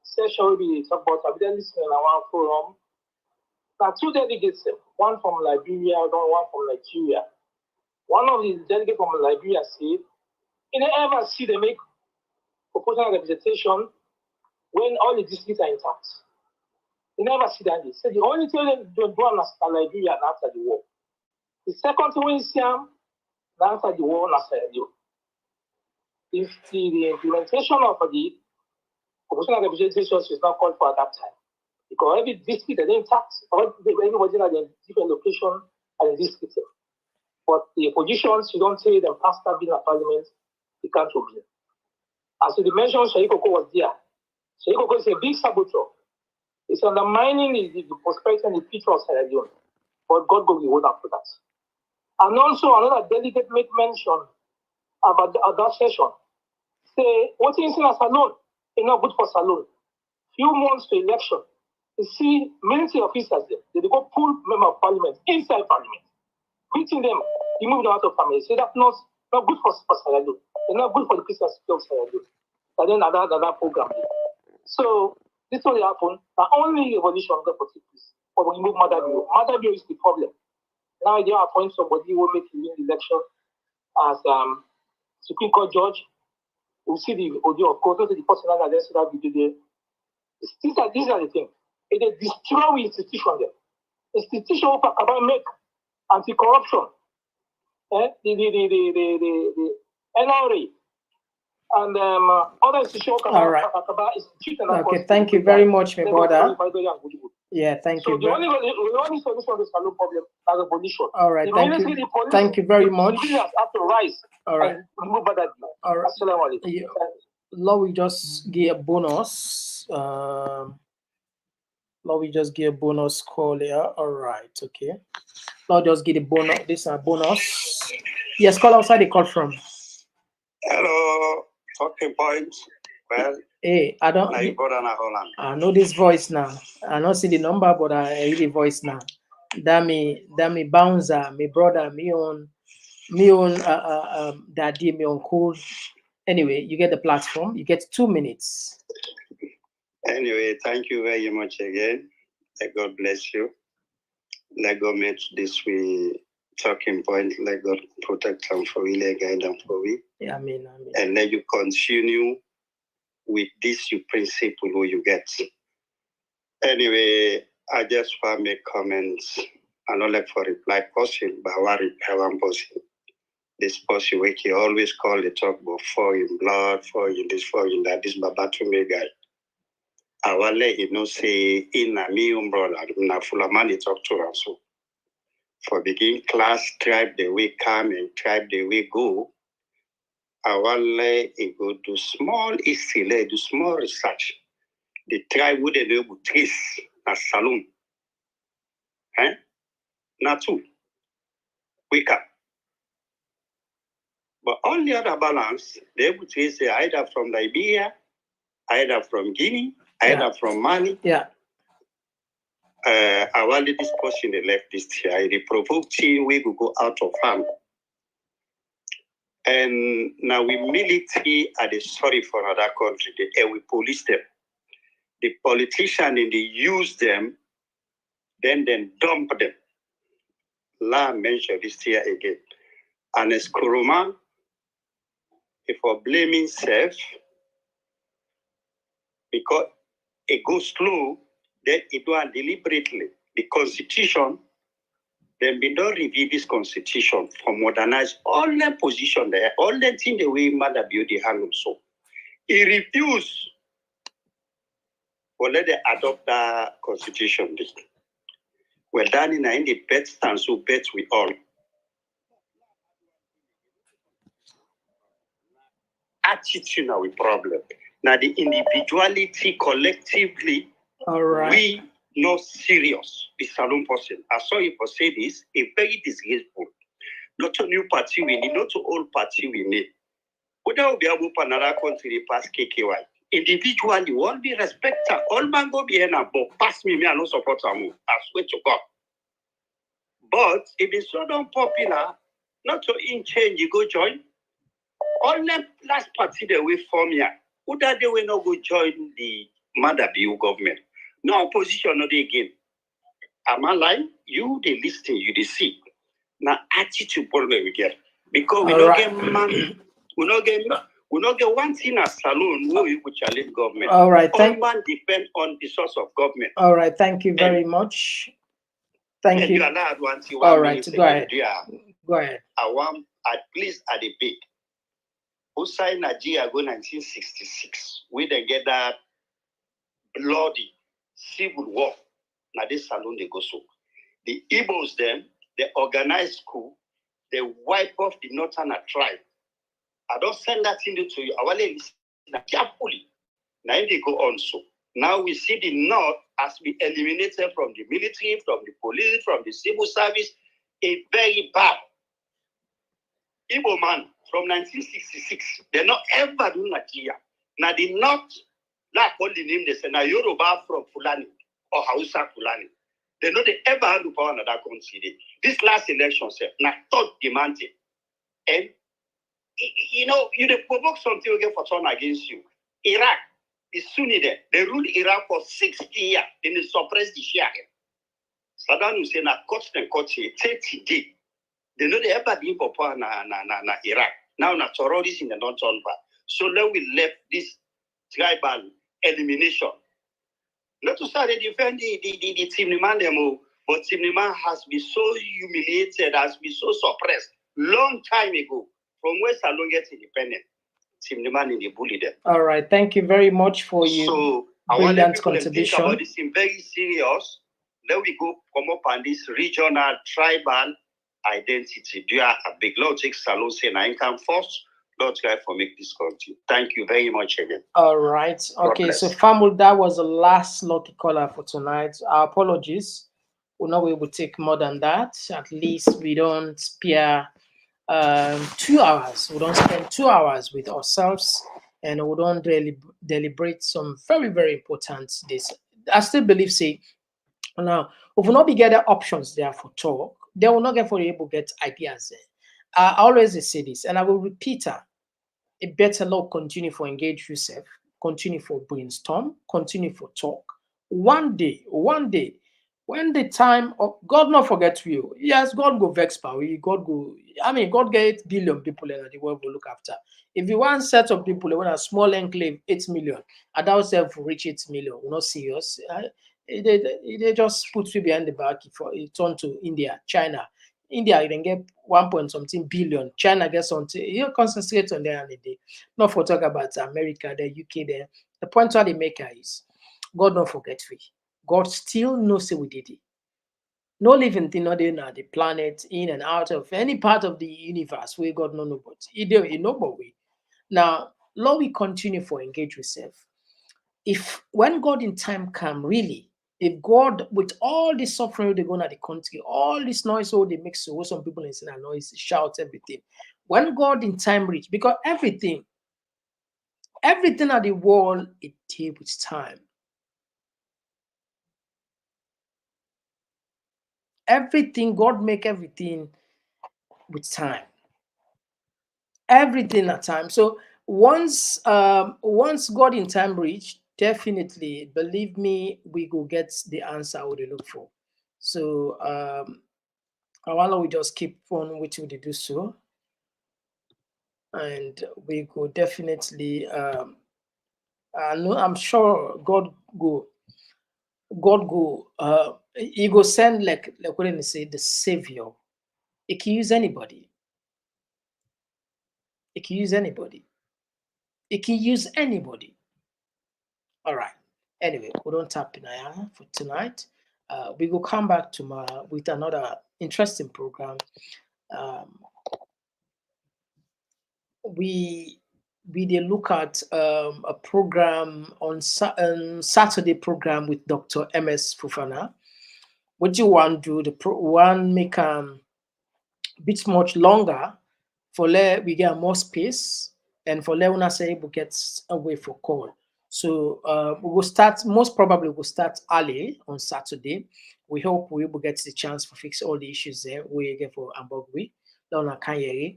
session we talk about, I've been listening in our forum. Now, 2 delegates, one from Liberia, one from Nigeria. One of the delegates from Liberia said, you never see them make proportional representation when all the districts are intact. You never see that. They said the only thing they don't do is Liberia after the war. The second thing we see after the war is Sierra Leone. If the implementation of the proportional representation is not called for at that time, because every district is intact, everybody at a different location and district. But the oppositions, you don't say them faster being a parliament, you can't obey. As you mentioned, Sheikoko was there. Sheikoko is a big saboteur. It's undermining the prosperity and the future of Sierra Leone. But God will reward after that. And also, another delegate made mention about that session. Say, what is in a salon is not good for salon. Few months to election, you see military officers there. They go pull member of parliament inside parliament, beating them, remove them out of family. Say that's not good for Sierra Leone. They're not good for the peace and security of Sierra Leone. And then another program. So this only happened. Not only revolution got for peace, but we remove Mother Bio. Mother Bio is the problem. Now they appoint somebody who will make the election as Supreme Court judge. We'll see the audio, of course, not the personal address that video there. These are the things. They destroy institution there. Institution about make anti-corruption. The NRA and other institutions about institution. Okay, thank you very much, my brother. Yeah, thank you. So the only solution to the salute problem is abolition. All right, thank you. Thank you very much. Have to rise. All right. Remove that. All right. Assalamu alaikum. Lord, we just give a bonus. Lord, we just give a bonus call here. All right, okay. Lord, just give a bonus. This is a bonus. Yes, call outside the call from. Hello, talking point. Well, hey, I don't. I know this voice now. I don't see the number, but I hear the voice now. That me bouncer, me brother, me own daddy, me uncle. Anyway, you get the platform. You get 2 minutes. Anyway, thank you very much again. Let God bless you. Let God make this we talking point. Let God protect them for we, let guide them for we. Yeah, amen. And let you continue with this you principle who you get. Anyway, I just want to make comments. I don't like for reply person, but I want to reply one person. This person which he always call the talk about for in blood, for in this, for in that, this Babatume guy. I will let you know say in a me brother, na Fulamani talk to us. So for begin class, tribe the way come and tribe the way go. I will let you go do small history, do small research. The tribe would enable trace a saloon. Not two. Wake up. But on the other balance, they would trace either from Liberia, either from Guinea, either from Mali. Yeah. I wanted this person they left this year. They provoked him, we could go out of harm. And now we military are the sorry for another country, and we police them. The politicians and they use them, then dump them. La mentioned this year again. And as Kuruma, if for blaming self, because it goes slow, then it was deliberately. The constitution, then we don't review this constitution for modernize all the position there, all the thing the way Mother Beauty handled so. He refused to let them adopt the constitution. Well, done in the bet stand, so bet we all. Attitude now a problem. Now the individuality collectively, all right, we not serious. The salon person. I saw you for say this, a very disgraceful. Not a new party we need, not to old party we need. Without be able to another country pass KKY. Individually, all be respected. All man go be but pass me, I no support them. I swear to God. But if it's so unpopular, not to in change, you go join. All the last party that we form here, who that they will not go join the Mother BU government. No opposition, not again. Am I lying? You they listen, you they see. Now attitude problem we get. Because we don't get man, we not get one thing as salon where you could challenge government. All right, all man depend on the source of government. All right, thank you very much. Thank you. All right, go ahead. Go ahead. I want at least at the big. Who signed Nigeria go 1966? We then get that bloody civil war. Now this salon they go so. The Igbos them, they organize school, they wipe off the northern tribe. I don't send that thing to you. I want to listen carefully. Now they go on so. Now we see the North as we eliminated from the military, from the police, from the civil service. A very bad Igbo man from 1966. They not ever do Nigeria. Now the North, like all the name they say, now Yoruba from Fulani or Hausa Fulani. They know they ever had to power another country. This last election, sir, now third demanding. And you know, you provoke something again for turn against you. Iraq is Sunni there. They ruled Iraq for 60 years. Then they suppressed the Shia. Saddam Hussein cut 30 days. They know they ever been for power na Iraq. Now na terrorists in the northern part. So then we left this tribal elimination. Not to say they defend the Team Niman, but Team Niman has been so humiliated, has been so suppressed long time ago. From where Salon gets independent, Team Niman in the bully them. All right, thank you very much for your So I want brilliant people to think contribution. about this in very serious. Then we go come up on this regional tribal identity. Do you have a big logic? Salon say I can first. Lord try for make this country. Thank you very much again. All right. Okay, so Famul, that was the last lucky caller for tonight. Our apologies. We'll not be able to take more than that. At least we don't spare 2 hours. We don't spend 2 hours with ourselves, and we don't really deliberate some very, very important this. I still believe, say, now, if we not be getting options there for talk, they will not get for able to get ideas there. I always say this, and I will repeat it. It better not continue for engage yourself, continue for brainstorm, continue for talk. One day, when the time of God not forget you. Yes, God go vex power. God go. I mean, God get 8 billion people in the world will look after. If you want set of people, want a small enclave, 8 million, and that self reach 8 million, we're not serious. They just put you behind the back for it turn to India, China. India, you can get 1 point something billion. China gets something. You concentrate on there and a day. Not for talk about America, the UK there. The point what they make is God don't forget we. God still knows we did it. No living thing not in the planet, in and out of any part of the universe where God no know but he know but we. Now, Lord, we continue for engage with self. If when God in time come, really, if God with all this suffering they go at the country, all this noise, all they make so some people in a noise, shout everything. When God in time reach, because everything at the world it takes time. Everything God make everything with time. Everything at time. So once God in time reach, definitely believe me, we go get the answer we look for. So why don't we just keep on waiting to do so, and we go definitely. I'm sure God go. He go send like what did he say? The savior. It can use anybody. It can use anybody. It can use anybody. All right. Anyway, we don't tap in for tonight. We will come back tomorrow with another interesting program. We did look at a program on Saturday program with Dr. MS Fufana. What you want to do? One make bit much longer for let we get more space and for let una say able get away for call. So we will start, most probably we'll start early on Saturday. We hope we will get the chance to fix all the issues there we get for Ambogwe, Donna Kanyeri.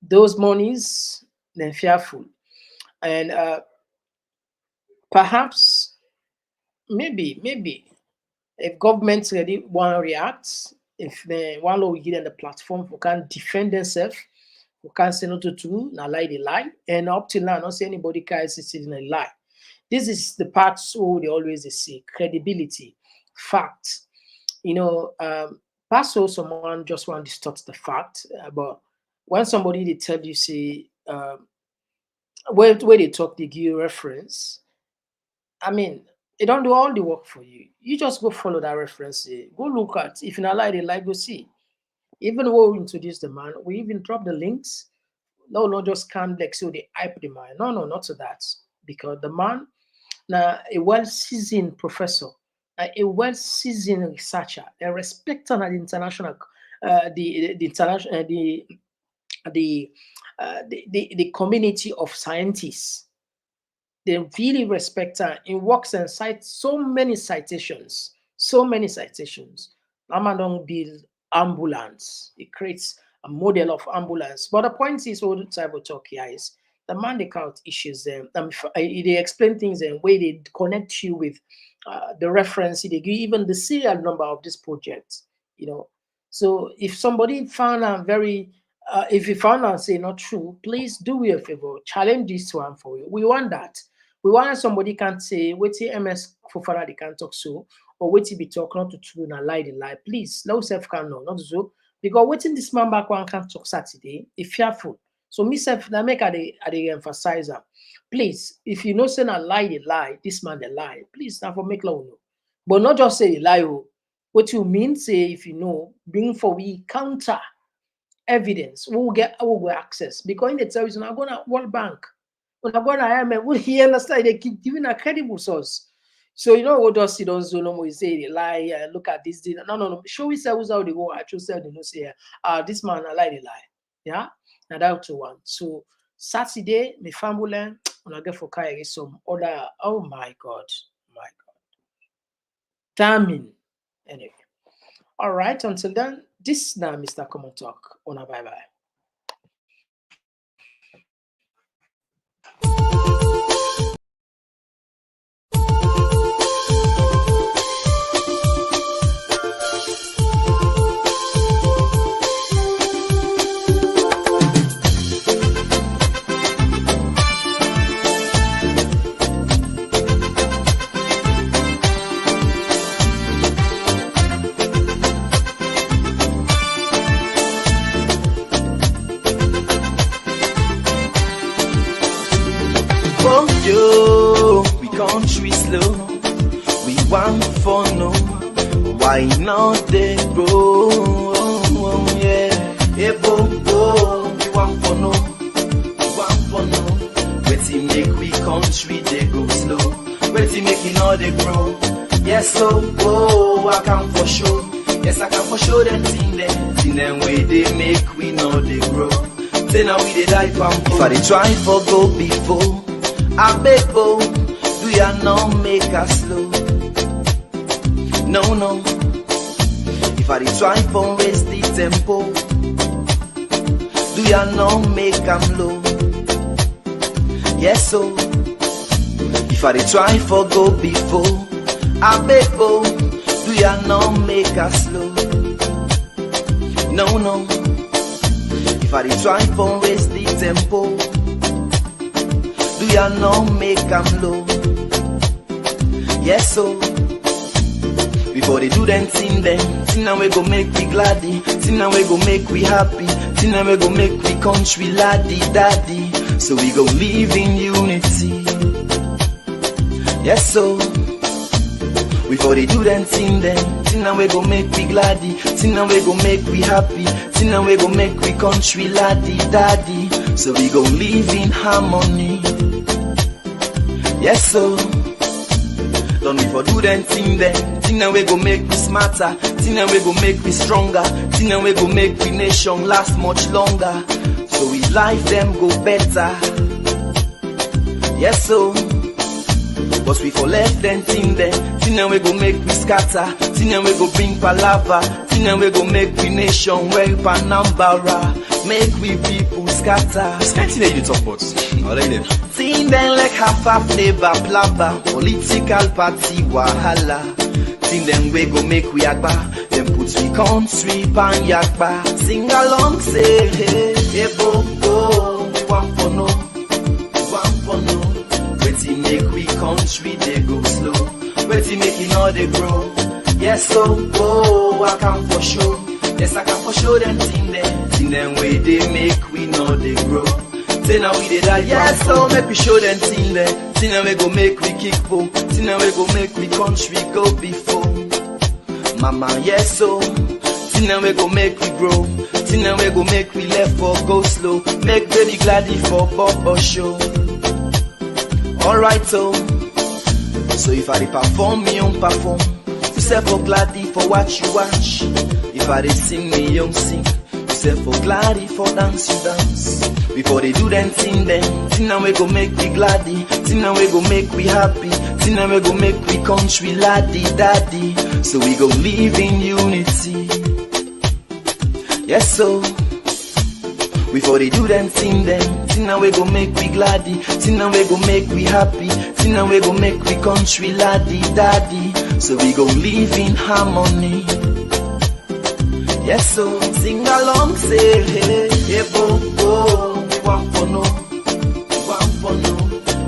Those monies they're fearful. And perhaps maybe if government really want to react, if they want to give them the platform who can defend themselves, who can say no to true, now lie they lie, and up till now, not say anybody can say in a lie. This is the part so they always say credibility, fact. You know, also someone just want to distort the fact, but when somebody they tell you say where they talk, they give you reference. I mean, they don't do all the work for you. You just go follow that reference. Go look at. If you not like, they like, go see. Even when we introduce the man, we even drop the links. No, not just can't like so they hype the man. No, not to that. Because the man, now a well-seasoned professor, a well-seasoned researcher, a respected at the international, the international, the community of scientists. They really respect her in works and cite so many citations. Nama don't build ambulance. It creates a model of ambulance. But the point is, all the type of talk here is the man they count issues them. They explain things and way they connect you with the reference. They give even the serial number of this project. You know, so if somebody found out if you found out say not true, please do me a favor, challenge this one for you. We want that. We want somebody can say, wait till MS Fofana they can talk so, or wait till be talk not to true and lie the lie. Please, no self can know, not so. Because waiting this man back one can talk Saturday, if fearful. So me self na make I emphasize that. Please, if you know say na lie the lie, this man the lie, please now for make law no. But not just say the lie. Oh. What you mean say if you know, bring for we counter evidence, we'll go access. Because in the service, we're going to World Bank. We're going to IMF. We understand they keep giving a credible source. So you know what does it don't know we say they lie, look at this thing. No. Show we say who's how they go, actually say they know say this man a lie they lie. Yeah, and that to one. So Saturday, my family when I get for carry some other oh my god. Damn. Anyway. All right, until then, this is now Mr. Komon-Tok. Ona bye bye. We country slow, we want for no. Why not they grow? Yeah, hey, bo, we want for no, Waiting make we country they go slow. Waiting making all they grow. Yes, so I can for sure. Yes, I can for sure them thing them way they make we know they grow. Say now we they die from. If I they try for go before. I beg, do ya not make us slow? No. If I try for raise the tempo, do ya not make them low? Yes, so if I try for go before, I beg, do ya not make us slow? No. If I try for raise the tempo, do ya not make them low? Yes, so before they do them thing now we go make we gladdy, thing now we go make we happy, thing now we go make we country laddie daddy. So we go live in unity. Yes, so before they do them thing now we go make we gladdy, thing now we go make we happy, thing now we go make we country laddie daddy. So we go live in harmony. Yes, so don't we for do them thing now we go make we smarter, thing now we go make we stronger, thing now we go make we nation last much longer. So we life them go better. Yes, so but we for left them thing now we go make we scatter, thing now we go bring palava, thing now we go make we nation well panambara, make we people scatter. Scanty that you talk about. All right, Thing them like half flavor plava, political party wahala. Thing them we go make we agba, them put we country pan yakba. Sing along say hey bo, we want for no. Waiting make we country they go slow. Waiting making all they grow. Yes, so I can for sure. Yes, I can for sure them thing them way they make we know they grow. Say now we did that, yes, so make we show them thing now we go make we kick po, thing now we go make we country go before. Mama, yes, so thing now we go make we grow, thing now we go make we left for go slow, make baby gladdy for Bobo show. Alright, so if I perform, me on perform. You say for gladdy for watch you watch. If I sing, me on sing. You say for gladdy for dance you dance. Before they do them thing now we go make we gladdy, thing now we go make we happy, thing now we go make we country laddie daddy. So we go live in unity. Yes, so before they do them thing now we go make we gladdy, thing now we go make we happy, thing now we go make we country laddie daddy. So we go live in harmony. Yes, so sing along, say hey bo, we want for no,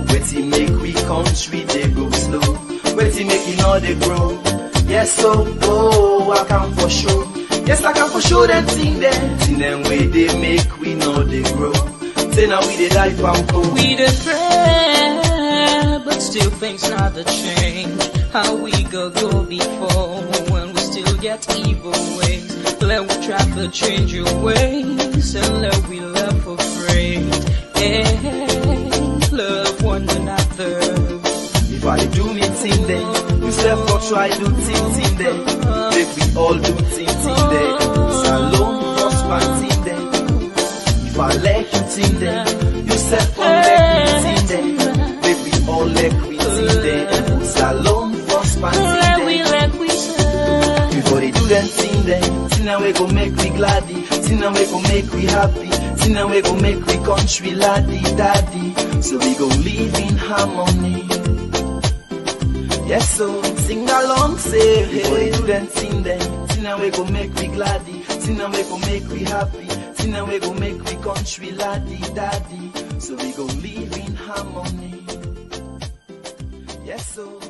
Waiting make we come. so, oh, I can for sure. Yes, I can for sure them thing them way they make we know they grow. Say now we the life and go. We the pray, but still things never change. How we go before when we still get evil ways. Let we try to change your ways and let we love for free. Hey, love one another. If I do me thing then, you step or try do thing then. Make we all do thing then. Salon prosper thing then. If I let you thing then, you step on let me thing then. Make we all let we thing then. Salon prosper thing then. Before they do them thing then, thing that we go make we gladdy, thing that we go make we happy, thing that we go make we country laddie daddy. So we go live in harmony. Yes, so sing along, say, hey. Before they do them thing then, thing that we go make we gladdy, thing that we go make we happy, thing that we go make we country laddie daddy. So we go live in harmony. Yes, so